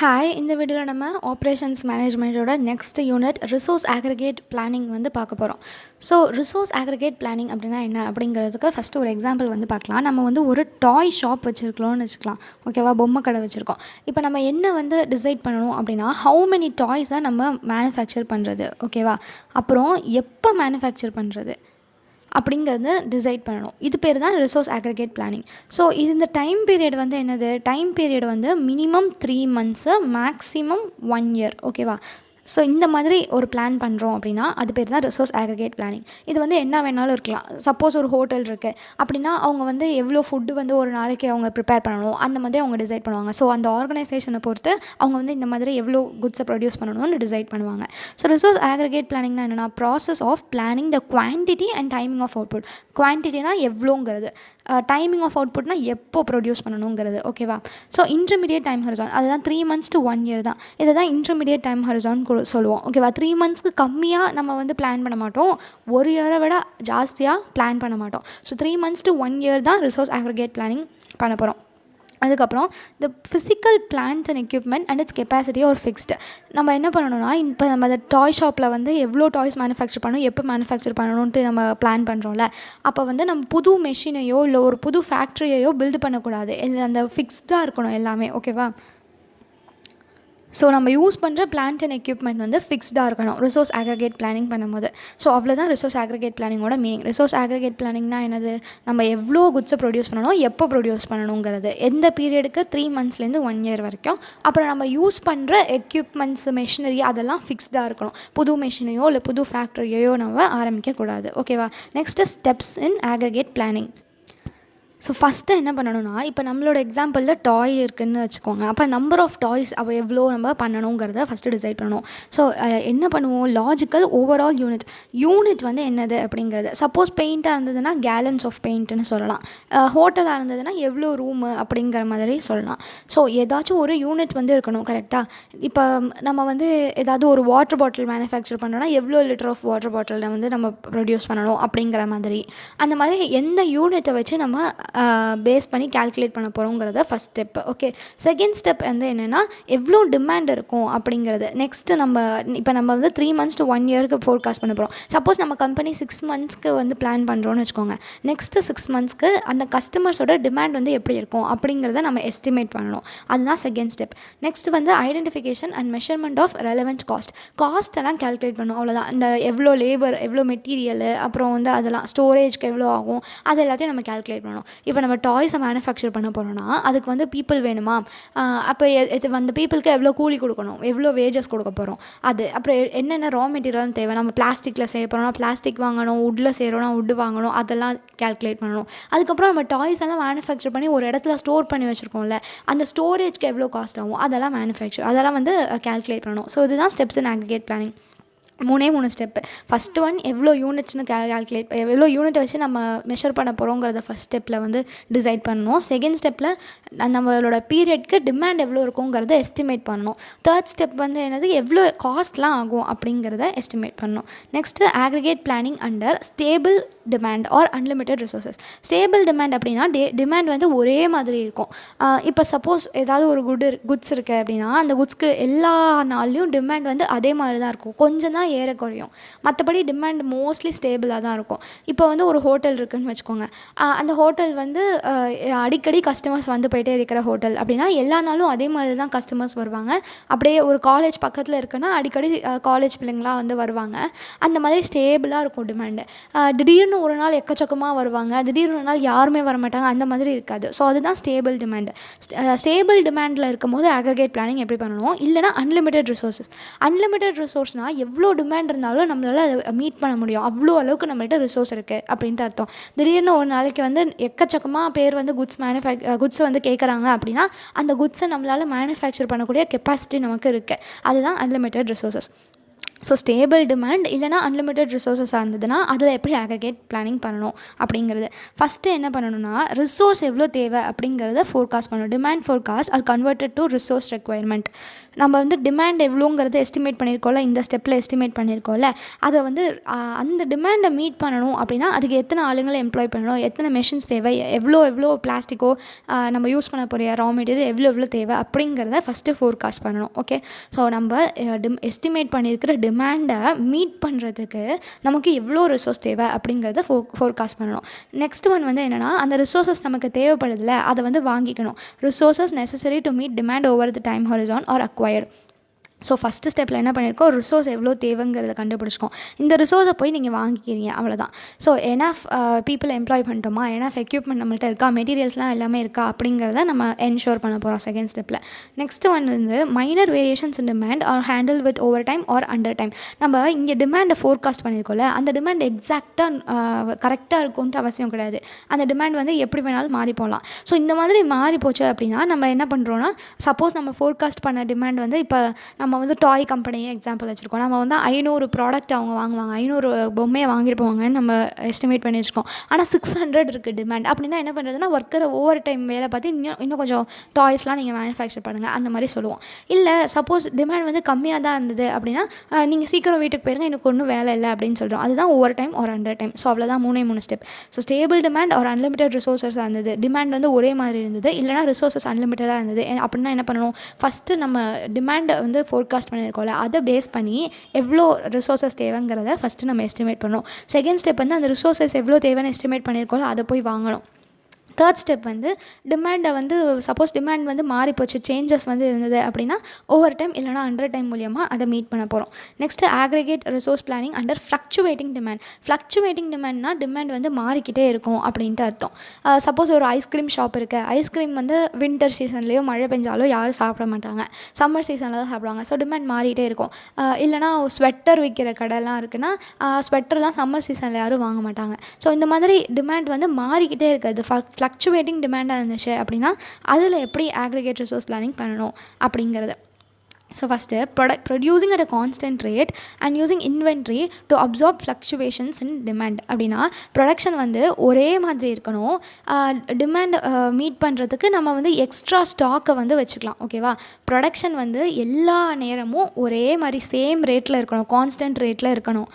Hi, இந்த வீடியோவில் நம்ம ஆப்ரேஷன்ஸ் மேனேஜ்மெண்ட்டோட next unit resource aggregate planning வந்து பார்க்க போகிறோம். ஸோ ரிசோர்ஸ் ஆக்ரிகேட் பிளானிங் அப்படின்னா என்ன அப்படிங்கிறதுக்கு ஃபஸ்ட்டு ஒரு எக்ஸாம்பிள் வந்து பார்க்கலாம். நம்ம வந்து ஒரு டாய் ஷாப் வச்சுருக்கோம்னு வச்சுக்கலாம், ஓகேவா? பொம்மை கடை வச்சுருக்கோம். இப்போ நம்ம என்ன வந்து டிசைட் பண்ணணும் அப்படின்னா, ஹவு மெனி டாய்ஸை நம்ம மேனுஃபேக்சர் பண்ணுறது, ஓகேவா? அப்புறம் எப்போ மேனுஃபேக்சர் பண்ணுறது அப்படிங்கிறத டிசைட் பண்ணணும். இது பேர் தான் ரிசோர்ஸ் ஆக்ரிகேட் பிளானிங். ஸோ இந்த டைம் பீரியட் வந்து என்னது? டைம் பீரியட் வந்து மினிமம் 3 months, மேக்ஸிமம் 1 year, ஓகேவா? ஸோ இந்த மாதிரி ஒரு பிளான் பண்ணுறோம் அப்படின்னா அது பேர் தான் ரிசோர்ஸ் ஆக்ரிகேட் பிளானிங். இது வந்து என்ன வேணாலும் இருக்கலாம். சப்போஸ் ஒரு ஹோட்டல் இருக்குது அப்படின்னா அவங்க வந்து எவ்வளோ ஃபுட்டு வந்து ஒரு நாளைக்கு அவங்க ப்ரிப்பேர் பண்ணணும் அந்த மாதிரி அவங்க டிசைட் பண்ணுவாங்க. ஸோ அந்த ஆர்கனைசேஷனை பொறுத்து அவங்க வந்து இந்த மாதிரி எவ்வளோ குட்ஸை ப்ரொடியூஸ் பண்ணணும்னு டிசைட் பண்ணுவாங்க. ஸோ ரிசோர்ஸ் ஆக்ரிகேட் பிளானிங்னா என்னென்னா, process of planning the quantity and timing of output. குவான்டிட்டினா எவ்வளோங்கிறது, டைமிங் ஆஃப் அவுட்புட்னா எப்போ ப்ரொடியூஸ் பண்ணணுங்கிறது, ஓகேவா? ஸோ இன்டர்மீடியட் டைம் ஹரிசான் அதுதான் 3 months to 1 year தான். இதை தான் இன்டர்மீடியட் டைம் ஹரிசான் சொல்லுவோம், ஓகேவா? 3 monthsக்கு கம்மியாக நம்ம வந்து பிளான் பண்ண மாட்டோம், 1 year விட ஜாஸ்தியாக பிளான் பண்ண மாட்டோம். ஸோ 3 months to 1 year தான் ரிசோர்ஸ் ஆக்ரிகேட் பிளானிங் பண்ண போகிறோம். அதுக்கப்புறம் இந்த physical plant and equipment and it's capacity ஒரு ஃபிக்ஸ்டு. நம்ம என்ன பண்ணணும்னா, இப்போ நம்ம அந்த டாய் ஷாப்பில் வந்து எவ்வளோ டாய்ஸ் மேனுஃபேக்சர் பண்ணணும், எப்போ மேனுஃபேக்சர் பண்ணணுன்ட்டு நம்ம பிளான் பண்ணுறோம்ல, அப்போ வந்து நம்ம புது மெஷினையோ இல்லை ஒரு புது ஃபேக்ட்ரியையோ பில்டு பண்ணக்கூடாது. இல்லை அந்த ஃபிக்ஸ்டாக இருக்கணும் எல்லாமே, ஓகேவா? ஸோ நம்ம யூஸ் பண்ணுற பிளான்ட் அண்ட் எக்யூப்மெண்ட் வந்து ஃபிக்ஸ்டாக இருக்கணும் ரிசோர்ஸ் ஆக்ரிகேட் பிளானிங் பண்ணும்போது. ஸோ அவ்வளோதான் ரிசோர்ஸ் ஆக்ரிகேட் பிளானிங்கோட மீனிங். ரிசோர்ஸ் ஆக்ரிகேட் பிளானிங்னா என்னது? நம்ம எவ்வளோ குட்ஸை ப்ரொடியூஸ் பண்ணணும், எப்போ ப்ரொடியூஸ் பண்ணணுங்கிறது, எந்த பீரியடுக்கு 3 monthsலேருந்து 1 year வரைக்கும். அப்புறம் நம்ம யூஸ் பண்ணுற எக்யூப்மெண்ட்ஸ், மெஷினரி அதெல்லாம் ஃபிக்ஸ்டாக இருக்கணும். புது மெஷினையோ இல்லை புது ஃபேக்ட்ரியையோ நம்ம ஆரம்பிக்கக்கூடாது, ஓகேவா? நெக்ஸ்ட்டு ஸ்டெப்ஸ் இன் ஆக்ரிகேட் பிளானிங். ஸோ ஃபஸ்ட்டு என்ன பண்ணணும்னா, இப்போ நம்மளோட எக்ஸாம்பிளில் டாய் இருக்குதுன்னு வச்சுக்கோங்க. அப்போ நம்பர் ஆஃப் டாய்ஸ் அப்போ எவ்வளோ நம்ம பண்ணணுங்கிறத ஃபஸ்ட்டு டிசைட் பண்ணணும். ஸோ என்ன பண்ணுவோம்? லாஜிக்கல் ஓவரால் யூனிட் வந்து என்னது அப்படிங்கிறது. சப்போஸ் பெயிண்ட்டாக இருந்ததுன்னா கேலன்ஸ் ஆஃப் பெயிண்ட்டுன்னு சொல்லலாம். ஹோட்டலாக இருந்ததுன்னா எவ்வளோ ரூமு அப்படிங்கிற மாதிரி சொல்லலாம். ஸோ ஏதாச்சும் ஒரு யூனிட் வந்து இருக்கணும், கரெக்டாக? இப்போ நம்ம வந்து ஏதாவது ஒரு வாட்டர் பாட்டில் மேனுஃபேக்சர் பண்ணுறோன்னா எவ்வளோ லிட்டர் ஆஃப் வாட்டர் பாட்டிலில் வந்து நம்ம ப்ரொடியூஸ் பண்ணணும் அப்படிங்கிற மாதிரி. அந்த மாதிரி எந்த யூனிட்டை வச்சு நம்ம பேஸ் பண்ணி கால்குலேட் பண்ண போகிறோங்கிறத first step, okay. Second step வந்து என்னென்னா, எவ்வளோ டிமாண்ட் இருக்கும் அப்படிங்கிறது. நெக்ஸ்ட்டு இப்போ நம்ம வந்து 3 months to 1 yearக்கு ஃபோர்காஸ்ட் பண்ண போகிறோம். சப்போஸ் நம்ம கம்பெனி 6 monthsக்கு வந்து பிளான் பண்ணுறோன்னு வச்சுக்கோங்க. நெக்ஸ்ட்டு 6 monthsக்கு அந்த கஸ்டமர்ஸோட டிமாண்ட் வந்து எப்படி இருக்கும் அப்படிங்கிறத நம்ம எஸ்டிமேட் பண்ணணும். அதுதான் செகண்ட் ஸ்டெப். நெக்ஸ்ட் வந்து identification and measurement of relevant காஸ்ட்டெல்லாம் கால்குலேட் பண்ணணும், அவ்வளோதான். இந்த எவ்வளோ லேபர், எவ்வளோ மெட்டீரியலு, அப்புறம் வந்து அதெல்லாம் ஸ்டோரேஜ்க்கு எவ்வளோ ஆகும், அது எல்லாத்தையும் நம்ம கால்குலேட் பண்ணணும். இப்போ நம்ம டாய்ஸை மேனுஃபேக்சர் பண்ண போகிறோன்னா அதுக்கு வந்து பீப்புள் வேணுமா? அப்போ அந்த பீப்புளுக்கு எவ்வளோ கூலி கொடுக்கணும், எவ்வளோ வேஜஸ் கொடுக்க போகிறோம், அது. அப்புறம் என்னென்ன ரா மெட்டீரியல் தேவை, நம்ம பிளாஸ்டிக்கில் செய்ய போகிறோம்னா பிளாஸ்டிக் வாங்கணும், வுட்டில் செய்கிறோன்னா வுட்டு வாங்கணும், அதெல்லாம் கால்குலேட் பண்ணணும். அதுக்கப்புறம் நம்ம டாய்ஸ் எல்லாம் மேனுஃபேக்சர் பண்ணி ஒரு இடத்துல ஸ்டோர் பண்ணி வச்சுருக்கோம்ல, அந்த ஸ்டோரேஜ்க்கு எவ்வளோ காஸ்ட் ஆகும் அதெல்லாம் வந்து கால்குலேட் பண்ணணும். ஸோ இதுதான் ஸ்டெப்ஸ் இன் aggregate planning. 3 step. First one எவ்வளோ யூனிட்ஸ்னு கால்குலேட், எவ்வளோ யூனிட்டை வச்சு நம்ம மெஷர் பண்ண போகிறோங்கிறத ஃபஸ்ட் ஸ்டெப்பில் வந்து டிசைட் பண்ணணும். செகண்ட் ஸ்டெப்பில் நம்மளோட பீரியட்க்கு டிமாண்ட் எவ்வளோ இருக்குங்கிறத எஸ்டிமேட் பண்ணணும். தேர்ட் ஸ்டெப் வந்து என்னது, எவ்வளோ காஸ்ட்லாம் ஆகும் அப்படிங்கிறத எஸ்டிமேட் பண்ணணும். Next aggregate planning under stable demand or unlimited resources. Stable demand அப்படின்னா டிமாண்ட் வந்து ஒரே மாதிரி இருக்கும். இப்போ சப்போஸ் ஏதாவது ஒரு குட்ஸ் இருக்குது அப்படின்னா அந்த குட்ஸ்க்கு எல்லா நாள்லேயும் டிமாண்ட் வந்து அதே மாதிரி தான் இருக்கும், கொஞ்சம் தான் ஏற குறையும். மற்றபடி டிமாண்ட் மோஸ்ட்லி ஸ்டேபிளாக தான் இருக்கும். இப்போ வந்து ஒரு ஹோட்டல் இருக்குதுன்னு வச்சுக்கோங்க. அந்த ஹோட்டல் வந்து அடிக்கடி கஸ்டமர்ஸ் வந்து போயிட்டே இருக்கிற ஹோட்டல் அப்படின்னா எல்லா நாளும் அதே மாதிரி தான் கஸ்டமர்ஸ் வருவாங்க. அப்படியே ஒரு காலேஜ் பக்கத்தில் இருக்குன்னா அடிக்கடி காலேஜ் பிள்ளைங்களாம் வந்து வருவாங்க. அந்த மாதிரி ஸ்டேபிளாக இருக்கும் டிமாண்டு. திடீர்னு ஒரு நாள் எக்கச்சக்கமாக வருவாங்க, திடீர்னு ஒரு நாள் யாருமே வரமாட்டாங்க, அந்த மாதிரி இருக்காது. ஸோ அதுதான் ஸ்டேபிள் டிமாண்டு. ஸ்டேபிள் டிமாண்டில் இருக்கும் போது ஆக்ரிகேட் பிளானிங் எப்படி பண்ணணும்? இல்லைனா அன்லிமிட்டட் ரிசோர்ஸ்னால் எவ்வளோ டிமாண்ட் இருந்தாலும் நம்மளால் அதை மீட் பண்ண முடியும், அவ்வளோ அளவுக்கு நம்மள்கிட்ட ரிசோர்ஸ் இருக்குது அப்படின்ட்டு அர்த்தம். திடீர்னு ஒரு நாளைக்கு வந்து எக்கச்சக்கமாக பேர் வந்து குட்ஸ் வந்து கேட்குறாங்க அப்படின்னா அந்த குட்ஸை நம்மளால் மேனுஃபேக்சர் பண்ணக்கூடிய கெப்பாசிட்டி நமக்கு இருக்குது. அதுதான் unlimited resources. So stable demand இல்லைனா அன்லிமிட்டெட் ரிசோர்ஸஸாக இருந்ததுன்னா அதில் எப்படி அக்ரிகேட் பிளானிங் பண்ணணும் அப்படிங்கிறது. ஃபஸ்ட்டு என்ன பண்ணணும்னா ரிசோர்ஸ் எவ்வளோ தேவை அப்படிங்கிறத ஃபோர்காஸ்ட் பண்ணணும். Demand forecast are converted to resource requirement. நம்ம வந்து டிமாண்ட் எவ்வளோங்கிறத எஸ்டிமேட் பண்ணியிருக்கோம்ல, இந்த ஸ்டெப்பில் எஸ்டிமேட் பண்ணியிருக்கோம்ல, அதை வந்து அந்த டிமாண்டை மீட் பண்ணணும் அப்படின்னா அதுக்கு எத்தனை ஆளுங்களை எம்ப்ளாய் பண்ணணும், எத்தனை மெஷின்ஸ் தேவை, எவ்வளோ பிளாஸ்டிக்கோ நம்ம யூஸ் பண்ண போகிற ரா மெட்டீரியல் எவ்வளோ தேவை அப்படிங்கிறத ஃபஸ்ட்டு ஃபோர்காஸ்ட் பண்ணணும். ஓகே, ஸோ நம்ம எஸ்டிமேட் பண்ணியிருக்கிற டிமாண்டை மீட் பண்ணுறதுக்கு நமக்கு எவ்வளோ ரிசோர்ஸ் தேவை அப்படிங்கிறத ஃபோர்காஸ்ட் பண்ணணும். நெக்ஸ்ட் ஒன் வந்து என்னென்னா அந்த ரிசோர்ஸஸ் நமக்கு தேவைப்படுதில்ல அதை வந்து வாங்கிக்கணும். Resources necessary to meet demand over the time horizon are acquired. So first ஸ்டெப்பில் என்ன பண்ணியிருக்கோம், ரிசோர்ஸ் எவ்வளோ தேவைங்கிறத கண்டுபிடிச்சிக்கோம். இந்த ரிசோர்ஸை போய் நீங்கள் வாங்கிக்கிறீங்க, அவ்வளோதான். ஸோ எனஃப் பீப்புள் எம்ப்ளாய் பண்ணிட்டோமா, எனஃப் எக்யூப்மெண்ட் நம்மள்ட்ட இருக்கா, மெட்டீரியல்ஸ்லாம் எல்லாமே இருக்கா அப்படிங்கிறத நம்ம என்ஷோர் பண்ண போகிறோம் செகண்ட் ஸ்டெப்பில். நெக்ஸ்ட் ஒன் வந்து minor variations in demand are handle with overtime or undertime. நம்ம இங்கே டிமாண்டை ஃபோர்காஸ்ட் பண்ணியிருக்கோம்ல, அந்த டிமாண்ட் எக்ஸாக்டாக கரெக்டாக இருக்கும்ன்ட்டு அவசியம் கிடையாது. அந்த டிமாண்ட் வந்து எப்படி வேணாலும் மாறி போகலாம். ஸோ இந்த மாதிரி மாறி போச்சு அப்படின்னா நம்ம என்ன பண்ணுறோன்னா, சப்போஸ் நம்ம ஃபோர்காஸ்ட் பண்ண டிமாண்ட் வந்து இப்போ நம்ம வந்து டாய் கம்பெனியே எக்ஸாம்பிள் வச்சுருக்கோம். நம்ம வந்து 500 ப்ராடக்ட் அவங்க வாங்குவாங்க, 500 பொம்மையை வாங்கிட்டு போவாங்கன்னு நம்ம எஸ்டிமேட் பண்ணி வச்சுருக்கோம். ஆனால் 600 இருக்குது டிமாண்ட். அப்படின்னா என்ன பண்ணுறதுன்னா ஒர்க்கரை ஓவர் டைம் வேலை பார்த்து இன்னும் கொஞ்சம் டாய்ஸ்லாம் நீங்கள் மேனுஃபேக்சர் பண்ணுங்கள் அந்த மாதிரி சொல்லுவோம். இல்லை சப்போஸ் டிமாண்ட் வந்து கம்மியாக தான் இருந்தது அப்படின்னா நீங்கள் சீக்கிரம் வீட்டுக்கு போயிருங்க, எனக்கு ஒன்றும் வேலை இல்லை அப்படின்னு சொல்கிறோம். அதுதான் ஓவர் டைம் ஒரு அண்டர் டைம். ஸோ அவ்வளோதான் 3 ஸ்டெப். ஸோ ஸ்டேபிள் டிமாண்ட் ஒரு அன்லிமிட்டட் ரிசோர்ஸஸாக இருந்தது, டிமாண்ட் வந்து ஒரே மாதிரி இருந்தது, இல்லைனா ரிசோர்ஸஸ் அன்லிமிட்டடாக இருந்தது அப்படின்னா என்ன பண்ணணும், ஃபஸ்ட்டு நம்ம டிமாண்டை வந்து ஃபோர்காஸ்ட் பண்ணியிருக்கோம்ல அதை பேஸ் பண்ணி எவ்வளோ ரிசோர்ஸஸ் தேவைங்கிறத ஃபஸ்ட்டு நம்ம எஸ்டிமேட் பண்ணணும். செகண்ட் ஸ்டெப் வந்து அந்த ரிசோர்ஸஸ் எவ்வளோ தேவைன்னு எஸ்டிமேட் பண்ணியிருக்கோம்ல அதை போய் வாங்கணும். தேர்ட் ஸ்டெப் வந்து டிமாண்டை வந்து சப்போஸ் டிமாண்ட் வந்து மாறி போச்சு, சேஞ்சஸ் வந்து இருந்தது அப்படின்னா ஓவர் டைம் இல்லைனா அண்டர் டைம் மூலியமாக அதை மீட் பண்ண போகிறோம். Next aggregate resource planning under fluctuating demand. Fluctuating டிமாண்ட்னா டிமாண்ட் வந்து மாறிக்கிட்டே இருக்கும் அப்படின்ட்டு அர்த்தம். சப்போஸ் ஒரு ஐஸ்கிரீம் ஷாப் இருக்குது, ஐஸ்கிரீம் வந்து வின்டர் சீசன்லேயோ மழை பெஞ்சாலோ யாரும் சாப்பிட மாட்டாங்க, சம்மர் சீசனில் தான் சாப்பிடுவாங்க. ஸோ டிமாண்ட் மாறிட்டே இருக்கும். இல்லைனா ஸ்வெட்டர் விற்கிற கடைலாம் இருக்குன்னா ஸ்வெட்டர்லாம் சம்மர் சீசனில் யாரும் வாங்க மாட்டாங்க. ஸோ இந்த மாதிரி டிமாண்ட் வந்து மாறிக்கிட்டே இருக்குது. ஃப்ளக்சுவேட்டிங் டிமாண்டாக இருந்துச்சு அப்படின்னா அதில் எப்படி ஆக்ரிகேட் ரிசோர்ஸ் பிளானிங் பண்ணணும் அப்படிங்கிறது. So first producing at a constant rate and using inventory to absorb fluctuations in demand. அப்படின்னா ப்ரொடக்ஷன் வந்து ஒரே மாதிரி இருக்கணும், டிமாண்ட் மீட் பண்ணுறதுக்கு நம்ம வந்து எக்ஸ்ட்ரா ஸ்டாக்கை வந்து வச்சுக்கலாம். ஓகேவா, ப்ரொடக்ஷன் வந்து எல்லா நேரமும் ஒரே மாதிரி சேம் ரேட்டில் இருக்கணும், கான்ஸ்டன்ட் ரேட்டில் இருக்கணும்.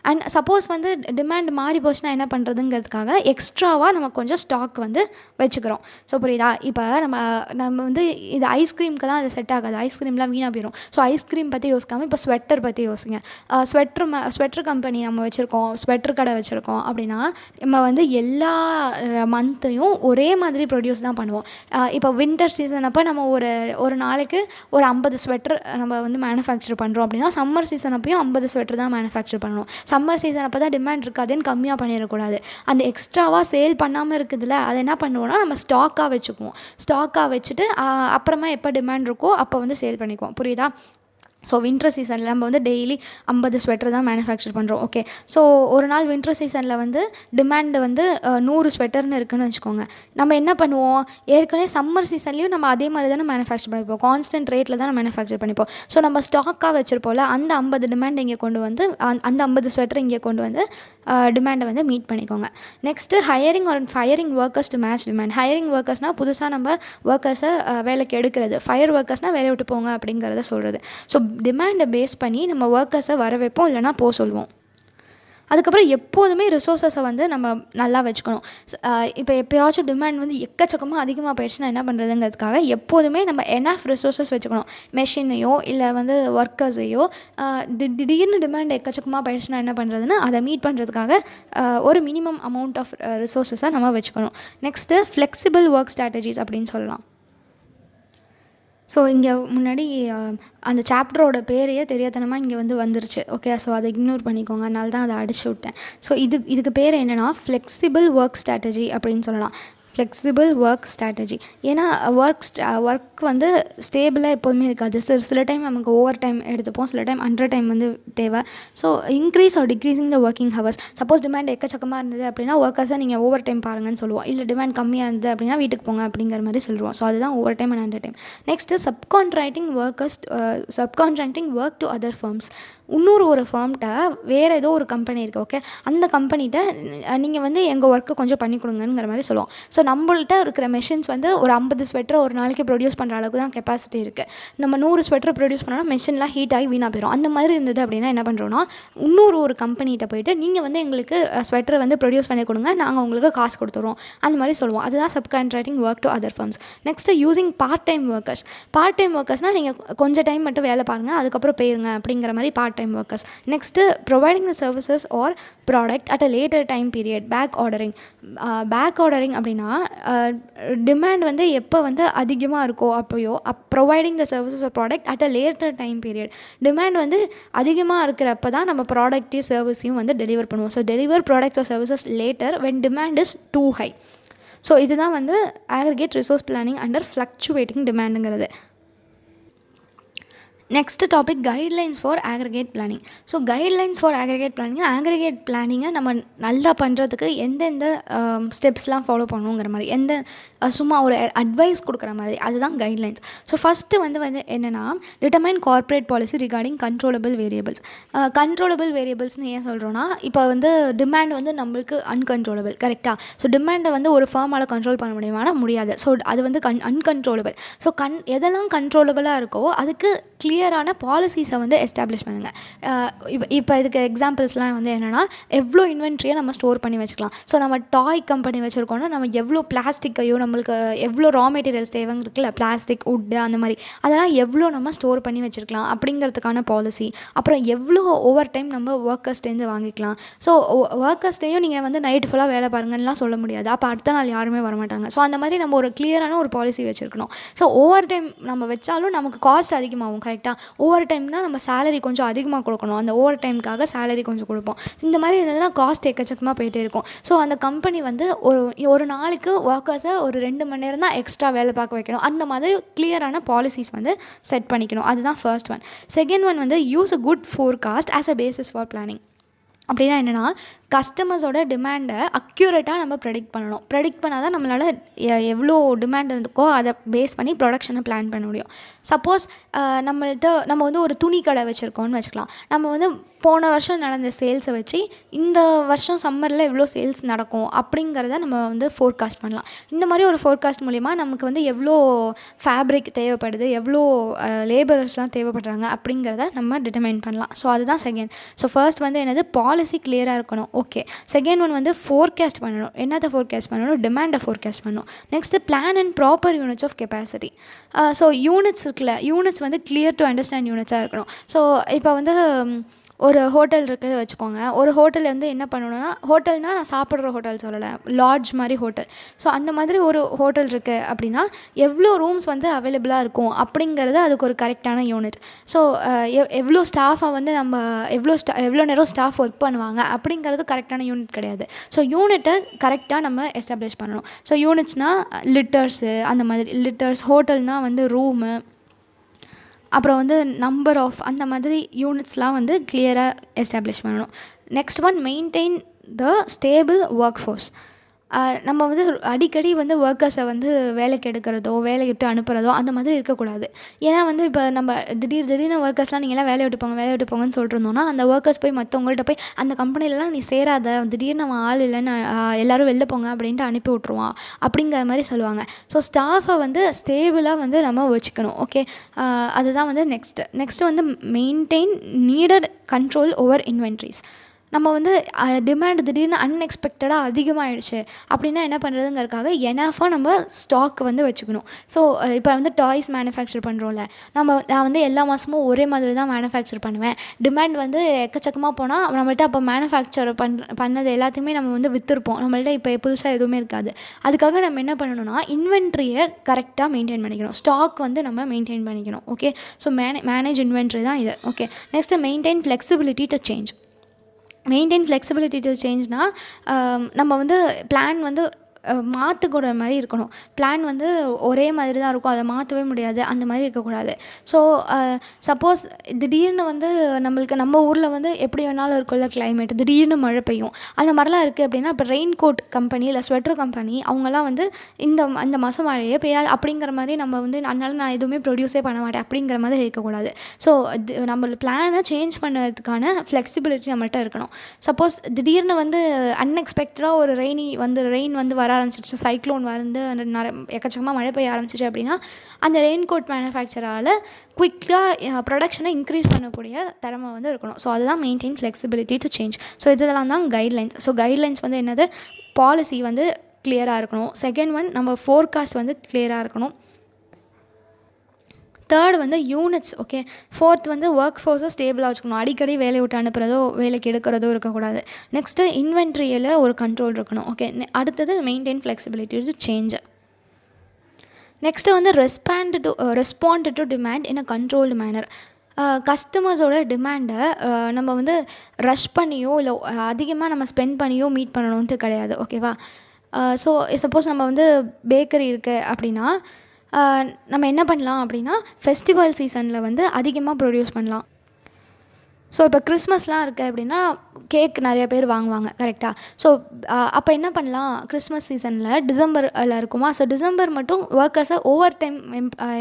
அண்ட் சப்போஸ் வந்து டிமாண்ட் மாறி போச்சுன்னா என்ன பண்ணுறதுங்கிறதுக்காக எக்ஸ்ட்ராவாக நம்ம கொஞ்சம் ஸ்டாக் வந்து வச்சுக்கிறோம். ஸோ புரியுதா, இப்போ நம்ம வந்து இது ஐஸ்கிரீமுக்கு தான் அது செட் ஆகாது, ஐஸ்கிரீம்லாம் வீணாக போயிடும். ஸோ ஐஸ்கிரீம் பற்றி யோசிக்காமல் இப்போ ஸ்வெட்டர் பற்றி யோசிங்க. ஸ்வெட்டர் கம்பெனி நம்ம வச்சுருக்கோம், ஸ்வெட்டர் கடை வச்சுருக்கோம் அப்படின்னா நம்ம வந்து எல்லா மந்த்தையும் ஒரே மாதிரி ப்ரொடியூஸ் தான் பண்ணுவோம். இப்போ வின்டர் சீசன் அப்போ நம்ம ஒரு நாளைக்கு ஒரு 50 ஸ்வெட்டர் நம்ம வந்து மேனுஃபேக்சர் பண்ணுறோம் அப்படின்னா சம்மர் சீசன் அப்போயும் 50 ஸ்வெட்டர் தான் மேனுஃபேக்சர் பண்ணணும். சம்மர் சீசன் அப்போ தான் டிமாண்ட் இருக்காதுன்னு கம்மியாக பண்ணிடக்கூடாது. அந்த எக்ஸ்ட்ராவாக சேல் பண்ணாமல் இருக்குதுல்ல அதை என்ன பண்ணுவோம்னா நம்ம ஸ்டாக்காக வச்சுக்குவோம். ஸ்டாக்காக வச்சுட்டு அப்புறமா எப்போ டிமாண்ட் இருக்கோ அப்போ வந்து சேல் பண்ணிக்குவோம். புரியுதா? ஸோ வின்டர் சீசனில் நம்ம வந்து டெய்லி 50 ஸ்வெட்டர் தான் மேனுஃபேக்சர் பண்ணுறோம். ஓகே, ஸோ ஒரு நாள் வின்டர் சீசனில் வந்து டிமாண்டு வந்து 100 ஸ்வெட்டர்னு இருக்குதுன்னு வச்சுக்கோங்க. நம்ம என்ன பண்ணுவோம், ஏற்கனவே சம்மர் சீசன்லேயும் நம்ம அதே மாதிரி தானே மேனுஃபேக்சர் பண்ணிப்போம், கான்ஸ்டன்ட் ரேட்டில் தான் மேனுஃபேக்சர் பண்ணிப்போம். ஸோ நம்ம ஸ்டாக்காக வச்சுருப்போம்ல அந்த 50 டிமாண்ட் இங்கே கொண்டு வந்து அந்த 50 ஸ்வெட்டர் இங்கே கொண்டு வந்து டிமாண்டை வந்து மீட் பண்ணிக்கோங்க. Next hiring or firing workers to match demand. Hiring ஒர்க்கர்ஸ்னால் புதுசாக நம்ம ஒர்க்கர்ஸை வேலைக்கு எடுக்கிறது, ஃபயர் ஒர்க்கர்ஸ்னால் வேலையை விட்டு போங்க அப்படிங்கிறத சொல்கிறது. ஸோ டிமாண்டை பேஸ் பண்ணி நம்ம ஒர்க்கர்ஸை வர வைப்போம், இல்லைனா போக சொல்லுவோம். அதுக்கப்புறம் எப்போதுமே ரிசோர்ஸஸை வந்து நம்ம நல்லா வச்சுக்கணும். இப்போ எப்போயாச்சும் டிமாண்ட் வந்து எக்கச்சக்கமாக அதிகமாக போயிடுச்சுன்னா என்ன பண்ணுறதுங்கிறதுக்காக எப்போதுமே நம்ம எனஃப் ரிசோர்ஸஸ் வச்சுக்கணும். மெஷினையோ இல்லை வந்து ஒர்க்கர்ஸையோ திடீர்னு டிமாண்ட் எக்கச்சக்கமாக போயிடுச்சுன்னா என்ன பண்ணுறதுன்னு அதை மீட் பண்ணுறதுக்காக ஒரு மினிமம் அமௌண்ட் ஆஃப் ரிசோர்ஸஸை நம்ம வச்சுக்கணும். நெக்ஸ்ட்டு ஃப்ளெக்சிபிள் ஒர்க் ஸ்ட்ராட்டஜிஸ் அப்படின்னு சொல்லலாம். ஸோ இங்கே முன்னாடி அந்த சாப்டரோட பேரையே தெரியாதனமாக இங்கே வந்துருச்சு. ஓகே, ஸோ அதை இக்னோர் பண்ணிக்கோங்க, அதனால தான் அதை அடிச்சு விட்டேன். ஸோ இதுக்கு பேர் என்னென்னா ஃப்ளெக்சிபிள் ஒர்க் ஸ்ட்ராட்டஜி அப்படின்னு சொல்லலாம். Flexible work strategy. ஏன்னா ஒர்க் வந்து ஸ்டேபிளாக எப்போதுமே இருக்காது. சில டைம் நமக்கு ஓவர் டைம் எடுத்துப்போம், சில டைம் அண்டர் டைம் வந்து தேவை. So increase R decreasing the working hours. Suppose demand எக்கச்சக்கமாக இருந்தது அப்படின்னா ஒர்க்கர்ஸை நீங்கள் ஓவர் டைம் பாருங்கன்னு சொல்லுவோம். இல்லை டிமாண்ட் கம்மியாக இருந்தது அப்படின்னா வீட்டுக்கு போங்க அப்படிங்கிற மாதிரி சொல்லுவோம். ஸோ அதுதான் over time and under time. Next subcontracting work to other firms. இன்னொரு ஃபர்ம்கிட்ட வேறு ஏதோ ஒரு கம்பெனி இருக்குது, ஓகே, அந்த கம்பெனிகிட்ட நீங்கள் வந்து எங்கள் ஒர்க்கை கொஞ்சம் பண்ணி கொடுங்கிற மாதிரி சொல்லுவோம். ஸோ நம்மள்ட்ட இருக்கிற மெஷின்ஸ் வந்து ஒரு 50 ஸ்வெட்டரை ஒரு நாளைக்கு ப்ரொடியூஸ் பண்ணுற அளவுக்கு தான் கெப்பாசிட்டி இருக்குது. நம்ம 100 ஸ்வெட்டர் ப்ரொடியூஸ் பண்ணோன்னா மெஷின்லாம் ஹீட் ஆகி வீணாக போயிடும். அந்த மாதிரி இருந்தது அப்படின்னா என்ன பண்ணுறோன்னா, இன்னொரு கம்பெனிகிட்ட போய்ட்டு நீங்கள் வந்து எங்களுக்கு ஸ்வெட்டரை வந்து ப்ரொடியூஸ் பண்ணி கொடுங்க, நாங்கள் உங்களுக்கு காசு கொடுத்துருவோம், அந்த மாதிரி சொல்லுவோம். அதுதான் subcontracting work to other firms. Next using part time ஒர்க்கர்ஸ்னால் நீங்கள் கொஞ்சம் டைம் மட்டும் வேலை பாருங்கள், அதுக்கப்புறம் போயிருங்க அப்படிங்கிற மாதிரி part time workers. Next providing the services or product at a later time period. Back ordering அப்படின்னா டிமாண்ட் வந்து எப்போ வந்து அதிகமாக இருக்கோ அப்போயோ providing the services or product at a later time period. Demand வந்து அதிகமாக இருக்கிறப்ப தான் நம்ம ப்ராடக்ட்டையும் சர்வீஸையும் வந்து டெலிவர் பண்ணுவோம். So deliver products or services later when demand is too high. So இதுதான் வந்து aggregate resource planning under fluctuating டிமாண்டுங்கிறது. Next topic guidelines for aggregate planning. So guidelines for aggregate பிளானிங்கை நம்ம நல்லா பண்ணுறதுக்கு எந்தெந்த ஸ்டெப்ஸ்லாம் ஃபாலோ பண்ணணுங்கிற மாதிரி சும்மா ஒரு அட்வைஸ் கொடுக்குற மாதிரி அதுதான் கைட்லைன்ஸ். ஸோ ஃபஸ்ட்டு வந்து என்னென்னா, determine corporate policy regarding controllable வேரியபிள்ஸ்னு ஏன் சொல்கிறோன்னா, இப்போ வந்து டிமாண்ட் வந்து நம்மளுக்கு அன்கண்ட்ரோலபிள், கரெக்டாக? ஸோ டிமாண்டை வந்து ஒரு ஃபர்மால் கண்ட்ரோல் பண்ண முடியாது. ஸோ அது வந்து அன்கண்ட்ரோலபிள். ஸோ எதெல்லாம் கண்ட்ரோலபிளாக இருக்கோ அதுக்கு கிளியரான பாலிசிஸை வந்து எஸ்டாப்ளிஷ் பண்ணுங்கள். இப்போ இதுக்கு எக்ஸாம்பிள்ஸ்லாம் வந்து என்னென்னா, எவ்வளோ இன்வென்ட்ரியை நம்ம ஸ்டோர் பண்ணி வச்சுக்கலாம். ஸோ நம்ம டாய் கம்பெனி வச்சுருக்கோன்னா நம்ம எவ்வளோ பிளாஸ்டிக்கையோ, நம்மளுக்கு எவ்வளோ ரா மெட்டீரியல்ஸ் தேவைங்க இருக்குல்ல, பிளாஸ்டிக், வுட்டு, அந்த மாதிரி அதெல்லாம் எவ்வளோ நம்ம ஸ்டோர் பண்ணி வச்சுருக்கலாம் அப்படிங்கிறதுக்கான பாலிசி. அப்புறம் எவ்வளோ ஓவர் டைம் நம்ம ஒர்க்கர்ஸ்டேருந்து வாங்கிக்கலாம். ஸோ ஒர்க்கர்ஸ்டேயும் நீங்கள் வந்து நைட்டு ஃபுல்லாக வேலை பாருங்கன்னெலாம் சொல்ல முடியாது, அப்போ அடுத்த நாள் யாருமே வரமாட்டாங்க. ஸோ அந்த மாதிரி நம்ம ஒரு கிளியரான ஒரு பாலிசி வச்சுருக்கணும். ஸோ ஓவர் டைம் நம்ம வச்சாலும் நமக்கு காஸ்ட் அதிகமாகும், கரெக்டாக? ஓவர் டைம்னால் நம்ம சேலரி கொஞ்சம் அதிகமாக கொடுக்கணும், அந்த ஓவர் டைமுக்காக சேலரி கொஞ்சம் கொடுப்போம். இந்த மாதிரி இருந்ததுன்னா காஸ்ட் எக்கச்சக்கமாக போயிட்டே இருக்கும். ஸோ அந்த கம்பெனி வந்து ஒரு நாளைக்கு ஒர்க்கர்ஸை ஒரு 2 மணி நேரம் தான் எக்ஸ்ட்ரா வேலை பார்க்க வைக்கணும். அந்த மாதிரி கிளியரான பாலிசிஸ் வந்து செட் பண்ணிக்கணும். அதுதான் ஃபர்ஸ்ட் ஒன். செகண்ட் ஒன் வந்து use a good forecast as a basis for planning. அப்படின்னா என்னென்னா, கஸ்டமர்ஸோட டிமாண்டை அக்யூரேட்டாக நம்ம ப்ரெடிக்ட் பண்ணால் தான் நம்மளால் எவ்வளோ டிமாண்ட் இருந்துக்கோ அதை பேஸ் பண்ணி ப்ரொடக்ஷனை பிளான் பண்ண முடியும். சப்போஸ் நம்ம வந்து ஒரு துணி கடை வச்சுருக்கோம்னு வச்சுக்கலாம். நம்ம வந்து போன வருஷம் நடந்த சேல்ஸை வச்சு இந்த வருஷம் சம்மரில் எவ்வளோ சேல்ஸ் நடக்கும் அப்படிங்கிறத நம்ம வந்து ஃபோர்காஸ்ட் பண்ணலாம். இந்த மாதிரி ஒரு ஃபோர்காஸ்ட் மூலிமா நமக்கு வந்து எவ்வளோ ஃபேப்ரிக் தேவைப்படுது, எவ்வளோ லேபரர்ஸ்லாம் தேவைப்படுறாங்க அப்படிங்கிறத நம்ம டிட்டர்மைன் பண்ணலாம். ஸோ அதுதான் செகண்ட். ஸோ ஃபர்ஸ்ட் வந்து என்னது, பாலிசி கிளியராக இருக்கணும், ஓகே. செகண்ட் ஒன் வந்து ஃபோர்காஸ்ட் பண்ணணும். என்னத்தை ஃபோர்காஸ்ட் பண்ணணும்? டிமாண்டை ஃபோர்காஸ்ட் பண்ணணும். Next plan and proper units of capacity. So units வந்து கிளியர் டு அண்டர்ஸ்டாண்ட் யூனிட்ஸாக இருக்கணும். ஸோ இப்போ வந்து ஒரு ஹோட்டல் இருக்குன்னு வச்சுக்கோங்க. ஒரு ஹோட்டல் வந்து என்ன பண்ணணும்னா, ஹோட்டல்னால் நான் சாப்பிட்ற ஹோட்டல் சொல்லலை, லாட்ஜ் மாதிரி ஹோட்டல். ஸோ அந்த மாதிரி ஒரு ஹோட்டல் இருக்குது அப்படின்னா எவ்வளோ ரூம்ஸ் வந்து அவைலபிளாக இருக்கும் அப்படிங்கிறது அதுக்கு ஒரு கரெக்டான யூனிட். ஸோ எவ்வளோ ஸ்டாஃபை வந்து நம்ம எவ்வளோ நேரம் ஸ்டாஃப் ஒர்க் பண்ணுவாங்க அப்படிங்கிறது கரெக்டான யூனிட் கிடையாது. ஸோ யூனிட்டை கரெக்டாக நம்ம எஸ்டாப்ளிஷ் பண்ணணும். ஸோ யூனிட்ஸ்னால் லிட்டர்ஸு, அந்த மாதிரி லிட்டர்ஸ். ஹோட்டல்னால் வந்து ரூமு, அப்புறம் வந்து நம்பர் ஆஃப், அந்த மாதிரி யூனிட்ஸ்லாம் வந்து கிளியராக எஸ்டாப்ளிஷ் பண்ணணும். Next one, maintain the stable work force. நம்ம வந்து அடிக்கடி வந்து ஒர்க்கர்ஸை வந்து வேலைக்கு எடுக்கிறதோ வேலை விட்டு அனுப்புகிறதோ அந்த மாதிரி இருக்கக்கூடாது. ஏன்னா வந்து இப்போ நம்ம திடீர்னு ஒர்க்கர்ஸ்லாம் நீங்கள்லாம் வேலை விட்டு போங்கன்னு சொல்லிட்டு இருந்தோம்னா, அந்த ஒர்க்கர்ஸ் போய் மற்றவங்கள்ட்ட போய் அந்த கம்பெனிலலாம் நீ சேராத, திடீர்னு நம்ம ஆள் இல்லைன்னு எல்லோரும் வெளில போங்க அப்படின்ட்டு அனுப்பி விட்ருவான் அப்படிங்கிற மாதிரி சொல்லுவாங்க. ஸோ ஸ்டாஃபை வந்து ஸ்டேபிளாக வந்து நம்ம வச்சுக்கணும், ஓகே. அதுதான் வந்து நெக்ஸ்ட்டு வந்து maintain needed control over inventories. நம்ம வந்து டிமாண்ட் திடீர்னு அன்எக்ஸ்பெக்டடாக அதிகமாகிடுச்சு அப்படின்னா என்ன பண்ணுறதுங்கிறதுக்காக எனாஃபாக நம்ம ஸ்டாக் வந்து வச்சுக்கணும். ஸோ இப்போ வந்து டாய்ஸ் மேனுஃபேக்சர் பண்ணுறோம்ல, நான் வந்து எல்லா மாதமும் ஒரே மாதிரி தான் மேனுஃபேக்சர் பண்ணுவேன். டிமாண்ட் வந்து எக்கச்சக்கமாக போனால் நம்மள்ட்ட அப்போ மேனுஃபேக்சர் பண்ணது எல்லாத்தையுமே நம்ம வந்து விற்றுருப்போம். நம்மள்ட்ட இப்போ புதுசாக எதுவுமே இருக்காது. அதுக்காக நம்ம என்ன பண்ணணும்னா, இன்வென்ட்ரியை கரெக்டாக மெயின்டைன் பண்ணிக்கணும். ஸ்டாக் வந்து நம்ம மெயின்டைன் பண்ணிக்கணும், ஓகே. ஸோ மேனேஜ் இன்வென்ட்ரி தான் இது, okay. Next maintain flexibility to change. நம்ம வந்து பிளான் வந்து மாற்றக்கூட மாதிரி இருக்கணும். பிளான் வந்து ஒரே மாதிரி தான் இருக்கும், அதை மாற்றவே முடியாது, அந்த மாதிரி இருக்கக்கூடாது. ஸோ சப்போஸ் திடீர்னு வந்து நம்மளுக்கு நம்ம ஊரில் வந்து எப்படி வேணாலும் இருக்கும்ல கிளைமேட், திடீர்னு மழை பெய்யும், அந்த மாதிரிலாம் இருக்குது அப்படின்னா இப்போ ரெயின் கோட் கம்பெனி இல்லை ஸ்வெட்டர் கம்பெனி அவங்கெல்லாம் வந்து இந்த மாதம் மழையே பெய்யாது அப்படிங்கிற மாதிரி நம்ம வந்து அதனால நான் எதுவுமே ப்ரொடியூஸே பண்ண மாட்டேன் அப்படிங்கிற மாதிரி இருக்கக்கூடாது. ஸோ நம்ம பிளானை சேஞ்ச் பண்ணுறதுக்கான ஃப்ளெக்சிபிலிட்டி நம்மள்கிட்ட இருக்கணும். சப்போஸ் திடீர்னு வந்து அன்எக்ஸ்பெக்டடாக ஒரு ரெயின் வந்து வர ஆரம்பிச்சிருச்சு, சைக்ளோன் வந்து எக்கச்சக்கமாக மழை பெய்ய ஆரம்பிச்சிச்சு அப்படின்னா அந்த ரெயின் கோட் மேனுஃபேக்சரால் குயிக்காக ப்ரொடக்ஷனை இன்க்ரீஸ் பண்ணக்கூடிய திறமை வந்து இருக்கணும். ஸோ அதுதான் maintain flexibility to change. So இதெல்லாம் தான் கைட்லைன்ஸ். ஸோ கைட்லைன்ஸ் வந்து என்னது, பாலிசி வந்து கிளியராக இருக்கணும். செகண்ட் ஒன் நம்ம ஃபோர்காஸ்ட் வந்து கிளியராக இருக்கணும். தேர்ட் வந்து யூனிட்ஸ். ஓகே. ஃபோர்த் வந்து ஒர்க் ஃபோர்ஸை ஸ்டேபிளாக வச்சுக்கணும், அடிக்கடி வேலையை விட்டு அனுப்புகிறதோ வேலைக்கு எடுக்கிறதோ இருக்கக்கூடாது. நெக்ஸ்ட்டு இன்வென்ட்ரியில் ஒரு கண்ட்ரோல் இருக்கணும். ஓகே. அடுத்தது maintain flexibility to change. Next வந்து respond to demand in a controlled manner. கஸ்டமர்ஸோட டிமாண்டை நம்ம வந்து ரஷ் பண்ணியோ இல்லை அதிகமாக நம்ம ஸ்பெண்ட் பண்ணியோ மீட் பண்ணணுன்ட்டு கிடையாது. ஓகேவா. ஸோ சப்போஸ் நம்ம வந்து பேக்கரி இருக்குது அப்படின்னா நம்ம என்ன பண்ணலாம் அப்படின்னா ஃபெஸ்டிவல் சீசனில் வந்து அதிகமாக ப்ரொடியூஸ் பண்ணலாம். ஸோ இப்போ கிறிஸ்மஸ்லாம் இருக்குது அப்படின்னா கேக் நிறைய பேர் வாங்குவாங்க, கரெக்டாக. ஸோ அப்போ என்ன பண்ணலாம், கிறிஸ்மஸ் சீசனில் டிசம்பரில் இருக்குமா, ஸோ டிசம்பர் மட்டும் ஒர்க்கர்ஸை ஓவர் டைம்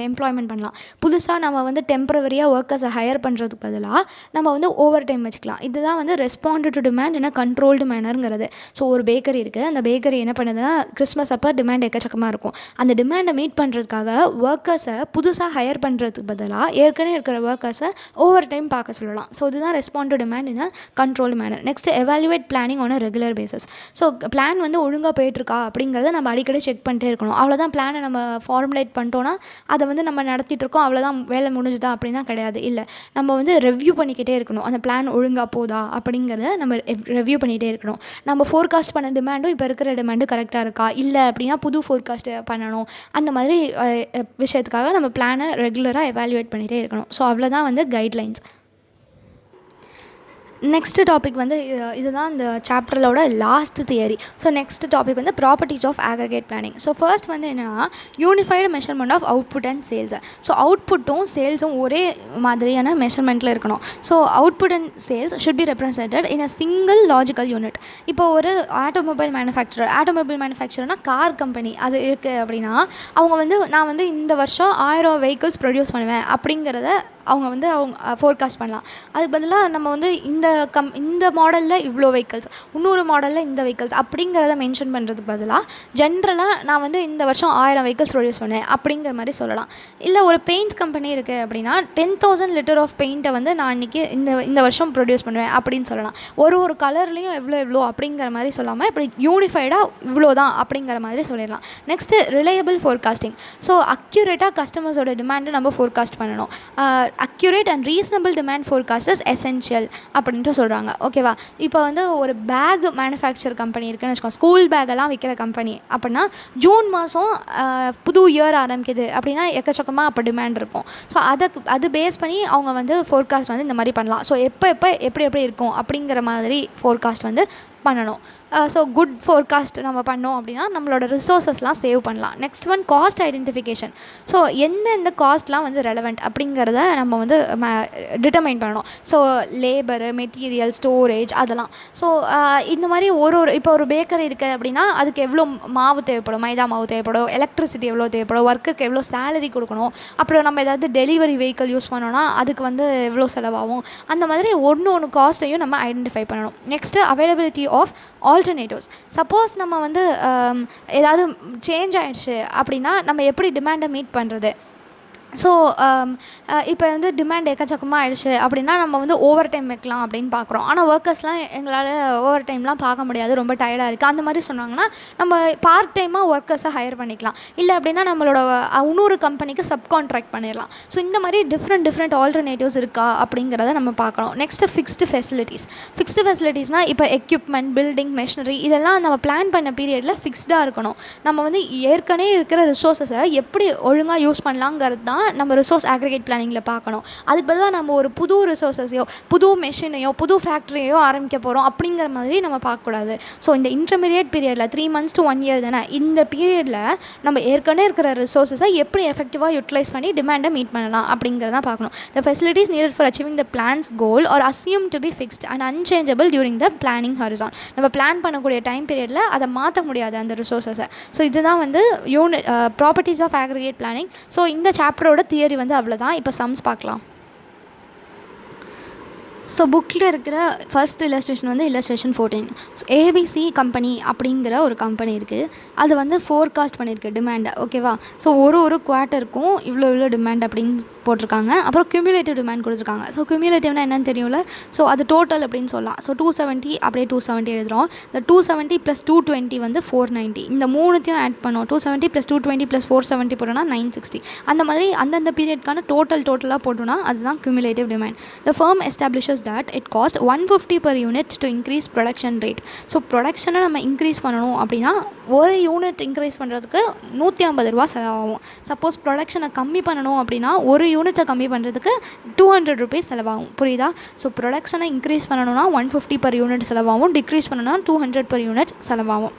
எம்ப்ளாய்மெண்ட் பண்ணலாம். புதுசாக நம்ம வந்து டெம்பரவரியாக ஒர்க்கர்ஸை ஹையர் பண்ணுறதுக்கு பதிலாக நம்ம வந்து ஓவர் டைம் வச்சுக்கலாம். இதுதான் வந்து respond to demand in a controlled மேனருங்கிறது. ஸோ ஒரு பேக்கரி இருக்குது, அந்த பேக்கரி என்ன பண்ணுதுன்னா கிறிஸ்மஸ் அப்போ டிமாண்ட் எக்கச்சக்கமாக இருக்கும், அந்த டிமாண்டை மீட் பண்ணுறதுக்காக ஒர்க்கர்ஸை புதுசாக ஹையர் பண்ணுறதுக்கு பதிலாக ஏற்கனவே இருக்கிற ஒர்க்கர்ஸை ஓவர் டைம் பார்க்க சொல்லலாம். ஸோ இதுதான் respond to demand in a controlled manner. Next evaluate planning on a regular basis. So plan வந்து ஒழுங்காக போயிட்டுருக்கா அப்படிங்கிறத நம்ம அடிக்கடி செக் பண்ணிட்டே இருக்கணும். அவ்வளோதான், பிளானை நம்ம ஃபார்முலேட் பண்ணிட்டோன்னா அதை வந்து நம்ம நடத்திட்டு இருக்கோம், அவ்வளோதான் வேலை முடிஞ்சுதா அப்படின்னா கிடையாது. இல்லை, நம்ம வந்து ரெவ்யூ பண்ணிக்கிட்டே இருக்கணும், அந்த பிளான் ஒழுங்காக போதா அப்படிங்கிறத நம்ம ரெவ்யூ பண்ணிகிட்டே இருக்கணும். நம்ம ஃபோர்காஸ்ட் பண்ண டிமாண்டும் இப்போ இருக்கிற டிமாண்டும் கரெக்டாக இருக்கா, இல்லை அப்படின்னா புது ஃபோர்காஸ்ட் பண்ணணும். அந்த மாதிரி விஷயத்துக்காக நம்ம பிளானை ரெகுலராக எவாலுவேட் பண்ணிகிட்டே இருக்கணும். ஸோ அவ்வளோதான் வந்து கைட்லைன்ஸ். நெக்ஸ்ட் டாபிக் வந்து இதுதான் இந்த சாப்டரோட last theory. So next topic வந்து properties of aggregate planning. So first வந்து என்னென்னா unified measurement of output and sales. So அவுட்புட்டும் சேல்ஸும் ஒரே மாதிரியான மெஷர்மெண்ட்டில் இருக்கணும். So output and sales should be represented in a single logical unit. இப்போ ஒரு ஆட்டோமொபைல் மேனுஃபேக்சரர்னால் கார் கம்பெனி அது இருக்குது அப்படின்னா அவங்க வந்து நான் வந்து இந்த வருஷம் 1000 வெஹிக்கிள்ஸ் ப்ரொடியூஸ் பண்ணுவேன் அப்படிங்கிறத அவங்க வந்து ஃபோர்காஸ்ட் பண்ணலாம். அதுக்கு பதிலாக நம்ம வந்து இந்த மாடலில் இவ்வளோ வெஹிக்கிள்ஸ், இன்னொரு மாடலில் இந்த வெஹிக்கிள்ஸ் அப்படிங்கிறத மென்ஷன் பண்ணுறதுக்கு பதிலாக ஜென்ரலாக நான் வந்து இந்த வருஷம் 1000 வெஹிக்கிள்ஸ் ப்ரொடியூஸ் பண்ணேன் அப்படிங்கிற மாதிரி சொல்லலாம். இல்லை ஒரு பெயிண்ட் கம்பெனி இருக்குது அப்படின்னா 10,000 லிட்டர் ஆஃப் பெயிண்ட்டை வந்து நான் இன்றைக்கி இந்த வருஷம் ப்ரொடியூஸ் பண்ணுவேன் அப்படின்னு சொல்லலாம். ஒரு கலர்லேயும் எவ்வளோ அப்படிங்கிற மாதிரி சொல்லாமல் இப்படி யூனிஃபைடாக இவ்வளோ தான் அப்படிங்கிற மாதிரி சொல்லிடலாம். Next reliable forecasting. ஸோ அக்யூரேட்டாக கஸ்டமர்ஸோட டிமாண்டை நம்ம ஃபோர்காஸ்ட் பண்ணணும். Accurate and reasonable demand forecast is essential அப்படின்ட்டு சொல்கிறாங்க. ஓகேவா. இப்போ வந்து ஒரு பேக் மேனுஃபேக்சர் கம்பெனி இருக்குன்னு வச்சுக்கோங்க, ஸ்கூல் பேக்கெல்லாம் விற்கிற கம்பெனி அப்படின்னா ஜூன் மாதம் புது இயர் ஆரம்பிக்குது அப்படின்னா எக்கச்சக்கமாக அப்போ டிமாண்ட் இருக்கும். ஸோ அது பேஸ் பண்ணி அவங்க வந்து ஃபோர்காஸ்ட் வந்து இந்த மாதிரி பண்ணலாம். ஸோ எப்போ எப்படி இருக்கும் அப்படிங்கிற மாதிரி ஃபோர்காஸ்ட் வந்து பண்ணணும். ஸோ குட் ஃபோர்காஸ்ட் நம்ம பண்ணோம் அப்படின்னா நம்மளோட ரிசோர்ஸஸ்லாம் சேவ் பண்ணலாம். Next one cost identification. So எந்தெந்த காஸ்ட்லாம் வந்து ரெலவெண்ட் அப்படிங்கிறத நம்ம வந்து டிட்டர்மைன் பண்ணணும். ஸோ லேபரு, மெட்டீரியல், ஸ்டோரேஜ் அதெல்லாம். ஸோ இந்த மாதிரி இப்போ ஒரு பேக்கரி இருக்குது அப்படின்னா அதுக்கு எவ்வளோ மாவு தேவைப்படும், மைதா மாவு தேவைப்படும், எலக்ட்ரிசிட்டி எவ்வளோ தேவைப்படும், ஒர்க்கருக்கு எவ்வளோ சேலரி கொடுக்கணும், அப்புறம் நம்ம ஏதாவது டெலிவரி வெஹிக்கிள் யூஸ் பண்ணோன்னா அதுக்கு வந்து எவ்வளோ செலவாகும், அந்த மாதிரி ஒன்று காஸ்ட்டையும் நம்ம ஐடென்டிஃபை பண்ணணும். Next availability of alternatives. Suppose நம்ம வந்து ஏதாவது சேஞ்ச் ஆகிடுச்சு அப்படின்னா நம்ம எப்படி டிமாண்டை மீட் பண்ணுறது. ஸோ இப்போ வந்து டிமாண்ட் எக்கச்சக்கமாக ஆகிடுச்சு அப்படின்னா நம்ம வந்து ஓவர் டைம் வைக்கலாம் அப்படின்னு பார்க்குறோம். ஆனால் ஒர்க்கர்ஸ்லாம் எங்களால் ஓவர் டைம்லாம் பார்க்க முடியாது, ரொம்ப டயர்டாக இருக்குது அந்த மாதிரி சொன்னாங்கன்னா நம்ம பார்ட் டைமாக ஒர்க்கர்ஸை ஹையர் பண்ணிக்கலாம். இல்லை அப்படின்னா நம்மளோட இன்னொரு கம்பெனிக்கு சப்கான்ட்ராக்ட் பண்ணிடலாம். ஸோ இந்த மாதிரி டிஃப்ரெண்ட் ஆல்டர்னேட்டிவ்ஸ் இருக்கா அப்படிங்கிறத நம்ம பார்க்கணும். நெக்ஸ்ட்டு ஃபிக்ஸ்டு ஃபெசிலிட்டிஸ்னால் இப்போ எக்யூப்மெண்ட், பில்டிங், மெஷினரி இதெல்லாம் நம்ம பிளான் பண்ண பீரியடில் ஃபிக்ஸ்டாக இருக்கணும். நம்ம வந்து ஏற்கனவே இருக்கிற ரிசோர்ஸஸை எப்படி ஒழுங்காக யூஸ் பண்ணலாங்கிறது தான் நம்ம ரிசோர்ஸ் ஆக்ரிகேட் பிளானிங்கில் பார்க்கணும். அதுக்கு பதிலாக நம்ம ஒரு புது ரிசோர்ஸஸையோ புது மெஷினையோ புது ஃபேக்ட்ரியோ ஆரம்பிக்க போகிறோம் அப்படிங்கிற மாதிரி நம்ம பார்க்கக்கூடாது. ஸோ இந்த இன்டர்மீடியட் பீரியடில் 3 months to 1 year தானே, இந்த பீரியடில் நம்ம ஏற்கனவே இருக்கிற ரிசோர்ஸஸை எப்படி எஃபெக்டிவாக யூட்டிலைஸ் பண்ணி டிமாண்டை மீட் பண்ணலாம் அப்படிங்கிறத பார்க்கணும். The facilities needed for achieving the plan's goal are assumed to be fixed and unchangeable during the planning horizon. நம்ம பிளான் பண்ணக்கூடிய டைம் பீரியடில் அதை மாற்ற முடியாது அந்த ரிசோர்ஸஸை. ஸோ இதுதான் வந்து properties of aggregate planning. So இந்த சாப்டரோட தியரி வந்து அவ்வளோதான். இப்போ சம்ஸ் பார்க்கலாம். ஸோ புக்கில் இருக்கிற ஃபர்ஸ்ட் இல்லஸ்ட்ரேஷன் வந்து illustration 14. ஸோ ஏபிசி கம்பெனி அப்படிங்கிற ஒரு கம்பெனி இருக்குது. அது வந்து ஃபோர்காஸ்ட் பண்ணியிருக்கு டிமாண்டை. ஓகேவா? ஸோ ஒரு குவார்ட்டருக்கும் இவ்வளோ டிமாண்ட் அப்படின்னு போட்டிருக்காங்க. அப்புறம் க்யூமுலேட்டிவ் டிமாண்ட் கொடுத்துருக்காங்க. ஸோ க்யூமுலேட்டிவ்னா என்னன்னு தெரியும்ல. ஸோ அது டோட்டல் அப்படின்னு சொல்லலாம். ஸோ 270 அப்படியே 270 எழுதுகிறோம். இந்த 270 + 220 வந்து 490. இந்த மூணுத்தையும் ஆட் பண்ணோம். 270 + 220 + 470 போட்டோன்னா 960. அந்த மாதிரி அந்தந்த பீரியட்கான டோட்டலாக போட்டோன்னா அதுதான் cumulative demand. The firm establishes that it cost 150 per unit to increase production rate. So ப்ரொடக்ஷனை நம்ம இன்க்ரீஸ் பண்ணணும் அப்படின்னா ஒரு யூனிட் இன்க்ரீஸ் பண்ணுறதுக்கு 150 ரூபா செலவாகும். சப்போஸ் ப்ரொடக்ஷனை கம்மி பண்ணணும் அப்படின்னா ஒரு யூனிட்டை கம்மி பண்ணுறதுக்கு 200 rupees செலவாகும். புரியுதா? ஸோ ப்ரொடக்ஷனை இன்க்ரீஸ் பண்ணணும்னா 150 per unit செலவாகும். டிக்ரீஸ் பண்ணணும்னா 200 per unit செலவாகும்.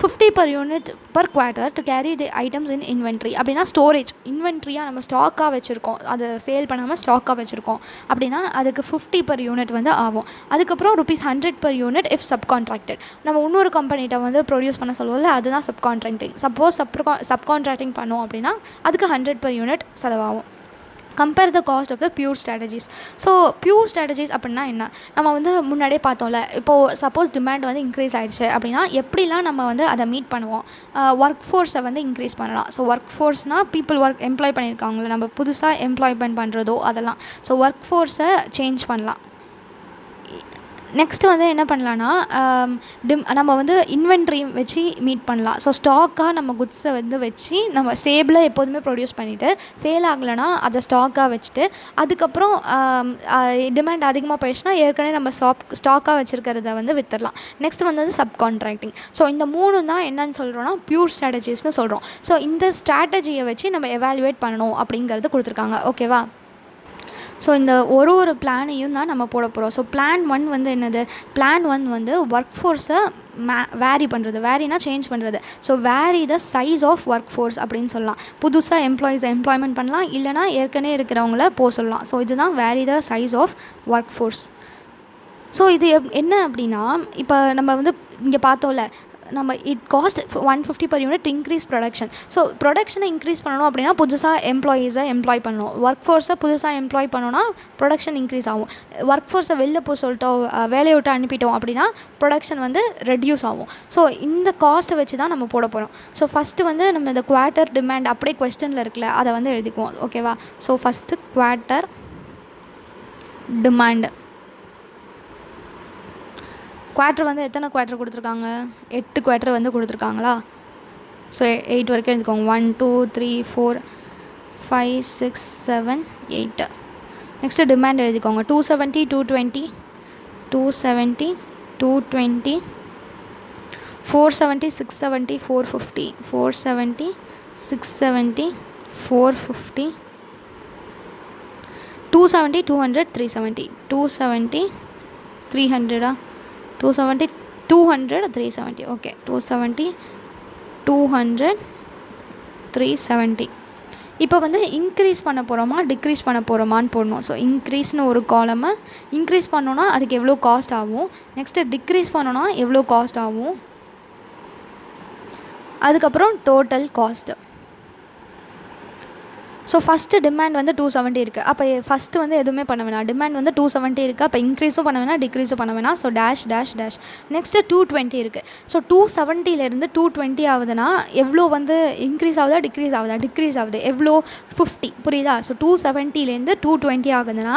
50 per unit per quarter to carry the items in inventory. அப்படின்னா ஸ்டோரேஜ் இன்வென்ட்ரியாக நம்ம ஸ்டாக்காக வச்சுருக்கோம், அதை சேல் பண்ணாமல் ஸ்டாக்காக வச்சுருக்கோம் அப்படின்னா அதுக்கு 50 per unit வந்து ஆகும். அதுக்கப்புறம் ₹100 per unit if subcontracted. நம்ம இன்னொரு கம்பெனிகிட்ட வந்து ப்ரொடியூஸ் பண்ண சொல்லுவோம்ல, அதுதான் சப்கான்ட்ராக்டிங். சப்போஸ் சப்கான்ட்ராக்டிங் பண்ணோம் அப்படின்னா அதுக்கு 100 per unit செலவாகும். Compare the cost of the pure strategies. So pure strategies அப்படின்னா என்ன, நம்ம வந்து முன்னாடியே பார்த்தோம்ல. இப்போது சப்போஸ் டிமாண்ட் வந்து இன்க்ரீஸ் ஆகிடுச்சு அப்படின்னா எப்படிலாம் நம்ம வந்து அதை மீட் பண்ணுவோம். ஒர்க் ஃபோர்ஸை வந்து இன்க்ரீஸ் பண்ணலாம். ஸோ ஒர்க் ஃபோர்ஸ்னால் பீப்புள் எம்ப்ளாய் பண்ணியிருக்காங்களே, நம்ம புதுசாக எம்ப்ளாய்மெண்ட் பண்ணுறதோ அதெல்லாம். ஸோ ஒர்க் ஃபோர்ஸை சேஞ்ச் பண்ணலாம். நெக்ஸ்ட்டு வந்து என்ன பண்ணலான்னா நம்ம வந்து இன்வென்ட்ரி வச்சு மீட் பண்ணலாம். ஸோ ஸ்டாக்காக நம்ம குட்ஸை வந்து வச்சு நம்ம ஸ்டேபிளாக எப்போதுமே ப்ரொடியூஸ் பண்ணிவிட்டு சேல் ஆகலைன்னா அதை ஸ்டாக்காக வச்சுட்டு அதுக்கப்புறம் டிமாண்ட் அதிகமாக போயிடுச்சுன்னா ஏற்கனவே நம்ம ஸ்டாக்காக வச்சுருக்கிறத வந்து விற்றுடலாம். நெக்ஸ்ட் வந்து சப்கான்ட்ராக்டிங். ஸோ இந்த மூணு தான் என்னன்னு சொல்கிறோன்னா பியூர் ஸ்ட்ராட்டஜிஸ்னு சொல்கிறோம். ஸோ இந்த ஸ்ட்ராட்டஜியை வச்சு நம்ம எவாலுவேட் பண்ணணும் அப்படிங்கிறது கொடுத்துருக்காங்க. ஓகேவா? ஸோ இந்த ஒரு பிளானையும் தான் நம்ம போட போகிறோம். ஸோ பிளான் 1 வந்து என்னது, பிளான் 1 வந்து ஒர்க் ஃபோர்ஸை வேரி பண்ணுறது. வேரினா சேஞ்ச் பண்ணுறது. So vary the size of work force அப்படின்னு சொல்லலாம். புதுசாக எம்ப்ளாய்மெண்ட் பண்ணலாம், இல்லைனா ஏற்கனவே இருக்கிறவங்கள போக சொல்லலாம். ஸோ இதுதான் vary the size of work force. So இது என்ன அப்படின்னா, இப்போ நம்ம வந்து இங்கே பார்த்தோம்ல, நம்ம it cost 150 per unit to increase production. So ப்ரொடக்ஷனை இன்க்ரீஸ் பண்ணணும் அப்படின்னா புதுசாக எம்ப்ளாயீஸை எம்ப்ளாய் பண்ணணும். ஒர்க் ஃபோர்ஸை புதுசாக எம்ப்ளாய் பண்ணோன்னா ப்ரொடக்ஷன் இன்க்ரீஸ் ஆகும். ஒர்க் ஃபோர்ஸை வெளில போக சொல்லிட்டோம், வேலையை விட்டு அனுப்பிட்டோம் அப்படின்னா ப்ரொடக்ஷன் வந்து ரெடியூஸ் ஆகும். ஸோ இந்த காஸ்ட்டை வச்சு தான் நம்ம போட போகிறோம். ஸோ ஃபஸ்ட்டு வந்து நம்ம இந்த குவார்ட்டர் டிமாண்ட் அப்படியே கொஸ்டினில் இருக்குல்ல, அதை வந்து எழுதிக்குவோம். ஓகேவா? So first quarter demand. Quarter வந்து எத்தனை குவார்ட்டர் கொடுத்துருக்காங்க, 8 குவார்ட்டர் வந்து கொடுத்துருக்காங்களா? ஸோ 8 வரைக்கும் எழுதிக்கோங்க. 1 2 3 4 5 6 7 8. நெக்ஸ்ட்டு டிமாண்ட் எழுதிக்கோங்க. 270 220 270 220 470 670 450 470 670 450 270 200 370 270 300 270 200 370. ஓகே, 270 200 370. இப்போ வந்து இன்க்ரீஸ் பண்ண போகிறோமா டிக்ரீஸ் பண்ண போகிறோமான்னு போடணும். ஸோ இன்க்ரீஸ்னு ஒரு காலமை இன்க்ரீஸ் பண்ணோன்னா அதுக்கு எவ்வளோ காஸ்ட் ஆகும், நெக்ஸ்ட்டு டிக்ரீஸ் பண்ணோன்னா எவ்வளோ காஸ்ட் ஆகும், அதுக்கப்புறம் total cost. So first demand வந்து 270 இருக்குது. அப்போ ஃபஸ்ட்டு வந்து எதுவுமே பண்ண வேணாம். டிமாண்ட் வந்து 270 இருக்குது. அப்போ இன்க்ரீஸும் பண்ண வேணாம், டிக்ரீஸும் பண்ண வேணாம். So dash dash dash. Next 220 இருக்குது. ஸோ 270 220 ஆகுதுன்னா எவ்வளோ வந்து இன்க்ரீஸ் ஆகுதா டிக்ரீஸ் ஆகுதா? டிக்ரீஸ் ஆகுது. எவ்வளோ? 50. புரியுதா? ஸோ 270 220 ஆகுதுன்னா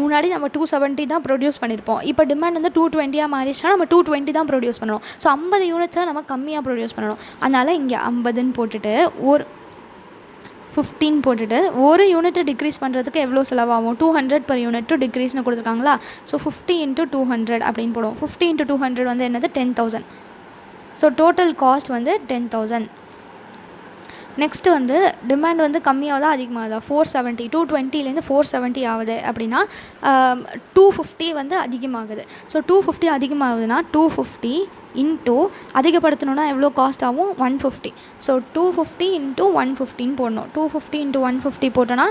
முன்னாடி நம்ம 270 தான் ப்ரொடியூஸ் பண்ணியிருப்போம். இப்போ டிமாண்ட் வந்து 220 மாறிடுச்சுன்னா நம்ம 220 தான் ப்ரொடியூஸ் பண்ணணும். ஸோ 50 யூனிட்ஸை நம்ம கம்மியாக ப்ரொடியூஸ் பண்ணணும். அதனால் இங்கே 50ன்னு போட்டுட்டு ஒரு 15 போட்டுட்டு ஒரு யூனிட்டை டிக்ரீஸ் பண்ணுறதுக்கு எவ்வளோ செலவாகும், 200 per unit to டிக்ரீஸ்னு கொடுத்துருக்காங்களா? ஸோ 50 × 200 அப்படின்னு போடுவோம். 50 × 200 வந்து என்னது 10,000. ஸோ டோட்டல் காஸ்ட் வந்து 10,000. நெக்ஸ்ட்டு வந்து டிமாண்ட் வந்து கம்மியாகுதா அதிகமாகுதா 470 220லேருந்து 470 ஆகுது அப்படின்னா 250 வந்து அதிகமாகுது. ஸோ 250 அதிகமாகுதுன்னா 250 இன்ட்டு அதிகப்படுத்தணுன்னா எவ்வளோ காஸ்ட் ஆகும் 150. ஸோ 250 இன்ட்டு 150ன்னு போடணும். 250 இன்ட்டு 150 போட்டோன்னா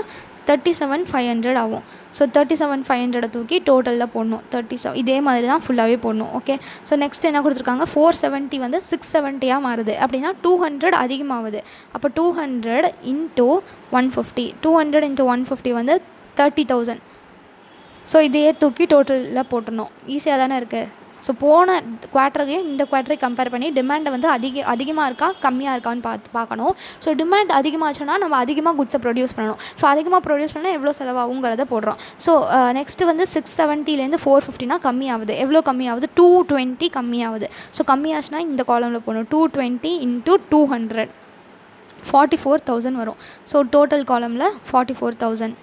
37,500 ஆகும். ஸோ 37,500 தூக்கி டோட்டலில் போடணும். 37 இதே மாதிரி தான் ஃபுல்லாகவே போடணும். ஓகே. ஸோ நெக்ஸ்ட் என்ன கொடுத்துருக்காங்க 470 வந்து 670 மாறுது அப்படின்னா 200 அதிகமாகுது. அப்போ 200 இன்ட்டு 150 200 இன்ட்டு 150 வந்து 30,000. ஸோ இதையே தூக்கி டோட்டலில் போட்டணும். ஈஸியாக தானே இருக்குது. ஸோ போன குவார்ட்டரையும் இந்த குவார்ட்டரையும் கம்பேர் பண்ணி டிமாண்டை வந்து அதிகமாக இருக்கா கம்மியாக இருக்கான்னு பார்க்கணும். ஸோ டிமாண்ட் அதிகமாச்சுன்னா நம்ம அதிகமாக குட்ஸை ப்ரொடியூஸ் பண்ணணும். ஸோ அதிகமாக ப்ரொடியூஸ் பண்ணால் எவ்வளோ செலவாகுங்கிறத போடுறோம். ஸோ நெக்ஸ்ட்டு வந்து 670லேருந்து 450னா கம்மியாகுது. எவ்வளோ கம்மியாகுது 220 கம்மியாகுது. ஸோ கம்மியாச்சுன்னா இந்த காலமில் போடணும். 220 இன்ட்டு 200 44,000 வரும். So total காலமில் 44,000.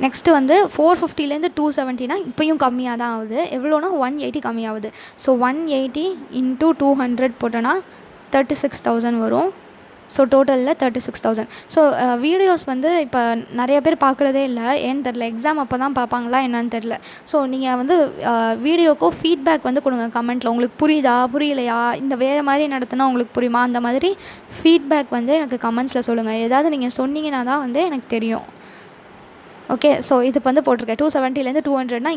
நெக்ஸ்ட்டு வந்து 450லேருந்து 270னா இப்போயும் கம்மியாக தான் ஆகுது. எவ்வளோனா 180 கம்மியாகுது. ஸோ 180 இன்ட்டு 200 போட்டோன்னா 36,000 வரும். ஸோ டோட்டலில் 36,000. ஸோ வீடியோஸ் வந்து இப்போ நிறைய பேர் பார்க்குறதே இல்லை. ஏன்னு தெரில, எக்ஸாம் அப்போ தான் பார்ப்பாங்களா என்னன்னு தெரில. ஸோ நீங்கள் வந்து வீடியோக்கோ ஃபீட்பேக் வந்து கொடுங்க கமெண்ட்டில். உங்களுக்கு புரியுதா புரியலையா, இந்த வேறு மாதிரி நடத்தினா உங்களுக்கு புரியுமா, அந்த மாதிரி ஃபீட்பேக் வந்து எனக்கு கமெண்ட்ஸில் சொல்லுங்கள். ஏதாவது நீங்கள் சொன்னீங்கன்னா தான் வந்து எனக்கு தெரியும். ஓகே. ஸோ இதுக்கு வந்து போட்டிருக்கேன் 270லேருந்து 200னா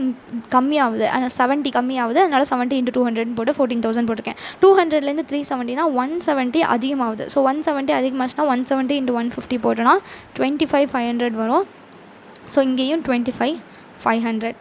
கம்மியாகுது. ஆனால் 70 கம்மியாகுது. அதனால் 70 இன்ட்டு 200 போட்டு 14,000 போட்டிருக்கேன். 200லேருந்து 370னா 170 அதிகமாகுது. ஸோ 170 அதிகமாச்சுன்னா 170 இன்ட்டு 150 போட்டோன்னா 25,500 வரும். ஸோ இங்கேயும் 25,500.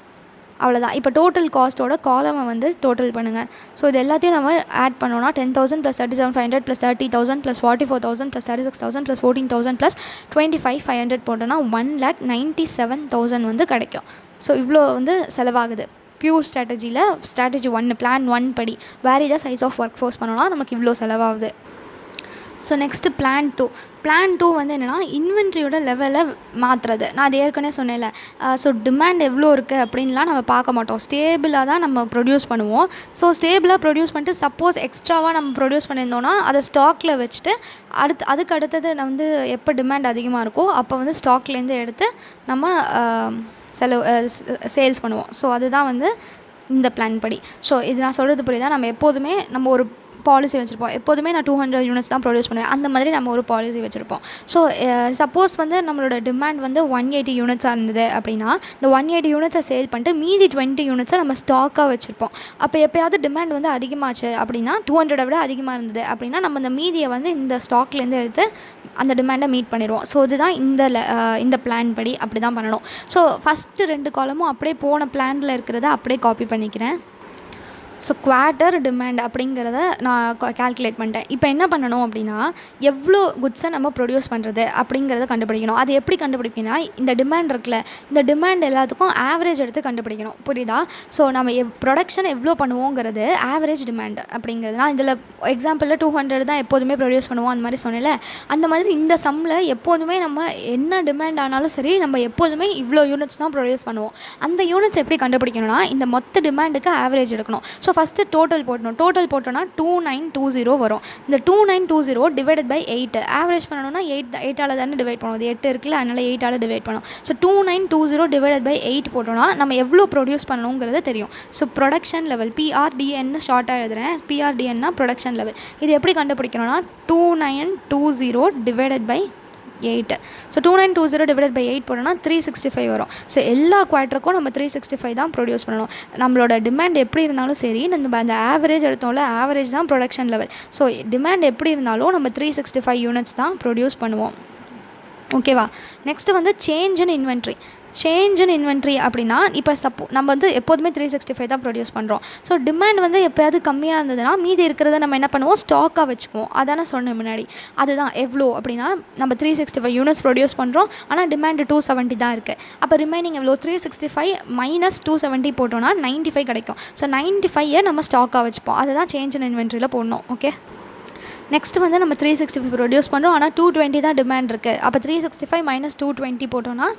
அவ்வளோதான். இப்போ டோட்டல் காஸ்ட்டோட காலமை வந்து டோட்டல் பண்ணுங்கள். ஸோ இது எல்லாத்தையும் நம்ம ஆட் பண்ணோன்னா 10,000 + 37,500 + 30,000 + 44,000 + 36,000 + 14,000 + 25,500 போட்டோன்னா 1,97,000 வந்து கிடைக்கும். ஸோ இவ்வளோ வந்து செலவாகுது. பியூர் ஸ்ட்ராட்டஜி 1 பிளான் 1 படி where is the size of work force பண்ணோன்னா நமக்கு இவ்வளோ செலவாகுது. So next plan 2. பிளான் 2 வந்து என்னென்னா இன்வென்ட்ரியோட லெவலை மாற்றுறது. நான் அது ஏற்கனவே சொன்னேன்ல. ஸோ டிமாண்ட் எவ்வளோ இருக்குது அப்படின்லாம் நம்ம பார்க்க மாட்டோம். ஸ்டேபிளாக தான் நம்ம ப்ரொடியூஸ் பண்ணுவோம். ஸோ ஸ்டேபிளாக ப்ரொடியூஸ் பண்ணிட்டு சப்போஸ் எக்ஸ்ட்ராவாக நம்ம ப்ரொடியூஸ் பண்ணியிருந்தோன்னா அதை ஸ்டாக்கில் வச்சுட்டு அதுக்கு அடுத்தது வந்து எப்போ டிமாண்ட் அதிகமாக இருக்கோ அப்போ வந்து ஸ்டாக்லேருந்து எடுத்து நம்ம சேல்ஸ் பண்ணுவோம். ஸோ அதுதான் வந்து இந்த பிளான் படி. ஸோ இது நான் சொல்கிறது புரியுதா. நம்ம எப்போதுமே நம்ம ஒரு பாலிசி வச்சுருப்போம். எப்போதுமே நான் 200 யூனிட்ஸ் தான் ப்ரொடியூஸ் பண்ணுவேன். அந்த மாதிரி நம்ம ஒரு பாலிசி வச்சுருப்போம். ஸோ சப்போஸ் வந்து நம்மளோட டிமாண்ட் வந்து 180 யூனிட்ஸாக இருந்தது அப்படின்னா இந்த 180 யூனிட்ஸை சேல் பண்ணிட்டு மீதி 20 யூனிட்ஸை நம்ம ஸ்டாக்காக வச்சுருப்போம். அப்போ எப்போயாவது டிமாண்ட் வந்து அதிகமாச்சு அப்படின்னா 200 விட அதிகமாக இருந்தது அப்படின்னா நம்ம இந்த மீதியை வந்து இந்த ஸ்டாக்லேருந்து எடுத்து அந்த டிமாண்டை மீட் பண்ணிடுவோம். ஸோ இதுதான் இந்த பிளான் படி அப்படி தான் பண்ணணும். ஸோ ஃபஸ்ட்டு 2 காலமும் அப்படியே போன பிளானில் இருக்கிறத அப்படியே காப்பி பண்ணிக்கிறேன். ஸோ குவார்ட்டர் டிமாண்ட் அப்படிங்கிறத நான் கால்குலேட் பண்ணிட்டேன். இப்போ என்ன பண்ணணும் அப்படின்னா எவ்வளோ குட்ஸை நம்ம ப்ரொடியூஸ் பண்ணுறது அப்படிங்கிறத கண்டுபிடிக்கணும். அது எப்படி கண்டுபிடிப்பிங்கன்னா இந்த டிமாண்ட் இருக்குல்ல, இந்த டிமாண்ட் எல்லாத்துக்கும் ஆவரேஜ் எடுத்து கண்டுபிடிக்கணும். புரியுதா. ஸோ நம்ம ப்ரொடக்ஷன் எவ்வளோ பண்ணுவோங்கிறது ஆவரேஜ் டிமாண்ட் அப்படிங்கிறது. நான் இதில் எக்ஸாம்பிளில் 200 தான் எப்போதுமே ப்ரொடியூஸ் பண்ணுவோம் அந்த மாதிரி சொன்னேன்ல. அந்த மாதிரி இந்த சம்மில் எப்போதுமே நம்ம என்ன டிமாண்ட் ஆனாலும் சரி நம்ம எப்போதுமே இவ்வளோ யூனிட்ஸ் தான் ப்ரொடியூஸ் பண்ணுவோம். அந்த யூனிட்ஸ் எப்படி கண்டுபிடிக்கணும்னா இந்த மொத்த டிமாண்டுக்கு ஆவரேஜ் எடுக்கணும். ஸோ ஃபஸ்ட்டு டோட்டல் போட்டணும். டோட்டல் போட்டோன்னா 2920 வரும். இந்த 2920 டிவைடட் பை 8 ஆவரேஜ் பண்ணணும்னா 8ஆல் தானே டிவைட் பண்ணுவோம். அது 8 இருக்குல்ல, அதனால் 8ஆல் டிவைட் பண்ணணும். ஸோ 2920 டிவைடட் பை 8 போட்டோன்னா நம்ம எவ்வளோ ப்ரொடியூஸ் பண்ணணுங்கிறது தெரியும். ஸோ ப்ரொடக்ஷன் லெவல் PRDN ஷார்ட்டாக எழுதுகிறேன். PRDNனா ப்ரொடக்ஷன் லெவல். இது எப்படி கண்டுபிடிக்கணும்னா 2920 divided by 8. So 2920 divided by 8 போட்டோன்னா 365 வரும். ஸோ எல்லா குவார்ட்டருக்கும் நம்ம 365 தான் ப்ரொடியூஸ் பண்ணணும். நம்மளோட டிமாண்ட் எப்படி இருந்தாலும் சரி நம்ம அந்த ஆவரேஜ் எடுத்தோம்ல, ஆவரேஜ் தான் ப்ரொடக்ஷன் லெவல். ஸோ டிமாண்ட் எப்படி இருந்தாலும் நம்ம 365 யூனிட்ஸ் தான் ப்ரொடியூஸ் பண்ணுவோம். ஓகேவா. நெக்ஸ்ட்டு வந்து சேஞ்ச் இன் இன்வென்ட்ரி அப்படின்னா இப்போ நம்ம வந்து எப்போதுமே 365 தான் ப்ரொடியூஸ் பண்ணுறோம். ஸோ டிமாண்ட் வந்து எப்போயாவது கம்மியாக இருந்ததுன்னா மீதி இருக்கிறத நம்ம என்ன பண்ணுவோம், ஸ்டாக்காக வச்சுக்குவோம். அதானே சொன்னேன் முன்னாடி. அதுதான் எவ்வளோ அப்படின்னா நம்ம 365 யூனிட்ஸ் ப்ரொடியூஸ் பண்ணுறோம். ஆனால் டிமாண்டு 270 தான் இருக்குது. அப்போ ரிமைனிங் எவ்வளோ 365 மைனஸ் 270 போட்டோன்னா 95 கிடைக்கும். ஸோ 95 நம்ம ஸ்டாக்காக வச்சுப்போம். அதுதான் சேஞ்ச் இன் இன்வென்ட்ரியில் போடணும். ஓகே. நெக்ஸ்ட் வந்து நம்ம 365 ப்ரொடியூஸ் பண்ணுறோம். ஆனால் 220 தான் டிமாண்ட் இருக்குது. அப்போ 365 மைனஸ் 220 போட்டோன்னா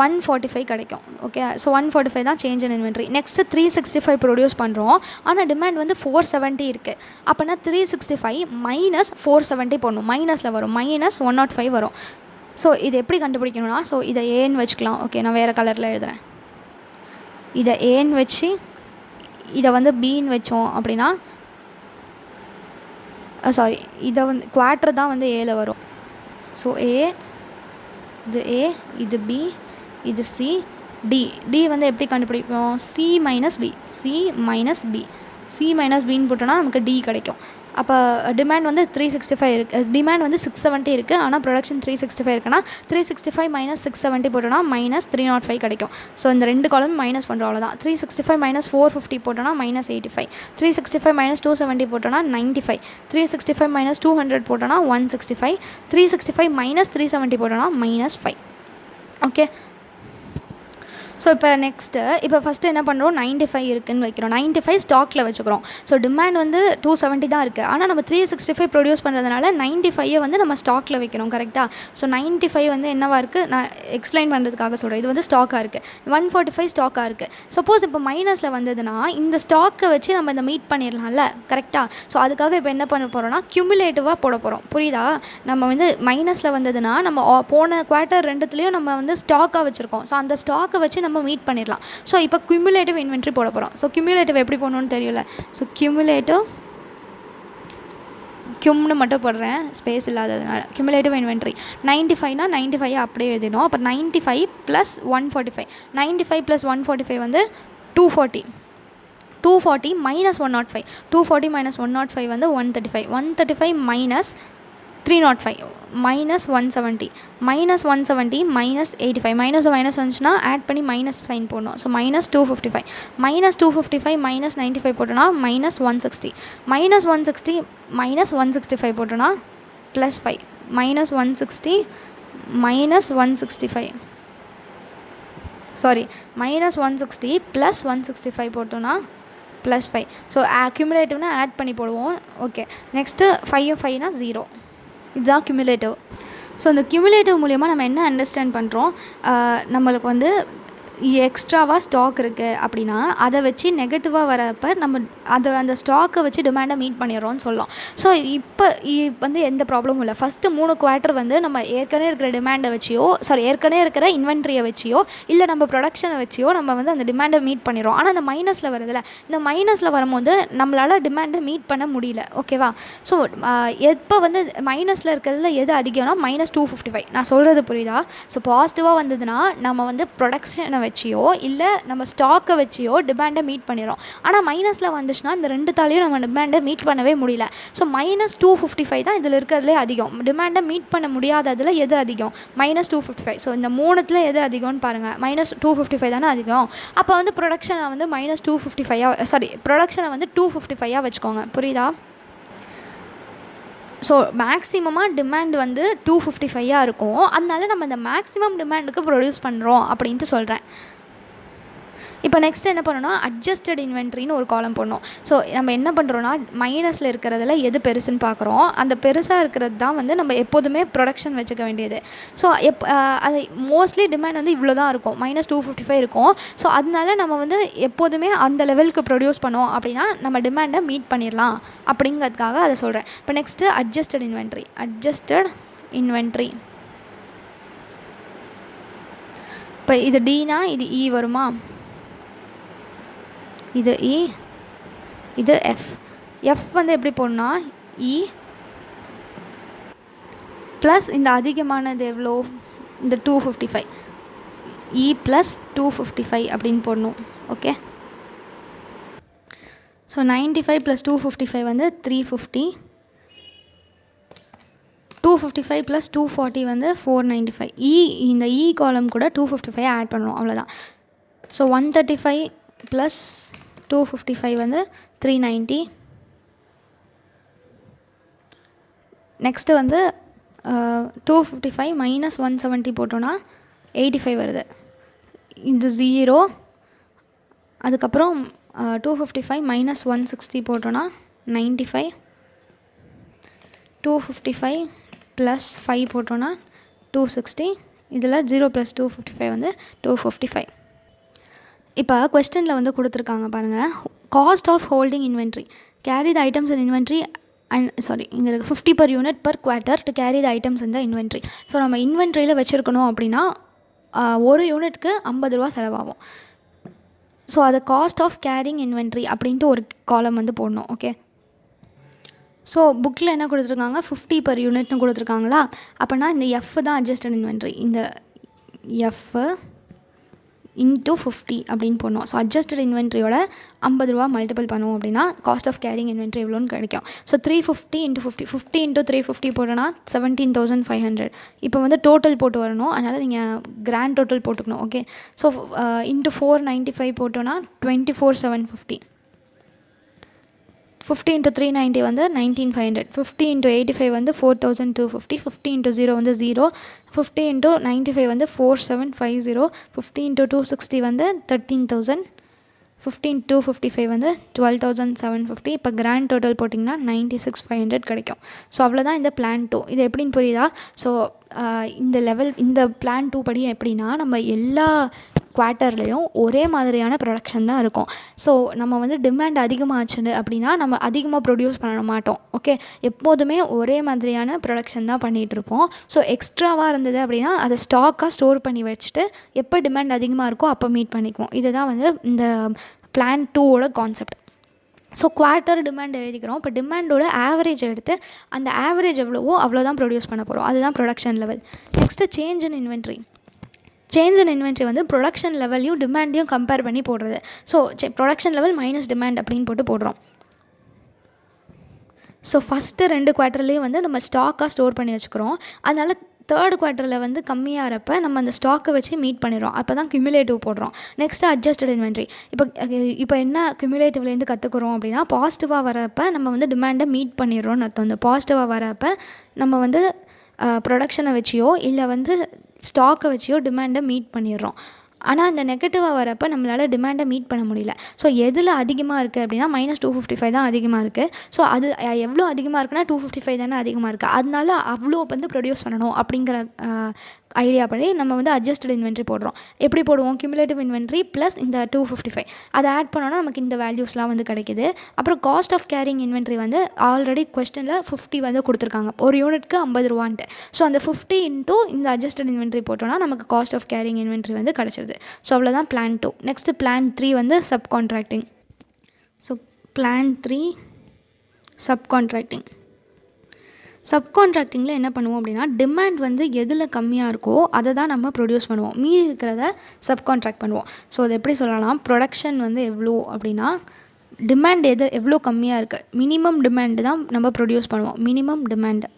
145 கிடைக்கும். ஓகே, ஸோ 145 தான் change in inventory. Next 365 produce பண்ணுறோம், ஆனால் டிமாண்ட் வந்து 470 இருக்குது. அப்போனா 365 மைனஸ் 470 போடணும், மைனஸில் வரும், மைனஸ் 105 வரும். ஸோ இது எப்படி கண்டுபிடிக்கணும்னா, ஸோ இதை ஏன்னு வச்சுக்கலாம். ஓகே, நான் வேறு கலரில் எழுதுகிறேன். இதை ஏன்னு வச்சு இதை வந்து பின்னு வச்சோம் அப்படின்னா, சாரி, இதை வந்து குவார்ட்டர் தான் வந்து ஏல வரும். ஸோ ஏ, இது ஏ, இது பி, இது சி, டி. டி வந்து எப்படி கண்டுபிடிக்கணும்? C minus B, C minus B, C minus பின்னு போட்டோன்னா நமக்கு டி கிடைக்கும். அப்போ டிமாண்ட் வந்து 365 இருக்குது, டிமாண்ட் வந்து 670 இருக்குது, ஆனால் ப்ரொடக்ஷன் 365 இருக்குன்னா 365 மைனஸ் 670 போட்டோன்னா மைனஸ் 305 கிடைக்கும். ஸோ இந்த ரெண்டு காலம் மைனஸ் பண்ணுறோம், அவ்வளோதான். 365 மைனஸ் 450 போட்டோன்னா மைனஸ் 85, 365 மைனஸ் 270 போட்டோன்னா 95, 365 மைனஸ் 200 போட்டோன்னா 165, 365 மைனஸ் 370 போட்டோன்னா மைனஸ் 5. ஓகே, ஸோ இப்போ நெக்ஸ்ட்டு, இப்போ ஃபஸ்ட்டு என்ன பண்ணுறோம், 95 இருக்குதுன்னு வைக்கிறோம், 95 ஸ்டாக்கில் வச்சுக்கிறோம். ஸோ டிமாண்ட் வந்து 270 தான் இருக்குது, ஆனால் நம்ம 365 ப்ரொடியூஸ் பண்ணுறதுனால 95 வந்து நம்ம ஸ்டாக்கில் வைக்கிறோம். கரெக்டாக? ஸோ 95 வந்து என்னவாக இருக்குது, நான் எக்ஸ்பிளைன் பண்ணுறதுக்காக சொல்கிறேன். இது வந்து ஸ்டாக்காக இருக்குது, 145 ஸ்டாக்காக இருக்குது. சப்போஸ் இப்போ மைனஸில் வந்ததுன்னா இந்த ஸ்டாக்கை வச்சு நம்ம இந்த மீட் பண்ணிடலாம்ல, கரெக்டாக? ஸோ அதுக்காக இப்போ என்ன பண்ண போகிறோம்னா, க்யூமுலேட்டிவாக போட போகிறோம். புரியுதா? நம்ம வந்து மைனஸில் வந்ததுன்னா நம்ம போன குவார்ட்டர் ரெண்டுத்துலேயும் நம்ம வந்து ஸ்டாக்காக வச்சுருக்கோம். ஸோ அந்த ஸ்டாக்கை வச்சு நம்ம மீட் பண்ணிடலாம். ஸோ இப்போ குமுலேட்டிவ் இன்வென்ட்ரி போட போகிறோம். ஸோ குமுலேட்டிவ் எப்படி போடணும்னு தெரியல. ஸோ குமுலேட்டிவ், க்யூம்னு மட்டும் போடுறேன் ஸ்பேஸ் இல்லாததுனால. குமுலேட்டிவ் இன்வென்ட்ரி 95னா 95 அப்படியே எழுதிடும். அப்போ 95 ப்ளஸ் 145, 95 ப்ளஸ் 145 வந்து 240, 240 மைனஸ் 105, 240 மைனஸ் 105 வந்து 135, 135 minus 305 minus 170, minus 170 minus 85, minus minus வந்துச்சுன்னா ஆட் பண்ணி மைனஸ் சைன் போடணும். ஸோ மைனஸ் 255, மைனஸ் 255 மைனஸ் 95 போட்டோன்னா மைனஸ் 160, மைனஸ் 160 மைனஸ் 165 போட்டோன்னா plus 5, minus 160 minus 165, sorry minus 160 plus 165 போட்டோன்னா ப்ளஸ் 5. ஸோ அக்யூமுலேட்டிவ்னா ஆட் பண்ணி போடுவோம். ஓகே, நெக்ஸ்ட்டு 5ம் 5னா 0. இதுதான் குமுலேட்டிவ். ஸோ இந்த குமுலேட்டிவ் மூலயமா நம்ம என்ன அண்டர்ஸ்டாண்ட் பண்ணுறோம், நம்மளுக்கு வந்து எக்ஸ்ட்ராவாக ஸ்டாக் இருக்குது அப்படின்னா அதை வச்சு நெகட்டிவாக வரப்போ நம்ம அந்த ஸ்டாக்கை வச்சு டிமாண்டை மீட் பண்ணிடுறோம்னு சொல்லலாம். ஸோ இப்போ வந்து எந்த ப்ராப்ளமும் இல்லை. ஃபஸ்ட்டு 3 குவார்ட்டர் வந்து நம்ம ஏற்கனவே இருக்கிற டிமாண்டை வச்சியோ, ஏற்கனவே இருக்கிற இன்வென்ட்ரியை வச்சியோ, இல்லை நம்ம ப்ரொடக்ஷனை வச்சியோ நம்ம வந்து அந்த டிமாண்டை மீட் பண்ணிடுறோம். ஆனால் அந்த மைனஸில் வருதில்ல, இந்த மைனஸில் வரும்போது நம்மளால் டிமாண்டை மீட் பண்ண முடியல. ஓகேவா? ஸோ எப்போ வந்து மைனஸில் இருக்கிறதுல எது அதிகம்னா மைனஸ் 255. நான் சொல்கிறது புரியுதா? ஸோ பாசிட்டிவாக வந்ததுன்னா நம்ம வந்து ப்ரொடக்ஷனை வச்சியோ இல்லை நம்ம ஸ்டாக்கை வச்சியோ டிமாண்டை மீட் பண்ணிடுறோம். ஆனால் மைனஸில் வந்துச்சுன்னா இந்த ரெண்டு தாலையும் நம்ம டிமாண்டை மீட் பண்ணவே முடியல. ஸோ மைனஸ் 255 தான் இதில் இருக்கிறதுலே அதிகம். டிமாண்டை மீட் பண்ண முடியாததில் எது அதிகம்? மைனஸ் 255. ஸோ இந்த மூணுத்தில் எது அதிகம்னு பாருங்கள், மைனஸ் 255 தானே அதிகம். அப்போ வந்து ப்ரொடக்ஷனை வந்து மைனஸ் 255 ப்ரொடக்ஷனை வந்து 255 வச்சுக்கோங்க. புரியுதா? ஸோ மேக்ஸிமமாக டிமாண்ட் வந்து 255 இருக்கும். அதனால நம்ம இந்த மேக்ஸிமம் டிமாண்டுக்கு ப்ரொடியூஸ் பண்ணுறோம் அப்படின்ட்டு சொல்கிறேன். இப்போ நெக்ஸ்ட் என்ன பண்ணணும்னா அட்ஜஸ்டட் இன்வென்ட்ரின்னு ஒரு காலம் போடணும். ஸோ நம்ம என்ன பண்ணுறோன்னா மைனஸில் இருக்கிறதுல எது பெருசுன்னு பார்க்குறோம். அந்த பெருசாக இருக்கிறது தான் வந்து நம்ம எப்போதுமே ப்ரொடக்ஷன் வச்சுக்க வேண்டியது. ஸோ அது மோஸ்ட்லி டிமாண்ட் வந்து இவ்வளோ தான் இருக்கும், மைனஸ் 255 இருக்கும். ஸோ அதனால நம்ம வந்து எப்போதுமே அந்த லெவலுக்கு ப்ரொடியூஸ் பண்ணோம் அப்படின்னா நம்ம டிமாண்டை மீட் பண்ணிடலாம் அப்படிங்கிறதுக்காக அதை சொல்கிறேன். இப்போ நெக்ஸ்ட்டு அட்ஜஸ்டட் இன்வென்ட்ரி. இப்போ இது டினா இது இ வருமா? இது இ, இது எஃப். எஃப் வந்து எப்படி போடணும்னா இ ப்ளஸ் இந்த அதிகமானது எவ்வளோ, இந்த 255, இ ப்ளஸ் 255 அப்படின்னு போடணும். ஓகே, ஸோ 95 ப்ளஸ் 255 வந்து 350, 255 ப்ளஸ் 240 வந்து 495. இந்த இ காலம் கூட 255 ஆட் பண்ணணும், அவ்வளோதான். ஸோ 135 ப்ளஸ் 255 வந்து 390. நெக்ஸ்ட்டு வந்து 255 மைனஸ் 170 போட்டோன்னா 85 வருது. இது 0. அதுக்கப்புறம் 255 மைனஸ் 160 போட்டோன்னா 95, 255 ப்ளஸ் 5 போட்டோன்னா 260, இதில் 0 + 255 வந்து 255. இப்போ கொஸ்டினில் வந்து கொடுத்துருக்காங்க பாருங்கள், cost of holding inventory carry the items in inventory இங்கே 50 per unit per quarter to carry the items in the inventory. So நம்ம இன்வென்ட்ரியில் வச்சுருக்கணும் அப்படின்னா ஒரு யூனிட்க்கு 50 ரூபா செலவாகும். ஸோ அதை காஸ்ட் ஆஃப் கேரிங் இன்வென்ட்ரி அப்படின்ட்டு ஒரு காலம் வந்து போடணும். ஓகே, ஸோ புக்கில் என்ன கொடுத்துருக்காங்க, 50 per unitனு கொடுத்துருக்காங்களா, அப்போனா இந்த எஃப் தான் அட்ஜஸ்டட் இன்வென்ட்ரி, இந்த எஃப் இன்ட்டு 50 அப்படின்னு போடணும். ஸோ அட்ஜஸ்டட் இன்வென்ட்ரியோட 50 ரூபா மல்டிபிள் பண்ணுவோம் அப்படின்னா காஸ்ட் ஆஃப் கேரிங் இன்வென்ட்ரி எவ்வளோன்னு கிடைக்கும். ஸோ 350 × 50 50 × 350 போட்டோன்னா 17,500. இப்போ வந்து டோட்டல் போட்டு வரணும், அதனால் நீங்கள் கிராண்ட் டோட்டல் போட்டுக்கணும். ஓகே, ஸோ இன்ட்டு 495 போட்டோன்னா 24,750. 50 × 390 வந்து 19,500. 50 × 85 வந்து 4,250. 50 × 0 வந்து 0. 50 × 95 வந்து 4,750. 50 × 260 வந்து 13,000. 50 × 255 வந்து 12,750. இப்போ கிராண்ட் டோட்டல் போட்டிங்கன்னா 96,500 கிடைக்கும். ஸோ அவ்வளோதான் இந்த பிளான் 2. இது எப்படின்னு புரியுதா? ஸோ இந்த பிளான் 2 படி எப்படின்னா, நம்ம எல்லா குவார்ட்டர்லேயும் ஒரே மாதிரியான ப்ரொடக்ஷன் தான் இருக்கும். ஸோ நம்ம வந்து டிமாண்ட் அதிகமாகச்சுன்னு அப்படின்னா நம்ம அதிகமாக ப்ரொடியூஸ் பண்ண மாட்டோம். ஓகே, எப்போதுமே ஒரே மாதிரியான ப்ரொடக்ஷன் தான் பண்ணிகிட்ருப்போம். ஸோ எக்ஸ்ட்ராவாக இருந்தது அப்படின்னா அதை ஸ்டாக்காக ஸ்டோர் பண்ணி வச்சுட்டு எப்போ டிமாண்ட் அதிகமாக இருக்கோ அப்போ மீட் பண்ணிக்குவோம். இதுதான் வந்து இந்த பிளான் 2ஓட கான்செப்ட். ஸோ குவார்ட்டர் டிமாண்ட் எழுதிக்கிறோம். இப்போ டிமாண்டோட ஆவரேஜ் எடுத்து அந்த ஆவரேஜ் எவ்வளவோ அவ்வளோதான் ப்ரொடியூஸ் பண்ண போகிறோம். அதுதான் production level. Next change in inventory. Change in inventory வந்து ப்ரொடக்ஷன் லெவலையும் டிமாண்டையும் கம்பேர் பண்ணி போடுறது. So production level minus demand அப்படின்னு போட்டு போடுறோம். ஸோ ஃபஸ்ட்டு 2 குவார்ட்டர்லேயும் வந்து நம்ம ஸ்டாக்காக ஸ்டோர் பண்ணி வச்சுக்கிறோம். அதனால் தேர்ட் குவார்ட்டரில் வந்து கம்மியாகிறப்ப நம்ம அந்த ஸ்டாக்கை வச்சு மீட் பண்ணிடுறோம். அப்போ தான் கியூமுலேட்டிவ் போடுறோம். Next adjusted inventory. இப்போ என்ன கியூமுலேட்டிவ்லேருந்து கற்றுக்குறோம் அப்படின்னா, பாசிட்டிவாக வரப்போ நம்ம வந்து டிமாண்டை மீட் பண்ணிடுறோம்னு அர்த்தம். இந்த பாசிட்டிவாக வரப்போ நம்ம வந்து ப்ரொடக்ஷனை வச்சியோ இல்லை வந்து ஸ்டாக்கை வச்சியோ டிமாண்டை மீட் பண்ணிடுறோம். ஆனால் அந்த நெகட்டிவாக வரப்போ நம்மளால் டிமாண்டை மீட் பண்ண முடியல. ஸோ எதில் அதிகமாக இருக்குது அப்படின்னா -255 தான் அதிகமாக இருக்குது. ஸோ அது எவ்வளோ அதிகமாக இருக்குன்னா 255 தானே அதிகமாக இருக்குது. அதனால அவ்வளோ வந்து ப்ரொடியூஸ் பண்ணணும் அப்படிங்கிற ஐடியா படி நம்ம வந்து அட்ஜஸ்டட் இன்வென்ட்ரி போடுறோம். எப்படி போடுவோம்? கியூமுலேட்டிவ் இன்வென்ட்ரி ப்ளஸ் இந்த 255 அதை ஆட் பண்ணோன்னா நமக்கு இந்த வேல்யூஸ்லாம் வந்து கிடைக்கிது. அப்புறம் காஸ்ட் ஆஃப் கேரிங் இன்வென்ட்ரி வந்து ஆல்ரெடி கொஸ்டினில் 50 வந்து கொடுத்துருக்காங்க, ஒரு யூனிட்க்கு 50 ரூபான்ட்டு. ஸோ அந்த 50 இன்ட்டு இந்த அட்ஜஸ்டட் இன்வென்ட்ரி போட்டோன்னா நமக்கு காஸ்ட் ஆஃப் கேரிங் இன்வென்ட்ரி வந்து கிடச்சிருது. ஸோ அவ்வளோதான் பிளான் 2. நெக்ஸ்ட்டு பிளான் 3 வந்து subcontracting. So plan 3 subcontracting. சப்கான்ட்ராக்டிங்கில் என்ன பண்ணுவோம் அப்படின்னா, டிமாண்ட் வந்து எதில் கம்மியாக இருக்கோ அதை தான் நம்ம ப்ரொடியூஸ் பண்ணுவோம், மீதி இருக்கிறத சப்கான்ட்ராக்ட் பண்ணுவோம். ஸோ அது எப்படி சொல்லலாம், ப்ரொடக்ஷன் வந்து எவ்வளோ அப்படின்னா டிமாண்ட் எவ்வளோ கம்மியாக இருக்குது, மினிமம் டிமாண்டு தான் நம்ம ப்ரொடியூஸ் பண்ணுவோம், மினிமம் டிமாண்டு.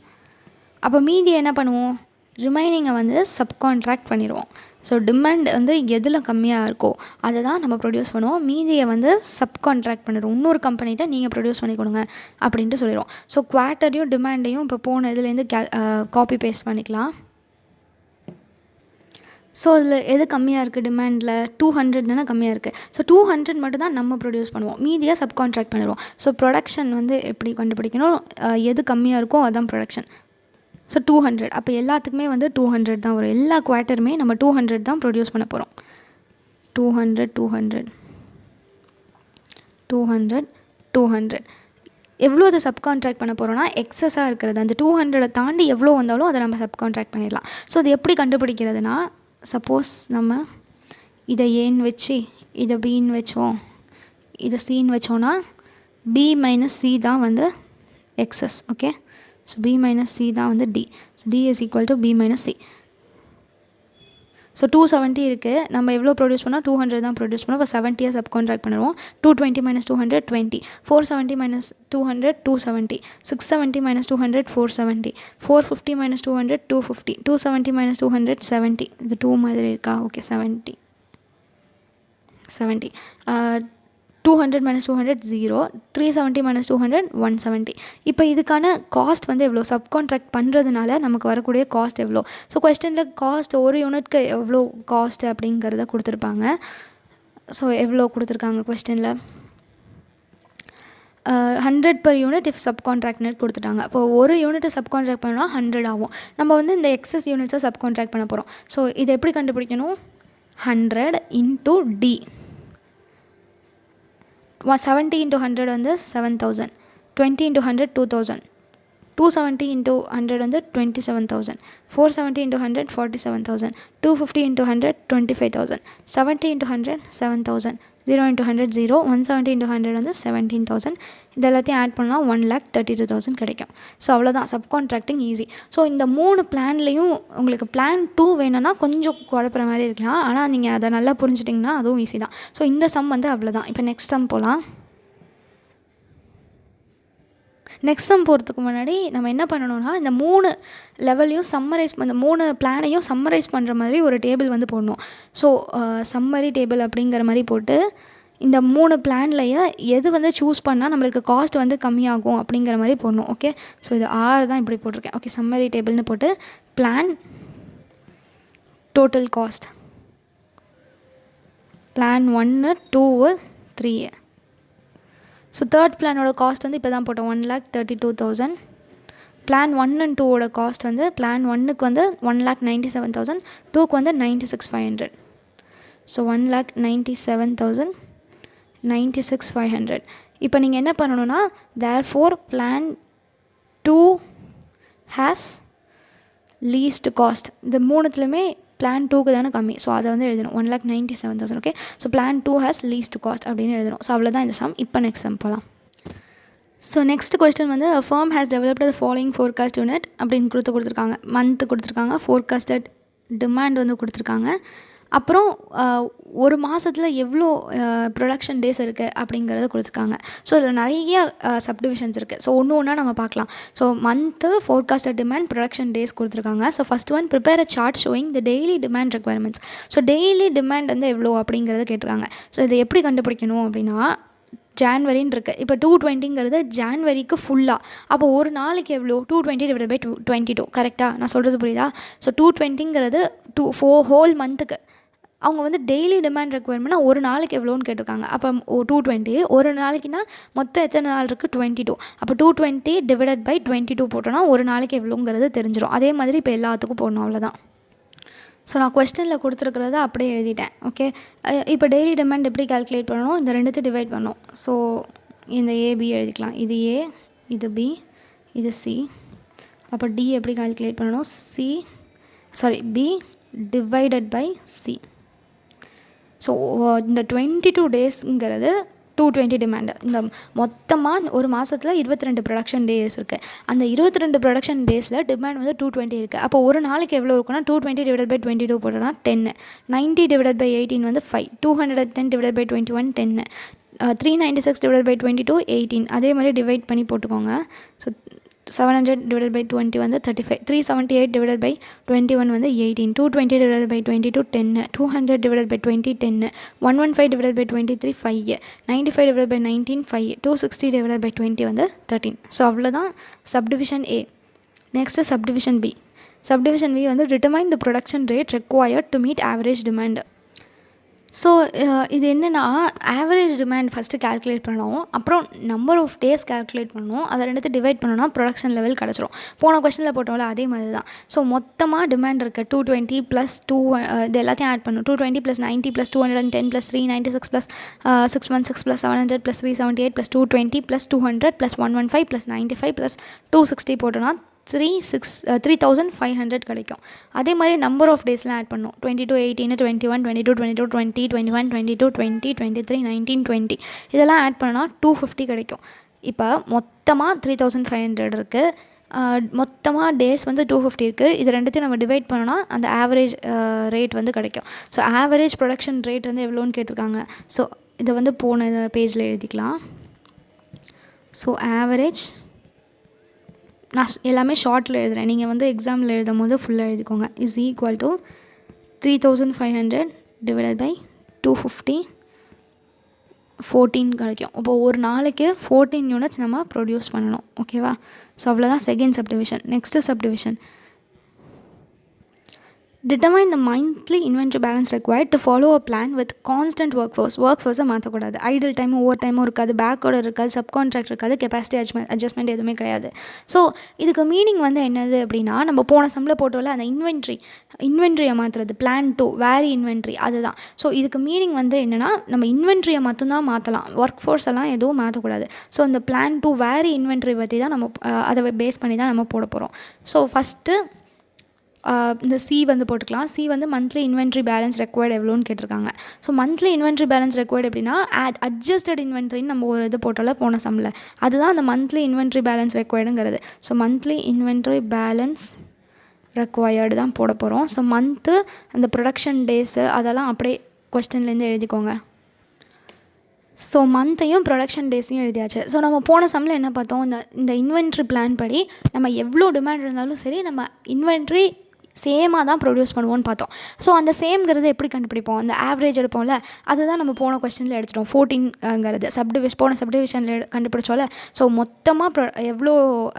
அப்போ மீதி என்ன பண்ணுவோம், ரிமைனிங்கை வந்து சப்கான்ட்ராக்ட் பண்ணிடுவோம். ஸோ டிமாண்ட் வந்து எதில் கம்மியாக இருக்கோ அதை தான் நம்ம ப்ரொடியூஸ் பண்ணுவோம், மீதியை வந்து சப்கான்ட்ராக்ட் பண்ணிடுவோம், இன்னொரு கம்பெனிகிட்ட நீங்கள் ப்ரொடியூஸ் பண்ணி கொடுங்க அப்படின்ட்டு சொல்லிடுவோம். ஸோ குவார்ட்டரையும் டிமாண்டையும் இப்போ போன இதுலேருந்து காப்பி பேஸ்ட் பண்ணிக்கலாம். ஸோ அதில் எது கம்மியாக இருக்குது, டிமாண்டில் 200 தானே கம்மியாக இருக்குது. ஸோ 200 மட்டும் தான் நம்ம ப்ரொடியூஸ் பண்ணுவோம், மீதியாக சப்கான்ட்ராக்ட் பண்ணிடுவோம். ஸோ ப்ரொடக்ஷன் வந்து எப்படி கண்டுபிடிக்கணும், எது கம்மியாக இருக்கோ அதுதான் ப்ரொடக்ஷன். ஸோ 200, அப்போ எல்லாத்துக்குமே வந்து 200 தான் வரும். எல்லா குவார்ட்டருமே நம்ம 200 தான் ப்ரொடியூஸ் பண்ண போகிறோம். 200 200 200 200 எவ்வளோ அதை சப்கான்ட்ராக்ட் பண்ண போகிறோன்னா எக்ஸஸாக இருக்கிறது, அந்த 200 தாண்டி எவ்வளோ வந்தாலும் அதை நம்ம சப்கான்ட்ராக்ட் பண்ணிடலாம். ஸோ அது எப்படி கண்டுபிடிக்கிறதுனா, சப்போஸ் நம்ம இதை ஏன்னு வச்சு இதை பின்னு வச்சோம், இதை சின்னு வச்சோன்னா பி மைனஸ் சி தான் வந்து excess. Okay, so b minus c தான் வந்து d. So d is equal to b minus c. So 270 இருக்குது, நம்ம எவ்வளோ ப்ரொடியூஸ் பண்ணால் 200 தான் ப்ரொடியூஸ் பண்ணோம். இப்போ 70 சப்கான்ட்ராக்ட் பண்ணுவோம். 220 minus 200 20, 470 minus 200 270, 670 minus 200 470, 450 minus 200 250, 270 minus 200 70. இது 2 மாதிரி இருக்கா? Okay, 70 200 minus 200 0, 370 minus 200 170. இப்போ இதுக்கான காஸ்ட் வந்து எவ்வளோ, சப்கான்ட்ராக்ட் பண்ணுறதுனால நமக்கு வரக்கூடிய காஸ்ட் எவ்வளோ. ஸோ கொஸ்டினில் காஸ்ட் ஒரு யூனிட்க்கு எவ்வளோ காஸ்ட் அப்படிங்கிறத கொடுத்துருப்பாங்க. ஸோ எவ்வளோ கொடுத்துருக்காங்க கொஸ்டினில், 100 per unit if subcontract net கொடுத்துட்டாங்க. அப்போ ஒரு யூனிட் சப்கான்ட்ராக்ட் பண்ணால் 100 ஆகும். நம்ம வந்து இந்த எக்ஸஸ் யூனிட்ஸை சப்கான்ட்ராக்ட் பண்ண போகிறோம். ஸோ இதை எப்படி கண்டுபிடிக்கணும்? 100 into D. 70 into 100 வந்து 7000, 20 into 100 2000, 270 into 100 வந்து 27000, 470 into 100 47000, 250 into 100 25000, 70 into 100 7000, 0 into 100 0, 170 into 100 வந்து 17000. இது எல்லாத்தையும் ஆட் பண்ணால் 1,32,000 கிடைக்கும். ஸோ அவ்வளோதான், சப்கான்ட்ராக்டிங் ஈஸி. ஸோ இந்த 3 பிளான்லேயும் உங்களுக்கு பிளான் 2 வேணும்னா கொஞ்சம் குழப்புற மாதிரி இருக்கலாம். ஆனால் நீங்கள் அதை நல்லா புரிஞ்சிட்டிங்கன்னா அதுவும் ஈஸி தான். ஸோ இந்த சம் வந்து அவ்வளோதான். இப்போ நெக்ஸ்ட் சம் போகலாம். நெக்ஸ்ட் சம் போகிறதுக்கு முன்னாடி நம்ம என்ன பண்ணணும்னா, இந்த 3 லெவலையும் சம்மரைஸ் இந்த 3 பிளானையும் சம்மரைஸ் பண்ணுற மாதிரி ஒரு டேபிள் வந்து போடணும். ஸோ சம்மரி டேபிள் அப்படிங்கிற மாதிரி போட்டு இந்த 3 பிளான்லையே எது வந்து சூஸ் பண்ணால் நம்மளுக்கு காஸ்ட் வந்து கம்மியாகும் அப்படிங்கிற மாதிரி போடணும். ஓகே, ஸோ இது 6 தான் இப்படி போட்டிருக்கேன். ஓகே, சம்மரி டேபிள்னு போட்டு plan total cost, plan 1 2 3. So third பிளானோட காஸ்ட் வந்து இப்போ தான் போட்டோம், 1,32,000. பிளான் 1 and 2ஓட காஸ்ட் வந்து பிளான் 1க்கு வந்து 1,97,000, 2க்கு வந்து 96,500. ஸோ 1,97,000, 96,500. இப்போ நீங்கள் என்ன பண்ணணுன்னா, therefore plan 2 has least cost. இந்த மூணுத்துலையுமே பிளான் 2க்கு தானே கம்மி. ஸோ அதை வந்து எழுதணும், 1,97,000. Okay, so plan 2 has least cost அப்படின்னு எழுதணும். ஸோ அவ்வளோதான் இந்த சம். இப்போ நெக்ஸ்ட் சம் போகலாம். ஸோ நெக்ஸ்ட் கொஸ்டின் வந்து a firm has developed the following forecast unit அப்படின்னு கொடுத்துருக்காங்க. மந்த்து கொடுத்துருக்காங்க, ஃபோர்காஸ்டட் டிமாண்ட் வந்து கொடுத்துருக்காங்க. அப்புறம் ஒரு மாதத்தில் எவ்வளோ ப்ரொடக்ஷன் டேஸ் இருக்குது அப்படிங்கிறத கொடுத்துருக்காங்க. ஸோ இதில் நிறைய சப்டிவிஷன்ஸ் இருக்குது. ஸோ ஒன்று ஒன்றா நம்ம பார்க்கலாம். So month, forecasted demand, production days கொடுத்துருக்காங்க. So first one, prepare a chart showing the daily demand requirements. So daily demand வந்து எவ்வளோ அப்படிங்கிறத கேட்டிருக்காங்க. ஸோ இதை எப்படி கண்டுபிடிக்கணும் அப்படின்னா, ஜான்வரின்னு இருக்குது. இப்போ 220ங்கிறது ஜான்வரிக்கு ஃபுல்லாக. அப்போ ஒரு நாளைக்கு எவ்வளோ? 220 டிவைட் பை 22. கரெக்டாக நான் சொல்கிறது புரியுதா? ஸோ 220ங்கிறது 4 ஹோல் மந்த்துக்கு. அவங்க வந்து டெய்லி டிமாண்ட் ரெக்குவயர்மெண்ட்னா ஒரு நாளைக்கு எவ்வளோன்னு கேட்டிருக்காங்க. அப்போ 220 ஒரு நாளைக்குன்னா மொத்தம் எத்தனை நாள் இருக்குது? 22. அப்போ 220 டிவைடட் பை 22 போட்டோன்னா ஒரு நாளைக்கு எவ்வளோங்கிறது தெரிஞ்சிடும். அதே மாதிரி இப்போ எல்லாத்துக்கும் போடணும், அவ்வளோதான். ஸோ நான் கொஸ்டினில் கொடுத்துருக்கிறத அப்படியே எழுதிட்டேன். ஓகே, இப்போ டெய்லி டிமாண்ட் எப்படி கால்குலேட் பண்ணணும்? இந்த ரெண்டுத்தையும் டிவைட் பண்ணணும். ஸோ இந்த ஏபி எழுதிக்கலாம். இது ஏ, இது பி, இது சி. அப்போ டி எப்படி கால்குலேட் பண்ணணும்? B divided by c. So இந்த 22 டேஸுங்கிறது 220 டிமாண்டு. இந்த மொத்தமாக ஒரு மாதத்தில் 22 ப்ரொடக்ஷன் டேஸ் இருக்குது. அந்த 22 ப்ரொடக்ஷன் டேஸில் டிமாண்ட் வந்து 220 இருக்குது. அப்போ ஒரு நாளைக்கு எவ்வளோ இருக்குன்னா, 220 டிவைட் பை 22 போட்டோன்னா 10, 90 டிவைட் பை 18 வந்து 5, 210 டிவைட் பை 21 10, 396 டிவைட் பை 22 18. அதே மாதிரி டிவைட் பண்ணி போட்டுக்கோங்க. ஸோ 700 டிவைட் பை 20 வந்து 35, 378 டிவைட் பை 21 வந்து 18, 220 divide by 22 10, 200 divide by 20 10, 115 divide by 23 5, 95 divide by 19 5, 260 divide by 20 வந்து 13. ஸோ அவ்வளோதான் subdivision A. Next subdivision B. Subdivision B வந்து determine the production rate required to meet average demand. So இது என்னென்னா, average demand first calculate பண்ணணும், அப்புறம் number of days calculate பண்ணணும். அதை ரெண்டுத்தையும் டிவைட் பண்ணோன்னா ப்ரொடக்ஷன் லெவல் கிடச்சிரும். போன கொஸ்டினில் போட்டோம்ல அதே மாதிரி தான். ஸோ மொத்தமாக டிமாண்ட் இருக்குது 220 ப்ளஸ் 2 இது எல்லாத்தையும் ஆட் பண்ணணும். 220 plus 90 plus 210 plus 396 plus 616 plus 700 plus 378 plus 220 plus 200 plus 115 plus 95 plus 260 போட்டோன்னா 3,500 கிடைக்கும். அதே மாதிரி நம்பர் ஆஃப் டேஸ்லாம் ஆட் பண்ணணும். 22 18 21 22 22 20 21 22 20 23 19 20 இதெல்லாம் ஆட் பண்ணால் 250 கிடைக்கும். இப்போ மொத்தமாக 3,500 இருக்குது. மொத்தமாக டேஸ் வந்து 250 இருக்குது. இது ரெண்டுத்தையும் நம்ம டிவைட் பண்ணோன்னா அந்த ஆவரேஜ் ரேட் வந்து கிடைக்கும். ஸோ ஆவரேஜ் ப்ரொடக்ஷன் ரேட் வந்து எவ்வளோன்னு கேட்டிருக்காங்க. ஸோ இதை வந்து போன பேஜில் எழுதிக்கலாம். ஸோ ஆவரேஜ் நான் எல்லாமே ஷார்ட்டில் எழுதுகிறேன், நீங்கள் வந்து எக்ஸாமில் எழுதும் போது ஃபுல்லாக எழுதிக்கோங்க. Is equal to 3,500 divided by 250 14 கிடைக்கும். அப்போ ஒரு நாளைக்கு 14 யூனிட்ஸ் நம்ம ப்ரொடியூஸ் பண்ணணும். ஓகேவா? ஸோ அவ்வளோதான் second subdivision. Next subdivision Determine the monthly inventory balance required to follow a plan with constant workforce. Workforce மாற்றக்கூடாது. ஐடில் டைமும் ஓவர் டைமும் இருக்காது, பேக் ஆர்டர் இருக்காது, சப்கான்ட்ராக்ட் இருக்காது, கெப்பாசிட்டி அட்ஜஸ்ட்மெண்ட் எதுவுமே கிடையாது. ஸோ இதுக்கு மீனிங் வந்து என்னது அப்படின்னா, நம்ம போன சம்மில் போட்டோம்ல அந்த இன்வென்ட்ரியை மாற்றுறது, பிளான் டு வேரி இன்வென்ட்ரி, அதுதான். ஸோ இதுக்கு மீனிங் வந்து என்னென்னா, நம்ம இன்வென்ட்ரியை மட்டும்தான் மாற்றலாம், ஒர்க் ஃபோர்ஸ் எல்லாம் எதுவும் மாற்றக்கூடாது. ஸோ இந்த பிளான் டு வேரி இன்வென்ட்ரி பற்றி தான் நம்ம அதை பேஸ் பண்ணி தான் நம்ம போட போகிறோம். ஸோ ஃபஸ்ட்டு இந்த சி வந்து போட்டுக்கலாம். சி வந்து மந்த்லி இன்வென்ட்ரி பேலன்ஸ் ரெக்வயர்டு எவ்வளோன்னு கேட்டிருக்காங்க. So monthly inventory balance required எப்படின்னா, அட்ஜஸ்டட் இன்வென்ட்ரின்னு நம்ம ஒரு இது போட்டோம்ல போன சம்மில், அதுதான் அந்த மந்த்லி இன்வென்ட்ரி பேலன்ஸ் ரெக்வயர்டுங்கிறது. So monthly inventory balance required தான் போட போகிறோம். ஸோ மந்த்து அந்த ப்ரொடக்ஷன் டேஸு அதெல்லாம் அப்படியே கொஸ்டின்லேருந்து எழுதிக்கோங்க. ஸோ மந்த்தையும் ப்ரொடக்ஷன் டேஸையும் எழுதியாச்சு. ஸோ நம்ம போன சம்மில் என்ன பார்த்தோம், இந்த இன்வென்ட்ரி பிளான் படி நம்ம எவ்வளோ டிமாண்ட் இருந்தாலும் சரி நம்ம இன்வென்ட்ரி சேமாக தான் ப்ரொடியூஸ் பண்ணுவோன்னு பார்த்தோம். ஸோ அந்த சேம்ங்கிறது எப்படி கண்டுபிடிப்போம், அந்த ஆவரேஜ் எடுப்போம்ல, அதுதான் நம்ம போன கொஸ்டினில் எடுத்துட்டோம். 14ங்கிறது போன சப்டிவிஷனில் கண்டுபிடிச்சோம்ல. ஸோ மொத்தமாக எவ்வளோ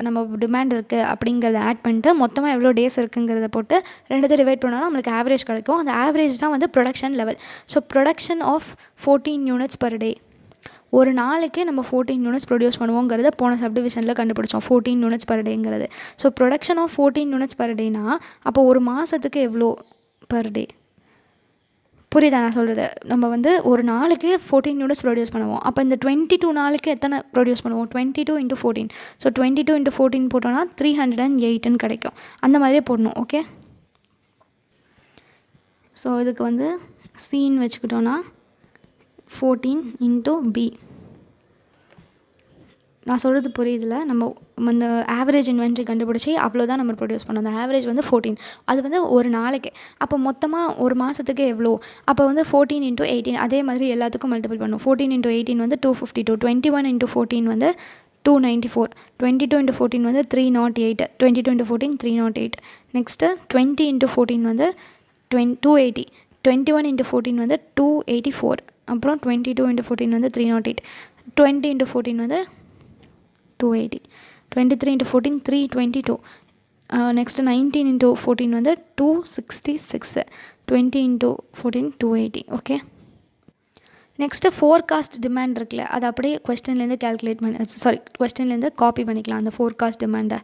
நம்ம டிமாண்ட் இருக்குது அப்படிங்கிறத ஆட் பண்ணிட்டு மொத்தமாக எவ்வளோ டேஸ் இருக்குங்கிறத போட்டு ரெண்டுத்தை டிவைட் பண்ணாலும் நம்மளுக்கு ஆவரேஜ் கிடைக்கும். அந்த ஆவரேஜ் தான் வந்து production level. So production of 14 units per day, ஒரு நாளைக்கு நம்ம 14 யூனிட்ஸ் ப்ரொடியூஸ் பண்ணுவோங்கிறத போன சப்டிவிஷனில் கண்டுபிடிச்சோம், 14 யூனிட்ஸ் பர் டேங்கிறது. So production of 14 units per டேனா அப்போ ஒரு மாதத்துக்கு எவ்வளோ பர் டே, புரியுதா நான் சொல்கிறது? நம்ம வந்து ஒரு நாளைக்கு 14 யூனிட்ஸ் ப்ரொடியூஸ் பண்ணுவோம். அப்போ இந்த 22 நாளைக்கு எத்தனை ப்ரொடியூஸ் பண்ணுவோம், 22 × 14. ஸோ 22 × 14 போட்டோன்னா 308ன்னு கிடைக்கும். அந்த மாதிரியே போடணும். ஓகே, ஸோ இதுக்கு வந்து சீன் வச்சுக்கிட்டோன்னா 14 × B. நான் சொல்கிறது புரியுதில்ல? நம்ம அந்த ஆவரேஜ் இன்வென்ட்ரி கண்டுபிடிச்சி அவ்வளோதான் நம்ம ப்ரொடியூஸ் பண்ணோம். அந்த ஆவரேஜ் வந்து 14, அது வந்து ஒரு நாளைக்கு. அப்போ மொத்தமாக ஒரு மாதத்துக்கு எவ்வளோ, அப்போ வந்து 14 × 18 அதே மாதிரி எல்லாத்துக்கும் மல்டிபிள் பண்ணும். 14 × 18 வந்து 252, 21 × 14 வந்து 294, 22 × 14 வந்து 308, 22 × 14 308. நெக்ஸ்ட்டு 20 × 14 வந்து 280, 21 × 14 வந்து 284, அப்புறம் 22 × 14 வந்து 308, 20 × 14 வந்து 280, 23 × 14 322, நெக்ஸ்ட்டு 19 × 14 வந்து 266, 20 × 14 280. ஓகே, நெக்ஸ்ட்டு ஃபோர்காஸ்ட் டிமாண்ட் இருக்குல்ல, அது அப்படியே கொஸ்டின்லேருந்து கொஸ்டின்லேருந்து காப்பி பண்ணிக்கலாம் அந்த ஃபோர்காஸ்ட் டிமாண்டை.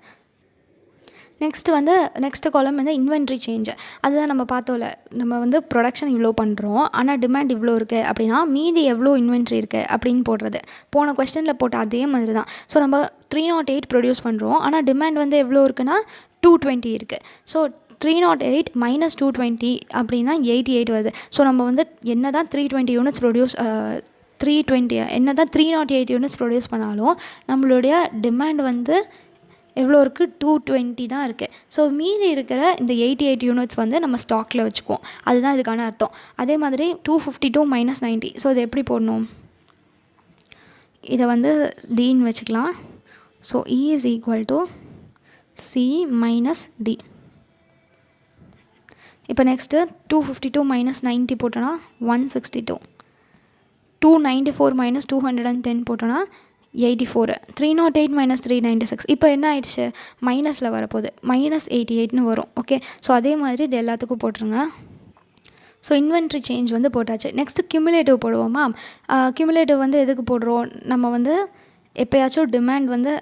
நெக்ஸ்ட்டு காலம் வந்து இன்வென்ட்ரி சேஞ்ச். அதுதான் நம்ம பார்த்தோம்ல, நம்ம வந்து ப்ரொடக்ஷன் இவ்வளோ பண்ணுறோம் ஆனால் டிமாண்ட் இவ்வளோ இருக்குது அப்படின்னா மீதி எவ்வளோ இன்வென்ட்ரி இருக்குது அப்படின்னு போடுறது. போன கொஸ்டினில் போட்ட அதே மாதிரி தான். ஸோ நம்ம 308 ப்ரொடியூஸ் பண்ணுறோம் ஆனால் டிமாண்ட் வந்து எவ்வளோ இருக்குன்னா 220 இருக்குது. ஸோ 308 - 220 அப்படின்னா 88 வருது. ஸோ நம்ம வந்து என்ன தான் 320 யூனிட்ஸ் ப்ரொடியூஸ் 320 என்ன தான் 308 யூனிட்ஸ் ப்ரொடியூஸ் பண்ணாலும் நம்மளுடைய டிமாண்ட் வந்து எவ்வளோ இருக்குது, 220 தான் இருக்குது. ஸோ மீதி இருக்கிற இந்த 88 யூனிட்ஸ் வந்து நம்ம ஸ்டாக்கில் வச்சுக்குவோம். அதுதான் இதுக்கான அர்த்தம். அதே மாதிரி 252 - 90. ஸோ இது எப்படி போடணும், இதை வந்து டின்னு வச்சுக்கலாம். So E = C - D. இப்போ நெக்ஸ்ட்டு 252 - 90 போட்டோன்னா 162, 294 - 210 போட்டோன்னா 84, 308 - 396. இப்போ என்ன ஆயிடுச்சு, மைனஸில் வரப்போகுது, -88ன்னு வரும். ஓகே, ஸோ அதே மாதிரி இது எல்லாத்துக்கும் போட்டுருங்க. ஸோ இன்வென்ட்ரி சேஞ்ச் வந்து போட்டாச்சு. நெக்ஸ்ட்டு கியூமுலேட்டிவ் போடுவோமா. கியூமுலேட்டிவ் வந்து எதுக்கு போடுறோம், நம்ம வந்து எப்போயாச்சும் டிமாண்ட் வந்து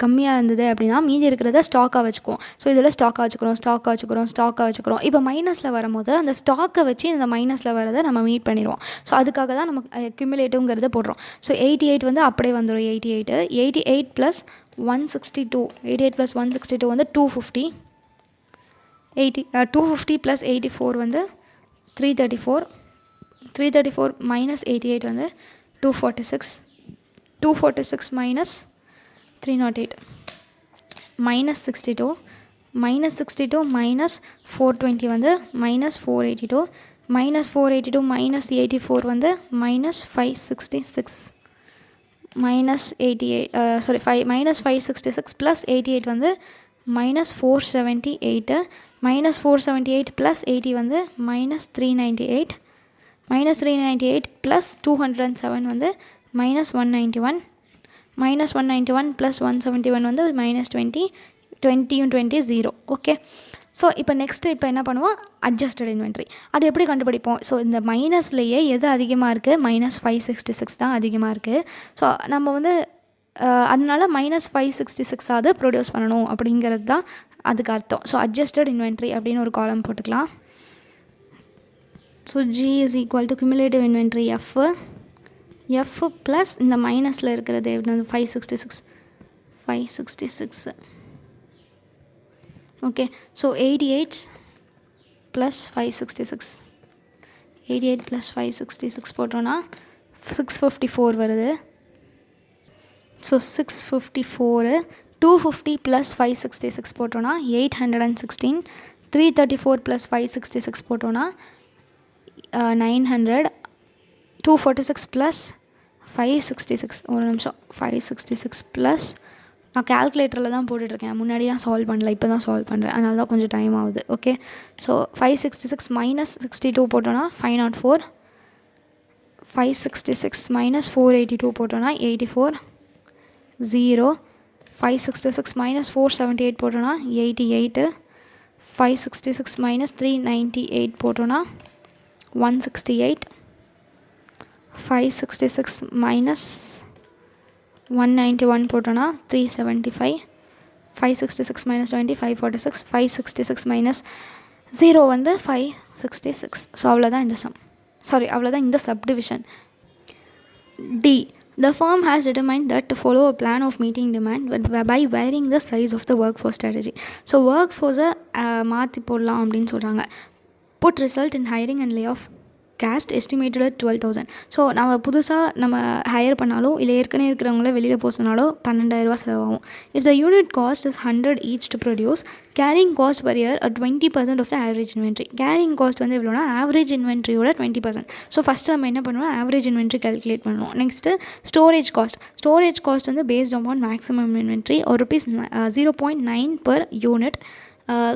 கம்மியாக இருந்தது அப்படின்னா மீதி இருக்கிறத ஸ்டாக்காக வச்சுக்குவோம். ஸோ இதில் ஸ்டாக்காக வச்சுக்கிறோம். இப்போ மைனஸில் வரும்போது அந்த ஸ்டாக்கை வச்சு இந்த மைனஸில் வரதை நம்ம மீட் பண்ணிடுவோம். ஸோ அதுக்காக தான் நம்ம கியூமுலேட்டிவ்ங்கிறத போடுறோம். ஸோ 88 வந்து அப்படியே வந்துடும். 88 + 162, 88 + 162 வந்து 250, 250 + 84 வந்து 334, 334 - 88 வந்து 246, 246 - 308, -62, -62 - 420 வந்து -482, -482 - 84 வந்து -566, -566 + 88 வந்து -478, -478 + 80 வந்து -398, -398 + 207 வந்து -191, -191 + 171 வந்து -20, 20 × 20 0. ஓகே, ஸோ இப்போ நெக்ஸ்ட்டு இப்போ என்ன பண்ணுவோம், அட்ஜஸ்டட் இன்வென்ட்ரி. அது எப்படி கண்டுபிடிப்போம்? ஸோ இந்த மைனஸ்லேயே எது அதிகமாக இருக்குது, -566 தான் அதிகமாக இருக்குது. ஸோ நம்ம வந்து அதனால -566 ப்ரொடியூஸ் பண்ணணும் அப்படிங்கிறது தான் அதுக்கு அர்த்தம். ஸோ அட்ஜஸ்டட் இன்வென்ட்ரி அப்படின்னு ஒரு காலம் போட்டுக்கலாம். So G is equal to cumulative inventory F plus இந்த மைனஸில் இருக்கிறது 566. ஓகே, ஸோ 88 + 566 88 + 566 போட்டோன்னா 654 வருது. ஸோ 654 250 + 566 போட்டோன்னா 816 334 + 566 போட்டோன்னா 900 246 + 566 ஒரு நிமிஷம் 566 ப்ளஸ் நான் கேல்குலேட்டரில் தான் போட்டுட்ருக்கேன், முன்னாடி தான் சால்வ் பண்ணல, இப்போ தான் சால்வ் பண்ணுறேன், அதனால தான் கொஞ்சம் டைம் ஆகுது. ஓகே, ஸோ 566 - 62 போட்டோன்னா 504 566 - 482 போட்டோன்னா 84 0 566 - 478 போட்டோன்னா 88 566 - 398 போட்டோன்னா 168 566 - 191 போட்டோன்னா 375 566 - 20 546 566 - 0 வந்து 566. ஸோ அவ்வளோதான் இந்த அவ்வளோதான் இந்த subdivision. D. The firm has determined that to follow a plan of meeting demand by varying the size of the workforce strategy. So workforce மாற்றி போடலாம் அப்படின்னு சொல்கிறாங்க. Put result in hiring and layoff caste estimated at 12,000. So நம்ம புதுசாக higher பண்ணாலும் இல்லை ஏற்கனவே இருக்கிறவங்கள வெளியில் போக சொன்னாலும் 12,000 செலவாகும். If the unit cost is 100 each to produce, carrying cost per year at 20% of the average inventory. Carrying cost வந்து எவ்வளோனா ஆவரேஜ் இன்வென்ட்ரியோட 20%. ஸோ ஃபஸ்ட்டு நம்ம என்ன பண்ணுவோம், ஆவரேஜ் இன்வென்ட்ரி கால்குலேட் பண்ணுவோம். நெக்ஸ்ட்டு ஸ்டோரேஜ் காஸ்ட் வந்து பேஸ்ட் ஆன் மேக்ஸிமம் இன்வென்ட்ரி ஒரு ₹0.9 per unit.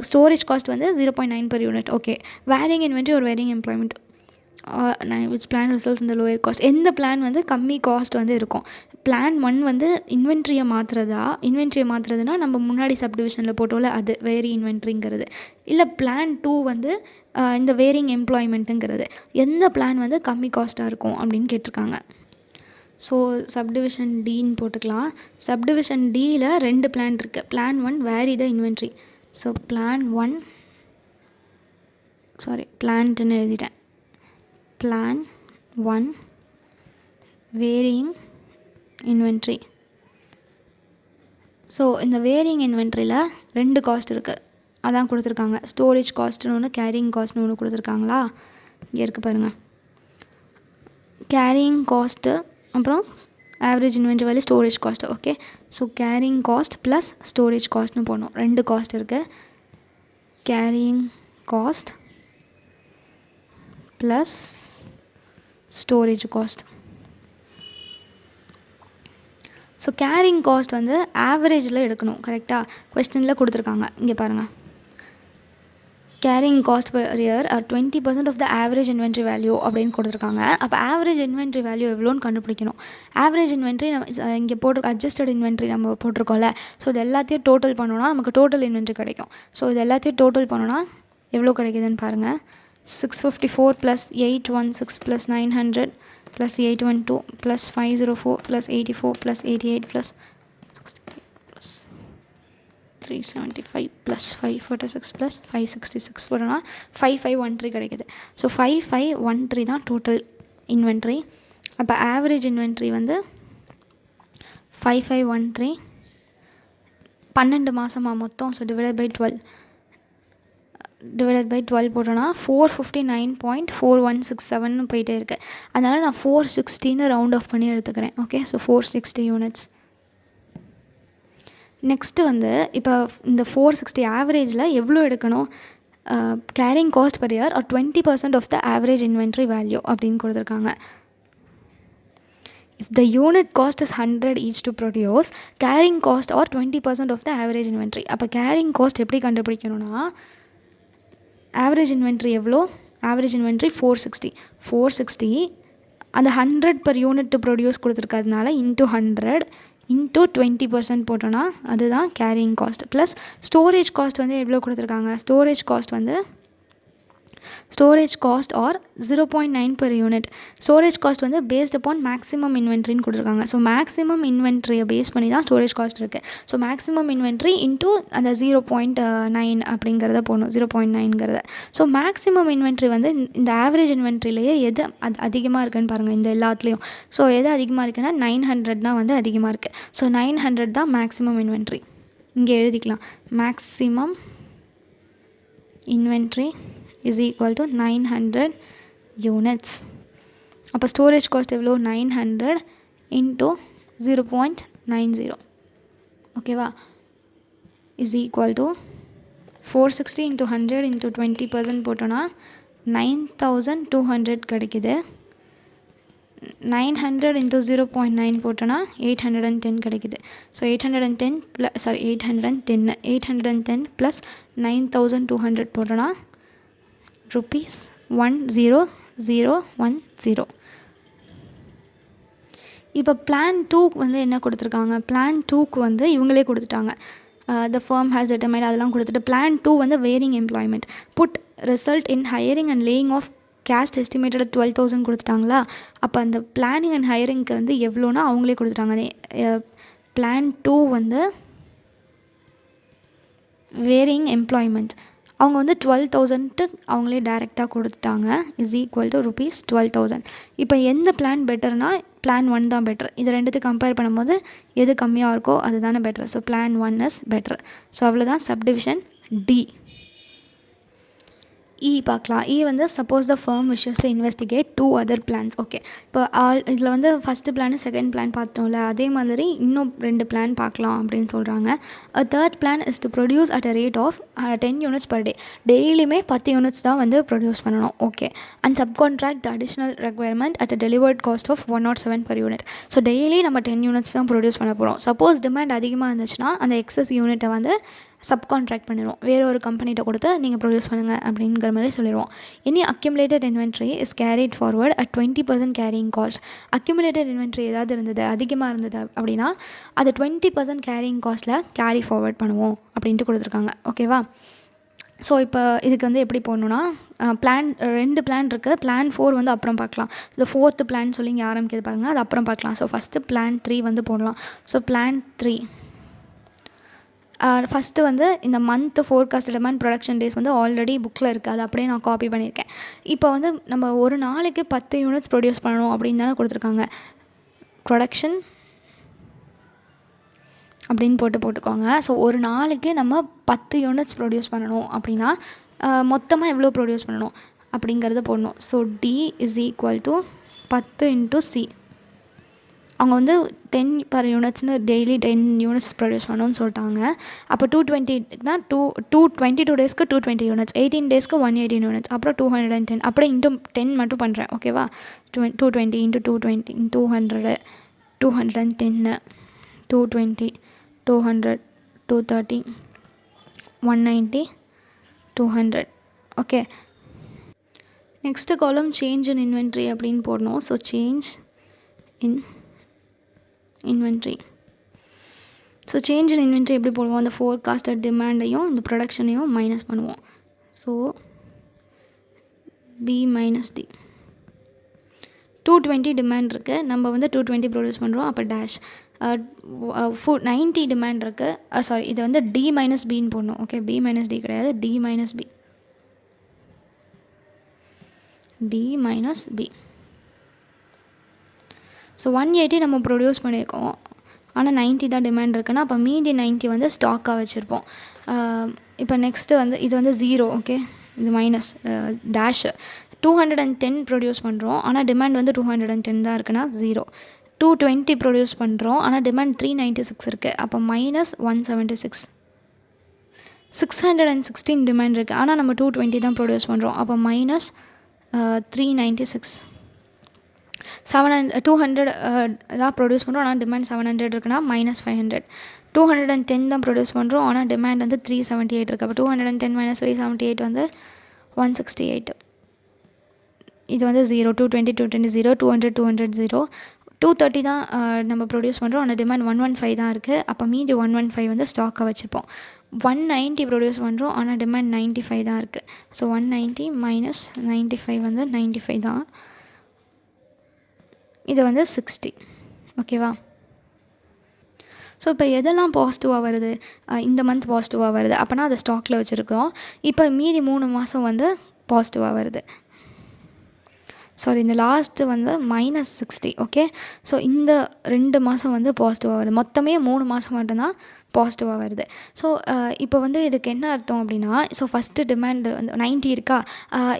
Storage cost வந்து 0.9 per unit. Okay, varying inventory ஒரு varying employment which plan results in the lower cost. எந்த plan வந்து கம்மி காஸ்ட் வந்து இருக்கும். பிளான் 1 வந்து இன்வென்ட்ரியை மாற்றுறதுனா நம்ம முன்னாடி சப்டிவிஷனில் போட்டோம்ல அது வேரி இன்வென்ட்ரிங்கிறது. இல்லை பிளான் 2 வந்து இந்த வேரிங் எம்ப்ளாய்மெண்ட்டுங்கிறது. எந்த பிளான் வந்து கம்மி காஸ்ட்டாக இருக்கும் அப்படின்னு கேட்டிருக்காங்க. ஸோ சப்டிவிஷன் டின்னு போட்டுக்கலாம். சப்டிவிஷன் டியில் 2 பிளான் இருக்குது. Plan 1 vary the inventory. So plan 2ன்னு எழுதிட்டேன். Plan 1 varying inventory. ஸோ இந்த வேரியிங் இன்வென்ட்ரியில் 2 காஸ்ட் இருக்குது, அதான் கொடுத்துருக்காங்க. ஸ்டோரேஜ் காஸ்ட்னு ஒன்று, கேரியிங் காஸ்ட்னு ஒன்று கொடுத்துருக்காங்களா, இங்கே இருக்குது பாருங்கள். கேரியிங் காஸ்ட்டு அப்புறம் average inventory value storage cost. Okay, so carrying cost plus storage காஸ்ட்னு போடணும். 2 காஸ்ட் இருக்குது. Carrying cost plus storage cost. So carrying cost வந்து ஆவரேஜில் எடுக்கணும், கரெக்டாக கொஸ்டினில் கொடுத்துருக்காங்க. இங்கே பாருங்கள், carrying cost per year R 20% of the average inventory value அப்படின்னு கொடுத்துருக்காங்க. அப்போ ஆவரேஜ் இன்வென்ட்ரி வேல்யூ எவ்வளோன்னு கண்டுபிடிக்கணும். ஆவரேஜ் இன்வென்ட்ரி நம்ம இங்கே அட்ஜஸ்டட் இன்வென்ட்ரி நம்ம போட்டிருக்கோம்ல, ஸோ இது எல்லாத்தையும் டோட்டல் பண்ணோன்னா நமக்கு டோட்டல் இன்வென்ட்ரி கிடைக்கும். ஸோ இது எல்லாத்தையும் டோட்டல் பண்ணோன்னா எவ்வளோ கிடைக்குதுன்னு பாருங்கள். 654 + 816 + 900 + 812 + 504 + 84 + 88 + 68 + 375 + 546 + 566 போட்டோன்னா 5513 கிடைக்குது. ஸோ 5513 தான் டோட்டல் இன்வென்ட்ரி. அப்போ ஆவரேஜ் இன்வென்ட்ரி வந்து 5513 12 மாதமாக மொத்தம். ஸோ டிவைடட் பை 12 போட்டோன்னா 459.4167 போயிட்டே இருக்குது. அதனால் நான் 460 ரவுண்ட் ஆஃப் பண்ணி எடுத்துக்கிறேன். Okay, so 460 units. நெக்ஸ்ட்டு வந்து இப்போ இந்த 460 ஆவரேஜில் எவ்வளோ எடுக்கணும், carrying cost per year R 20% of the average inventory value அப்படின்னு கொடுத்துருக்காங்க. If the unit cost is 100 each to produce, carrying cost or 20% of the average inventory. அப்போ carrying cost எப்படி கண்டுபிடிக்கணும்னா, ஆவரேஜ் இன்வென்ட்ரி எவ்வளோ, ஆவரேஜ் இன்வென்ட்ரி 460 அந்த 100 per unit to produce கொடுத்துருக்கிறதுனால into 100 into 20% போட்டோன்னா அதுதான் carrying cost. Plus storage cost வந்து எவ்வளோ கொடுத்துருக்காங்க, storage cost are 0.9 per unit. Storage cost வந்து பேஸ்ட் அப்பான் மேக்ஸிமம் இன்வென்ட்ரின்னு கொடுத்துருக்காங்க. ஸோ மேக்ஸிமம் இன்வென்ட்ரியை பேஸ் பண்ணி தான் ஸ்டோரேஜ் காஸ்ட் இருக்குது. ஸோ மேக்ஸிமம் இன்வென்ட்ரி இன்ட்டு அந்த 0.9 அப்படிங்கிறத போடணும், 0.9ங்கிறத. ஸோ மேக்ஸிமம் இன்வென்ட்ரி வந்து இந்த ஆவரேஜ் இன்வென்ட்ரிலேயே எது அதிகமாக இருக்குன்னு பாருங்கள் இந்த எல்லாத்துலேயும். ஸோ எது அதிகமாக இருக்குன்னா 900 தான் வந்து அதிகமாக இருக்குது. ஸோ 900 தான் மேக்ஸிமம் இன்வென்ட்ரி. இங்கே எழுதிக்கலாம், maximum inventory is equal to 900 units. அப்போ ஸ்டோரேஜ் காஸ்ட் எவ்வளோ, 900 into 0.90 ஓகேவா, is equal to 460 into 100 into 20% போட்டோன்னா 9200 கிடைக்குது. 900 into 0.9 போட்டோன்னா 810 கிடைக்குது. ஸோ 810 plus 9200 போட்டோன்னா rupees 10010. இப்போ பிளான் 2க்கு வந்து என்ன கொடுத்துருக்காங்க, பிளான் 2க்கு வந்து இவங்களே கொடுத்துட்டாங்க, the firm has determined அதெல்லாம் கொடுத்துட்டு பிளான் 2 வந்து varying employment put result in hiring and laying off cost estimated 12,000 கொடுத்துட்டாங்களா. அப்போ அந்த பிளானிங் அண்ட் ஹையரிங்க்கு வந்து எவ்வளோனா அவங்களே கொடுத்துட்டாங்க. பிளான் 2 வந்து வேரிங் எம்ப்ளாய்மெண்ட் அவங்க வந்து 12,000 அவங்களே டைரெக்டாக கொடுத்துட்டாங்க, இஸ் ஈக்குவல் டு rupees 12,000. இப்போ எந்த பிளான் பெட்டர்னா பிளான் 1 தான் பெட்டர். இது ரெண்டுத்தையும் கம்பேர் பண்ணும்போது எது கம்மியாக இருக்கோ அது தானே பெட்டர். ஸோ பிளான் 1 இஸ் பெட்டர். ஸோ அவ்வளோதான் சப்டிவிஷன் டி. பார்க்கலாம். வந்து suppose the firm wishes to investigate 2 other plans. Okay, இப்போ இதில் வந்து ஃபஸ்ட்டு பிளான் செகண்ட் பிளான் பார்த்தோம்ல, அதே மாதிரி இன்னும் 2 பிளான் பார்க்கலாம் அப்படின்னு சொல்கிறாங்க. Third plan is to produce at a rate of 10 units per day. டெய்லியுமே 10 யூனிட்ஸ் தான் வந்து ப்ரொடியூஸ் பண்ணணும். Okay, and subcontract the additional requirement at a delivered cost of 107 per unit. So daily நம்ம 10 யூனிட்ஸ் தான் produce பண்ண போகிறோம். Suppose demand அதிகமாக இருந்துச்சுன்னா அந்த எக்ஸஸ் யூனிட்டை வந்து சப்கான்ட்ராக்ட் பண்ணிடுவோம், வேறு ஒரு கம்பெனிகிட்ட கொடுத்து நீங்கள் ப்ரொடியூஸ் பண்ணுங்கள் அப்படிங்கிற மாதிரி சொல்லிடுவோம். இனி accumulated inventory is carried forward at 20% carrying cost. Accumulated inventory ஏதாவது இருந்தது அதிகமாக இருந்தது அப்படின்னா அது 20% கேரியிங் காஸ்ட்டில் கேரி ஃபார்வர்ட் பண்ணுவோம் அப்படின்ட்டு கொடுத்துருக்காங்க. ஓகேவா, ஸோ இப்போ இதுக்கு வந்து எப்படி போடணுன்னா பிளான் 2 பிளான் இருக்குது. பிளான் 4 வந்து அப்புறம் பார்க்கலாம். இந்த 4th பிளான் சொல்லி இங்கே ஆரம்பிக்கிறது பாருங்கள், அது அப்புறம் பார்க்கலாம். ஸோ ஃபஸ்ட்டு பிளான் 3 வந்து போடலாம். ஸோ பிளான் 3 ஃபஸ்ட்டு வந்து இந்த month forecast demand production days வந்து ஆல்ரெடி புக்கில் இருக்குது, அது அப்படியே நான் காப்பி பண்ணியிருக்கேன். இப்போ வந்து நம்ம ஒரு நாளைக்கு 10 யூனிட்ஸ் ப்ரொடியூஸ் பண்ணணும் அப்படின்னு தானே கொடுத்துருக்காங்க. ப்ரொடக்ஷன் அப்படின்னு போட்டுக்கோங்க. ஸோ ஒரு நாளைக்கு நம்ம 10 யூனிட்ஸ் ப்ரொடியூஸ் பண்ணணும் அப்படின்னா மொத்தமாக எவ்வளோ ப்ரொடியூஸ் பண்ணணும் அப்படிங்கிறத போடணும். So d is equal to 10 into C. அவங்க வந்து 10 per unitsனு டெய்லி 10 யூனிட்ஸ் ப்ரொடியூஸ் பண்ணணும்னு சொல்லிட்டாங்க. அப்போ 220னா 22 டேஸ்க்கு 220 யூனிட்ஸ், 18 டேஸ்க்கு 118 யூனிட்ஸ், அப்புறம் 210, அப்படியே இன்ட்டு 10 மட்டும் பண்ணுறேன். ஓகேவா, 220 into 220 200 210 220 200 230 190 200. Okay, next column change in inventory அப்படின்னு போடணும். So change in inventory. So change in inventory எப்படி போடுவோம், அந்த ஃபோர்காஸ்டட் டிமாண்டையும் இந்த ப்ரொடக்ஷனையும் மைனஸ் பண்ணுவோம். So b minus d. 220 demand இருக்குது, நம்ம வந்து 220 ப்ரொடியூஸ் பண்ணுறோம். அப்போ டேஷ் 90 டிமாண்ட் இருக்குது. சாரி, இதை வந்து டி மைனஸ் பின்னு போடணும். ஓகே, பி மைனஸ் டி கிடையாது, d minus b. D minus b. So 180 நம்ம ப்ரொடியூஸ் பண்ணியிருக்கோம், ஆனால் 90 தான் டிமாண்ட் இருக்குன்னா அப்போ மீதி 90 வந்து ஸ்டாக்காக வச்சுருப்போம். இப்போ நெக்ஸ்ட்டு வந்து இது வந்து 0. ஓகே, இது மைனஸ் டேஷ் 210 ப்ரொடியூஸ் பண்ணுறோம், ஆனால் டிமாண்ட் வந்து 210 தான் இருக்குன்னா 0. 220 ப்ரொடியூஸ் பண்ணுறோம், ஆனால் டிமாண்ட் 396 இருக்குது, அப்போ மைனஸ் 176. 616 டிமாண்ட் இருக்குது, ஆனால் நம்ம 220 தான் ப்ரொடியூஸ் பண்ணுறோம், அப்போ மைனஸ் 396. 200 தான் ப்ரொடியூஸ் பண்ணுறோம், ஆனால் டிமாண்ட் 700 இருக்குன்னா மைனஸ் 500. 210 தான் ப்ரொடியூஸ் பண்ணுறோம், ஆனால் டிமாண்ட் வந்து 378 இருக்குது, அப்போ 210 மைனஸ் 378 வந்து 168. இது வந்து 0. 220 220 0, 200 200 0, 230 தான் நம்ம ப்ரொடியூஸ் பண்ணுறோம். ஆனால் டிமாண்ட் 115 தான் இருக்குது. அப்போ மீதி 115 வந்து ஸ்டாக்காக வச்சுப்போம். 190 ப்ரொடியூஸ் பண்ணுறோம். ஆனால் டிமாண்ட் 95 தான் இருக்குது. ஸோ 190 மைனஸ் 95 வந்து 95 தான். இது வந்து 60. ஓகேவா? ஸோ இப்போ எதெல்லாம் பாசிட்டிவாக வருது, இந்த மந்த் பாசிட்டிவாக வருது அப்போனா அதை ஸ்டாக்கில் வச்சுருக்கோம். இப்போ மீதி 3 மாதம் வந்து பாசிட்டிவாக வருது. சாரி, இந்த லாஸ்ட்டு வந்து -60. ஓகே, ஸோ இந்த 2 மாதம் வந்து பாசிட்டிவாக வருது. மொத்தமே 3 மாதம் மட்டும்தான் பாசிட்டிவாக வருது. ஸோ இப்போ வந்து இதுக்கு என்ன அர்த்தம் அப்படின்னா, ஸோ ஃபஸ்ட்டு டிமாண்ட் வந்து 90 இருக்கா,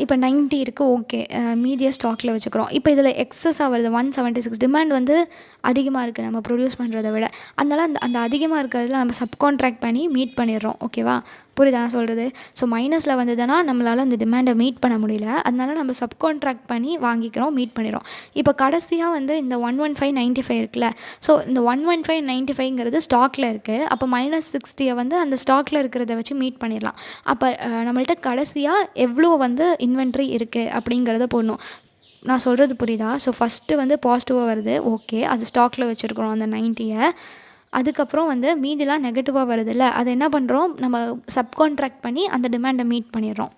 இப்போ 90 இருக்குது. ஓகே, மீதியை ஸ்டாக்கில் வச்சுக்கிறோம். இப்போ இதில் எக்ஸஸாக வருது 176. டிமாண்ட் வந்து அதிகமாக இருக்குது நம்ம ப்ரொடியூஸ் பண்ணுறதை விட. அதனால் அந்த அதிகமாக இருக்கிறதுல நம்ம சப்கான்ட்ராக்ட் பண்ணி மீட் பண்ணிடுறோம். ஓகேவா? புரியுதா நான் சொல்கிறது? ஸோ மைனஸில் வந்ததுன்னா நம்மளால் அந்த டிமாண்டை மீட் பண்ண முடியல. அதனால நம்ம சப்கான்ட்ராக்ட் பண்ணி வாங்கிக்கிறோம், மீட் பண்ணிடுறோம். இப்போ கடைசியாக வந்து இந்த 115.95 இருக்குல்ல, ஸோ இந்த 115.95ங்கிறது ஸ்டாக்கில் இருக்குது. அப்போ -60 வந்து அந்த ஸ்டாக்கில் இருக்கிறத வச்சு மீட் பண்ணிடலாம். அப்போ நம்மள்ட்ட கடைசியாக எவ்வளோ வந்து இன்வென்ட்ரி இருக்குது அப்படிங்கிறத போடணும். நான் சொல்கிறது புரியுதா? ஸோ ஃபஸ்ட்டு வந்து பாசிட்டிவாக வருது. ஓகே, அது ஸ்டாக்கில் வச்சுருக்கிறோம் அந்த 90-ஐ. அதுக்கப்புறம் வந்து மீதிலாம் நெகட்டிவாக வருதுல்ல, அதை என்ன பண்ணுறோம், நம்ம சப்கான்ட்ராக்ட் பண்ணி அந்த டிமாண்டை மீட் பண்ணிடுறோம்.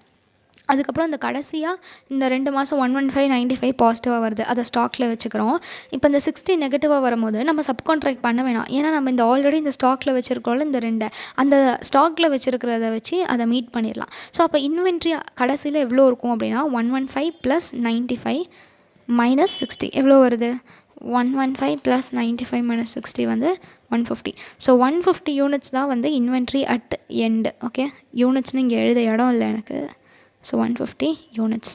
அதுக்கப்புறம் இந்த கடைசியாக இந்த 2 மாதம் 115.95 பாசிட்டிவாக வருது, அதை ஸ்டாக்கில் வச்சுக்கிறோம். இப்போ இந்த 60 நெகட்டிவாக வரும்போது நம்ம சப்கான்ட்ராக்ட் பண்ண வேணாம். ஏன்னா நம்ம இந்த ஆல்ரெடி இந்த ஸ்டாக்கில் வச்சுருக்கோம்ல, இந்த 2 அந்த ஸ்டாக்கில் வச்சுருக்கிறத வச்சு அதை மீட் பண்ணிடலாம். ஸோ அப்போ இன்வென்ட்ரி கடைசியில் எவ்வளோ இருக்கும் அப்படின்னா 115 + 95 - 60 எவ்வளோ வருது? 115 + 95 - 60 வந்து 150. ஸோ 150 யூனிட்ஸ் தான் வந்து இன்வென்ட்ரி அட் எண்டு. ஓகே, யூனிட்ஸ்னு இங்கே எழுத இடம் இல்லை எனக்கு. So 150 units.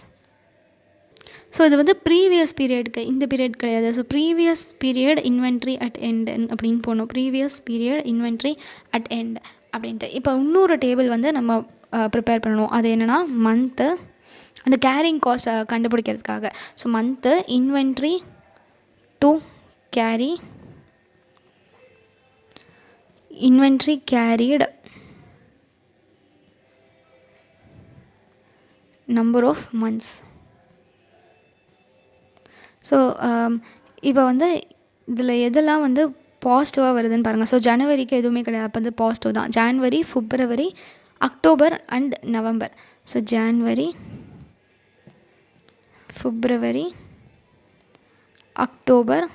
ஸோ இது வந்து ப்ரீவியஸ் பீரியடுக்கு, இந்த பீரியட் கிடையாது. So previous period inventory at end அப்படின்னு போகணும். Previous period inventory at end அப்படின்ட்டு. இப்போ இன்னொரு டேபிள் வந்து நம்ம ப்ரிப்பேர் பண்ணணும். அது என்னென்னா மந்த்து, அந்த கேரிங் காஸ்ட்டை கண்டுபிடிக்கிறதுக்காக. So month inventory to carry, inventory carried, number of months. So இப்போ வந்து இதில் எதெல்லாம் வந்து பாசிட்டிவாக வருதுன்னு பாருங்கள். ஸோ ஜனவரிக்கு எதுவுமே கிடையாது, அப்போ வந்து பாசிட்டிவ் தான். January, February, October and November. So January, February, October,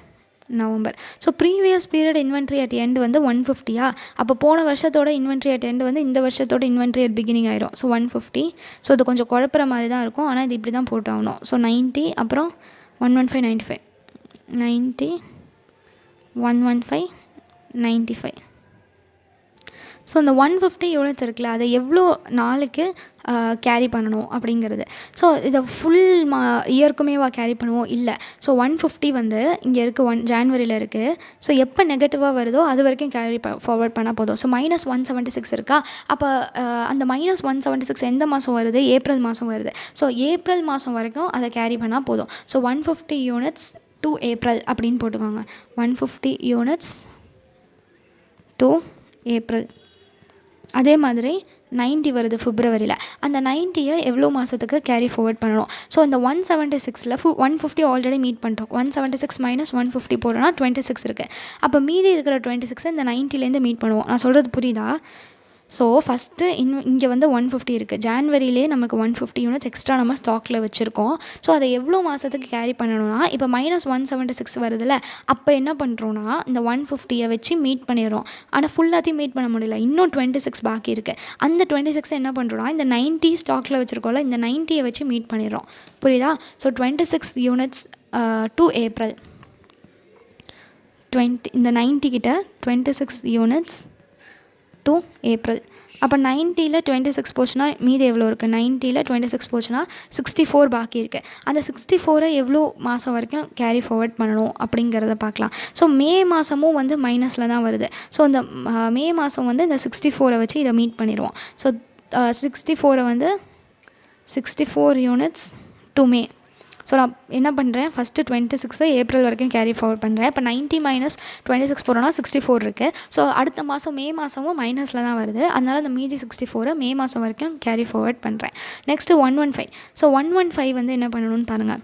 November. So previous period inventory at end வந்து 150. அப்போ போன வருஷத்தோட இன்வென்ட்ரி அட் எண்டு வந்து இந்த வருஷத்தோட இன்வென்ட்ரி அட் பிகினிங் ஆயிரும். ஸோ 150. ஸோ இது கொஞ்சம் குழப்புற மாதிரி தான் இருக்கும், ஆனால் இது இப்படி தான் போட்டாகணும். ஸோ 90, அப்புறம் 115.95, 90, 115.95. ஸோ இந்த 150 யூனிட்ஸ் இருக்குல்ல, அதை எவ்வளோ நாளுக்கு கேரி பண்ணணும் அப்படிங்கிறது. ஸோ இதை ஃபுல் இயர்க்குமேவா கேரி பண்ணுவோம்? இல்லை. ஸோ 150 வந்து இங்கே இருக்குது, ஜான்வரியில் இருக்குது. ஸோ எப்போ நெகட்டிவாக வருதோ அது வரைக்கும் கேரி ஃபார்வர்ட் பண்ணால் போதும். ஸோ -176 இருக்கா, அப்போ அந்த -176 எந்த மாதம் வருது? ஏப்ரல் மாதம் வருது. ஸோ ஏப்ரல் மாதம் வரைக்கும் அதை கேரி பண்ணால் போதும். ஸோ 150 யூனிட்ஸ் டு ஏப்ரல் அப்படின்னு போட்டுக்கோங்க. 150 யூனிட்ஸ் டு ஏப்ரல். அதே மாதிரி 90 வருது பிப்ரவரியில். அந்த 90-ஐ எவ்வளோ மாதத்துக்கு கேரி ஃபார்வர்ட் பண்ணணும்? ஸோ இந்த 176ல் 150 ஆல்ரெடி மீட் பண்ணிட்டோம். 176 - 150 போட்டோன்னா 26 இருக்குது. அப்போ மீதி இருக்கிற 26 இந்த 90லேருந்து மீட் பண்ணுவோம். நான் சொல்கிறது புரியுதா? ஸோ ஃபஸ்ட்டு இங்கே வந்து 150 இருக்குது. ஜான்வரியிலே நமக்கு 150 யூனிட்ஸ் எக்ஸ்ட்ரா நம்ம ஸ்டாக்கில் வச்சுருக்கோம். ஸோ அதை எவ்வளோ மாதத்துக்கு கேரி பண்ணணும்னா, இப்போ -176 வருதுல்ல, அப்போ என்ன பண்ணுறோன்னா இந்த 150-ஐ வச்சு மீட் பண்ணிடுறோம். ஆனால் ஃபுல்லாத்தையும் மீட் பண்ண முடியல, இன்னும் 26 பாக்கி இருக்குது. அந்த 26 என்ன பண்ணுறோன்னா, இந்த 90 ஸ்டாக்கில் வச்சுருக்கோம்ல, இந்த 90-ஐ வச்சு மீட் பண்ணிடுறோம். புரியுதா? So 26 units to April. இந்த 90 கிட்ட 26 யூனிட்ஸ் டு ஏப்ரல். அப்போ 90ல் 26 போச்சுன்னா மீதி எவ்வளோ இருக்குது? 90ல் 26 போச்சுன்னா 64 பாக்கி இருக்குது. அந்த 64-ஐ எவ்வளோ மாதம் வரைக்கும் கேரி ஃபார்வர்ட் பண்ணணும் அப்படிங்கிறத பார்க்கலாம். ஸோ மே மாதமும் வந்து மைனஸில் தான் வருது. ஸோ அந்த மே மாதம் வந்து இந்த 64-ஐ வச்சு இதை மீட் பண்ணிடுவோம். ஸோ 64-ஐ வந்து 64 யூனிட்ஸ் டு மே. ஸோ நான் என்ன பண்ணுறேன், ஃபஸ்ட்டு 26 ஏப்ரல் வரைக்கும் கேரி ஃபார்வர்ட் பண்ணுறேன். இப்போ 90 - 26 போகிறோன்னா 64 இருக்குது. ஸோ அடுத்த மாதம் மே மாதமும் மைனஸில் தான் வருது. அதனால் அந்த மீதி 64-ஐ மே மாதம் வரைக்கும் கேரி ஃபார்வர்ட் பண்ணுறேன். நெக்ஸ்ட்டு 115. ஸோ 115 வந்து என்ன பண்ணணும்னு பாருங்கள்.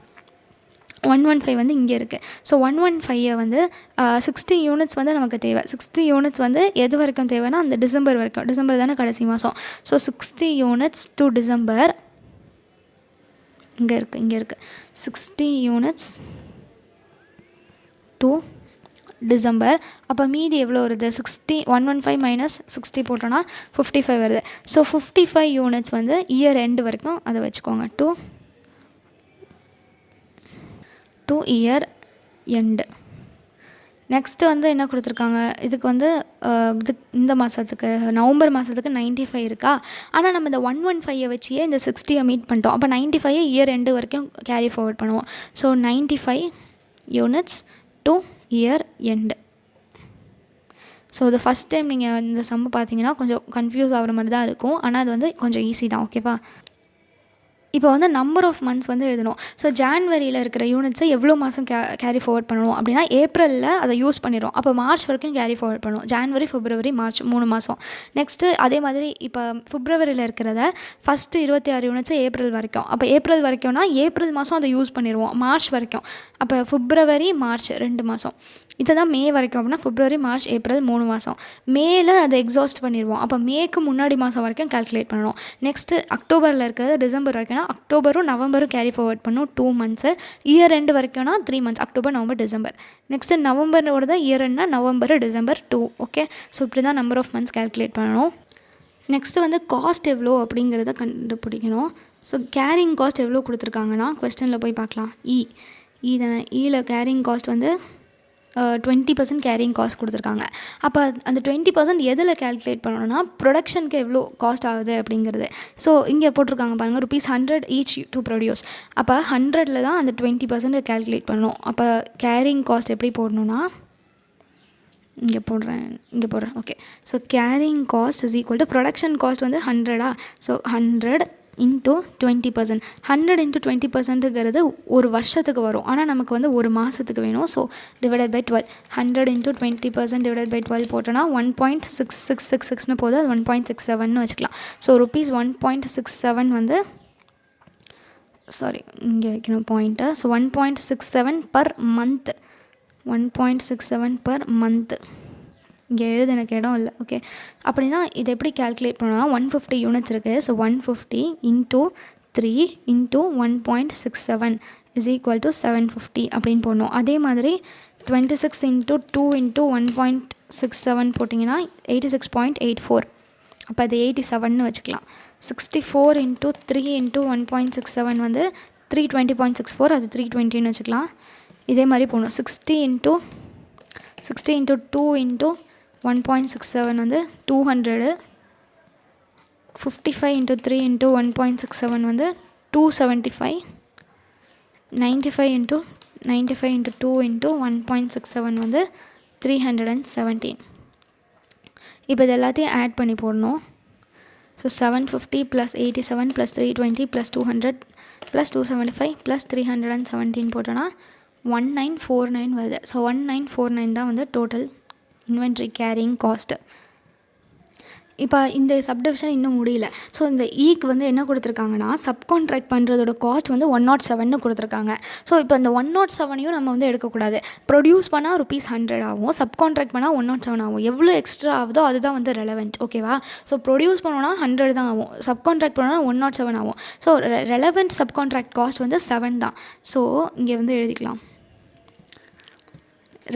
115 வந்து இங்கே இருக்குது. ஸோ 115 வந்து 60 யூனிட்ஸ் வந்து நமக்கு தேவை. 60 யூனிட்ஸ் வந்து எது வரைக்கும் தேவைன்னா அந்த டிசம்பர் வரைக்கும். டிசம்பர் தானே கடைசி மாதம். ஸோ 60 யூனிட்ஸ் டு டிசம்பர் இங்கே இருக்குது 60 யூனிட்ஸ் டு டிசம்பர். அப்போ மீதி எவ்வளோ வருது? 115 மைனஸ் 60 போட்டோன்னா 55 வருது. ஸோ 55 யூனிட்ஸ் வந்து இயர் எண்டு வரைக்கும் அதை வச்சுக்கோங்க. To year end. நெக்ஸ்ட்டு வந்து என்ன கொடுத்துருக்காங்க, இதுக்கு வந்து இந்த மாதத்துக்கு நவம்பர் மாதத்துக்கு 95 இருக்கா. ஆனால் நம்ம இந்த 115 வச்சியே இந்த 60 மீட் பண்ணிட்டோம். அப்போ 95 இயர் எண்டு வரைக்கும் கேரி ஃபார்வர்ட் பண்ணுவோம். So 95 units to year end. So இது ஃபஸ்ட் டைம் நீங்கள் இந்த சம்மு பார்த்தீங்கன்னா கொஞ்சம் கன்ஃபியூஸ் ஆகிற மாதிரி தான் இருக்கும். ஆனால் அது வந்து கொஞ்சம் ஈஸி தான். ஓகேவா? இப்போ வந்து நம்பர் ஆஃப் மந்த்ஸ் வந்து எழுதணும். ஸோ ஜான்வரியில் இருக்கிற யூனிட்ஸை எவ்வளோ மாதம் கேரி ஃபார்வர்ட் பண்ணணும் அப்படின்னா ஏப்ரலில் அதை யூஸ் பண்ணிடும். அப்போ மார்ச் வரைக்கும் கேரி ஃபார்வர்ட் பண்ணுவோம். ஜான்வரி, பிப்ரவரி, மார்ச் 3 மாதம். நெக்ஸ்ட்டு அதே மாதிரி இப்போ பிப்ரவரியில் இருக்கிறத ஃபஸ்ட்டு 26 யூனிட்ஸு ஏப்ரல் வரைக்கும். அப்போ ஏப்ரல் வரைக்கும்னா ஏப்ரல் மாதம் அதை யூஸ் பண்ணிடுவோம். மார்ச் வரைக்கும். அப்போ பிப்ரவரி, மார்ச் 2 மாதம். இதை தான் மே வரைக்கும் அப்படின்னா பிப்ரவரி, மார்ச், ஏப்ரல் 3 மாதம். மேல அதை எக்ஸாஸ்ட் பண்ணிடுவோம். அப்போ மேக்கு முன்னாடி மாதம் வரைக்கும் கால்குலேட் பண்ணணும். நெக்ஸ்ட்டு அக்டோபரில் இருக்கிறது டிசம்பர் வரைக்கும்னா அக்டோபரும் நவம்பரும் கேரி ஃபார்வர்ட் பண்ணும் 2 மந்த்ஸு. இயர் ரெண்டு வரைக்கும்னா 3 months, October, November, December. Next நவம்பரோட தான் இயர் ரெண்டுனா நவம்பர், டிசம்பர் 2. ஓகே, ஸோ இப்படி தான் நம்பர் ஆஃப் மந்த்ஸ் கால்குலேட் பண்ணணும். நெக்ஸ்ட்டு வந்து காஸ்ட் எவ்வளோ அப்படிங்கிறத கண்டுபிடிக்கணும். ஸோ கேரிங் காஸ்ட் எவ்வளோ கொடுத்துருக்காங்கன்னா கொஸ்டினில் போய் பார்க்கலாம். இ தானே. இயில் கேரிங் காஸ்ட் வந்து 20% கேரிங் காஸ்ட் கொடுத்துருக்காங்க. அப்போ அந்த 20% எதில் கேல்குலேட் பண்ணணும்னா ப்ரொடக்ஷனுக்கு எவ்வளோ காஸ்ட் ஆகுது அப்படிங்கிறது. ஸோ இங்கே போட்டிருக்காங்க பாருங்கள், ₹100 ஈச் டு ப்ரொடியூஸ். அப்போ 100ல் தான் அந்த 20% கேல்குலேட் பண்ணணும். அப்போ கேரிங் காஸ்ட் எப்படி போடணுன்னா இங்கே போடுறேன். Okay, so carrying cost is equal to production cost வந்து 100. So 100 into 20%. 100 இன்ட்டு 20%ங்கிறது ஒரு வருஷத்துக்கு வரும். ஆனால் நமக்கு வந்து ஒரு மாதத்துக்கு வேணும். So divided by 12. 100 into 20% divided by 12 போட்டோன்னா 1.6666ன்னு போது. அது 1.67ன்னு வச்சுக்கலாம். ஸோ ₹1.67 வந்து இங்கே வைக்கணும் point. So 1.67 per month. 1.67 per month. இங்கே எழுத எனக்கு இடம் இல்லை. ஓகே, அப்படின்னா இதை எப்படி கேல்குலேட் பண்ணோன்னா 150 யூனிட்ஸ் இருக்குது. So 150 into 3 into 1.67 is equal to 750 அப்படின்னு போடணும். அதே மாதிரி 26 இன்ட்டு 2 இன்ட்டு 1.67 போட்டிங்கன்னா 86.84. அப்போ அது 87ன்னு வச்சுக்கலாம். 64 இன்ட்டு 3 இன்ட்டு 1.67 வந்து 320.64. அது 320ன்னு வச்சுக்கலாம். இதே மாதிரி போடணும். 60 இன்ட்டு 2 இன்ட்டு 1.67 வந்து 200. 55 இன்ட்டு 3 இன்ட்டு 1.67 வந்து 275. 95 இன்ட்டு 2 இன்ட்டு 1.67 வந்து 317. இப்போ இது எல்லாத்தையும் ஆட் பண்ணி போடணும். So 750 plus 87 plus 320 plus 200 plus 275 plus 317 போட்டோன்னா 1949 வருது. ஸோ 1949 தான் வந்து டோட்டல் இன்வென்ட்ரி கேரிங் காஸ்ட்டு. இப்போ இந்த சப்டிவிஷன் இன்னும் முடியல. ஸோ இந்த ஈக்கு வந்து என்ன கொடுத்துருக்காங்கன்னா சப்கான்ட்ராக்ட் பண்ணுறதோட காஸ்ட் வந்து 107ன்னு கொடுத்துருக்காங்க. ஸோ இப்போ இந்த 107ஐயும் நம்ம வந்து எடுக்கக்கூடாது. ப்ரொடியூஸ் பண்ணால் ₹100 ஆகும், சப்கான்ட்ராக்ட் பண்ணால் 107 ஆகும். எவ்வளோ எக்ஸ்ட்ரா ஆகுதோ அதுதான் வந்து ரெலவெண்ட். ஓகேவா? ஸோ ப்ரொடியூஸ் பண்ணோன்னா 100 தான் ஆகும், சப்கான்ட்ராக்ட் பண்ணோன்னா 107 ஆகும். ஸோ ரெலவெண்ட் சப்கான்ட்ராக்ட் காஸ்ட் வந்து 7 தான். ஸோ இங்கே வந்து எழுதிக்கலாம்,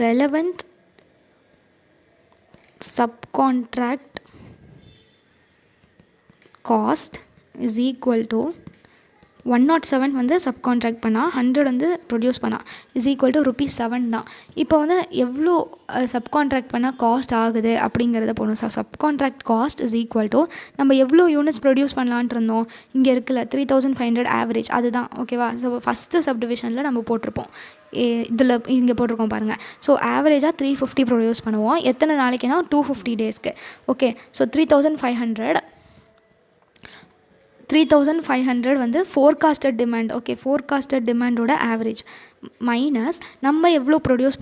relevant subcontract cost is equal to 107 வந்து சப்கான்ட்ராக்ட் பண்ணால் 100 வந்து ப்ரொடியூஸ் பண்ணால் இஸ் ஈக்குவல் டு ₹7 தான். இப்போ வந்து எவ்வளோ சப்கான்ட்ராக்ட் பண்ணால் காஸ்ட் ஆகுது அப்படிங்கிறத போடணும். Subcontract cost is equal to நம்ம எவ்வளோ யூனிட்ஸ் ப்ரொடியூஸ் பண்ணலான்ட்டு இருந்தோம். இங்கே இருக்குல்ல 3500 ஆவரேஜ், அதுதான். ஓகேவா? ஸோ ஃபஸ்ட்டு சப்டிவிஷனில் நம்ம போட்டிருப்போம். இதில் இங்கே போட்டிருக்கோம் பாருங்கள். ஸோ ஆவரேஜாக 350 ப்ரொடியூஸ் பண்ணுவோம். எத்தனை நாளைக்குன்னா 250 டேஸ்க்கு. ஓகே, ஸோ 3500 வந்து ஃபோர்காஸ்டட் டிமாண்ட். ஓகே, ஃபோர்காஸ்டட் டிமாண்டோட ஆவரேஜ் மைனஸ் நம்ம எவ்வளோ ப்ரொடியூஸ்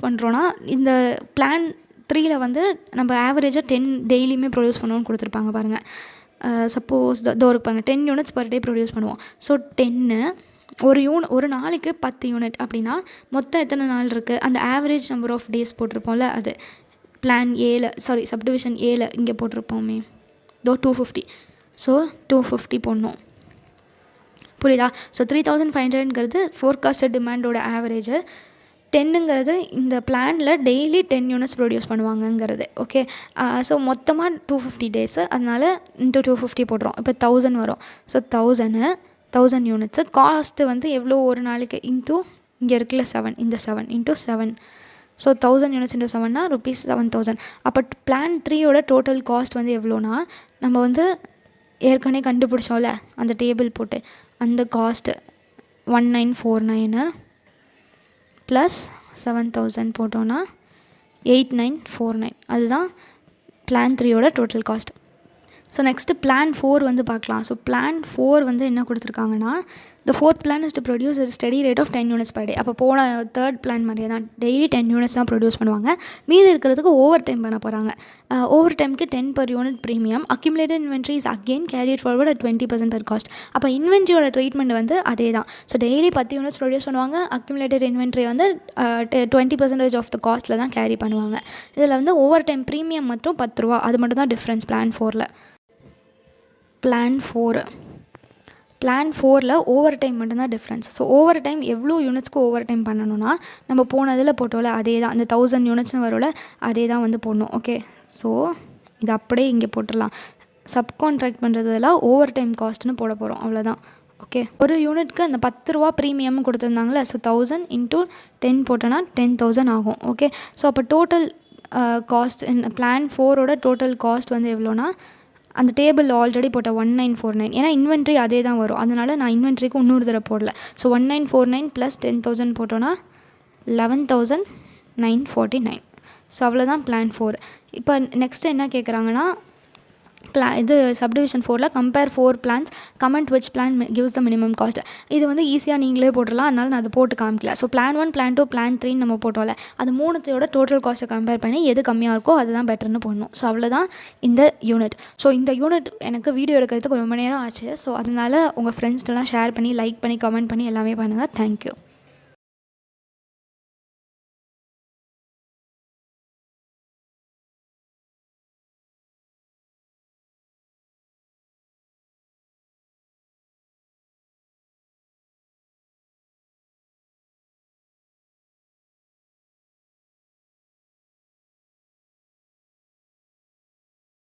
பண்ணுறோன்னா இந்த பிளான் 3ல் வந்து நம்ம ஆவரேஜாக 10 டெய்லியுமே ப்ரொடியூஸ் பண்ணுவோம்னு கொடுத்துருப்பாங்க பாருங்கள். சப்போஸ் இருப்பாங்க 10 யூனிட்ஸ் பர் டே ப்ரொடியூஸ் பண்ணுவோம். ஸோ 10 ஒரு நாளைக்கு 10 யூனிட் அப்படின்னா மொத்தம் எத்தனை நாள் இருக்குது, அந்த ஆவரேஜ் நம்பர் ஆஃப் டேஸ் போட்டிருப்போம்ல, அது பிளான் ஏல சப்டிவிஷன் ஏல இங்கே போட்டிருப்போமே, 250. ஸோ 250 போடணும். புரியுதா? So 3500ங்கிறது ஃபோர்காஸ்டட் டிமாண்டோட average. 10ங்கிறது இந்த பிளானில் டெய்லி 10 யூனிட்ஸ் ப்ரொடியூஸ் பண்ணுவாங்கங்கிறது. ஓகே, ஸோ மொத்தமாக 250 டேஸு, அதனால் இன்ட்டு 250 போடுறோம். இப்போ 1000 வரும். So 1000 units. காஸ்ட்டு வந்து எவ்வளோ ஒரு நாளைக்கு இன்ட்டு இங்கே இருக்குல்ல 7, இந்த 7 இன்ட்டு 7. ஸோ 1000 யூனிட்ஸ் இன்ட்டு 7னா ₹7000. அப்போ பிளான் 3யோட டோட்டல் காஸ்ட் வந்து எவ்வளோனா, நம்ம வந்து ஏற்கனவே கண்டுபிடிச்சோம்ல அந்த டேபிள் போட்டு, அந்த காஸ்ட்டு 1949 ப்ளஸ் 7000 போட்டோன்னா 8949. அதுதான் பிளான் 3யோட total cost. So next plan 4 வந்து பார்க்கலாம். ஸோ பிளான் 4 வந்து என்ன கொடுத்துருக்காங்கன்னா, the fourth plan is to produce a steady rate of 10 units per day. அப்போ போன தேர்ட் பிளான் மாதிரியே தான் டெய்லி 10 யூனிட்ஸ் தான் ப்ரொடியூஸ் பண்ணுவாங்க. மீதி இருக்கிறதுக்கு ஓவர் டைம் பண்ண போகிறாங்க. ஓவர் டைமுக்கு 10 per unit premium. Accumulated inventory is again carried forward at 20% per cost. அப்போ இன்வென்ட்ரியோட ட்ரீட்மெண்ட் வந்து அதே தான். ஸோ டெய்லி 10 யூனிட்ஸ் ப்ரொடியூஸ் பண்ணுவாங்க. அக்யூமுலேட்டட் இன்வென்ட்ரி வந்து 20% ஆஃப் த காஸ்ட்டில் தான் கேரி பண்ணுவாங்க. இதில் வந்து ஓவர் டைம் ப்ரீமியம் மட்டும் ₹10. அது மட்டும் தான் டிஃப்ரென்ஸ் பிளான் 4ல். பிளான் 4ல் ஓவர் டைம் மட்டும்தான் டிஃப்ரென்ஸ். ஸோ ஓவர் டைம் எவ்வளோ யூனிட்ஸ்க்கு ஓவர் டைம் பண்ணணும்னா, நம்ம போனதில் போட்டோம்ல அதே தான், அந்த 1000 யூனிட்ஸ்னு வரும்ல அதே தான் வந்து போடணும். ஓகே, ஸோ இது அப்படியே இங்கே போட்டுடலாம். சப்கான்ட்ராக்ட் பண்ணுறதுலாம் ஓவர் டைம் காஸ்ட்னு போட போகிறோம், அவ்வளோதான். ஓகே, ஒரு யூனிட்க்கு அந்த ₹10 ப்ரீமியம் கொடுத்துருந்தாங்களே, ஸோ 1000 இன்ட்டு 10 போட்டோன்னா 10,000 ஆகும். ஓகே, ஸோ அப்போ டோட்டல் காஸ்ட் பிளான் 4ஓட டோட்டல் காஸ்ட் வந்து எவ்வளோனா, அந்த டேபிள் ஆல்ரெடி போட்ட 1949, ஏன்னா இன்வென்ட்ரி அதே தான் வரும், அதனால் நான் இன்வென்ட்ரிக்கு இன்னொரு தடவை போடல. ஸோ 1949 ப்ளஸ் 10,000 போட்டோன்னா 11,949. ஸோ அவ்வளோதான் பிளான் 4. இப்போ நெக்ஸ்ட்டு என்ன கேட்குறாங்கன்னா, இது சப்டிவிஷன் 4ல் compare 4 plans, comment which plan gives the minimum cost. இது வந்து ஈஸியாக நீங்களே போட்டுடலாம், அதனால் நான் அதை போட்டு காமிக்கல. ஸோ பிளான் 1, பிளான் 2, பிளான் 3 நம்ம போட்டோம்ல, அது மூணுத்தையோட டோட்டல் காஸ்ட்டை கம்பேர் பண்ணி எது கம்மியாக இருக்கோ அதுதான் பெட்டர்னு போடணும். ஸோ அவ்வளோதான் இந்த யூனிட். ஸோ இந்த யூனிட் எனக்கு வீடியோ எடுக்கிறதுக்கு ரொம்ப நேரம் ஆச்சு. ஸோ அதனால் உங்கள் ஃப்ரெண்ட்ஸ்டெல்லாம் ஷேர் பண்ணி, லைக் பண்ணி, கமெண்ட் பண்ணி எல்லாமே பண்ணுங்கள். தேங்க்யூ.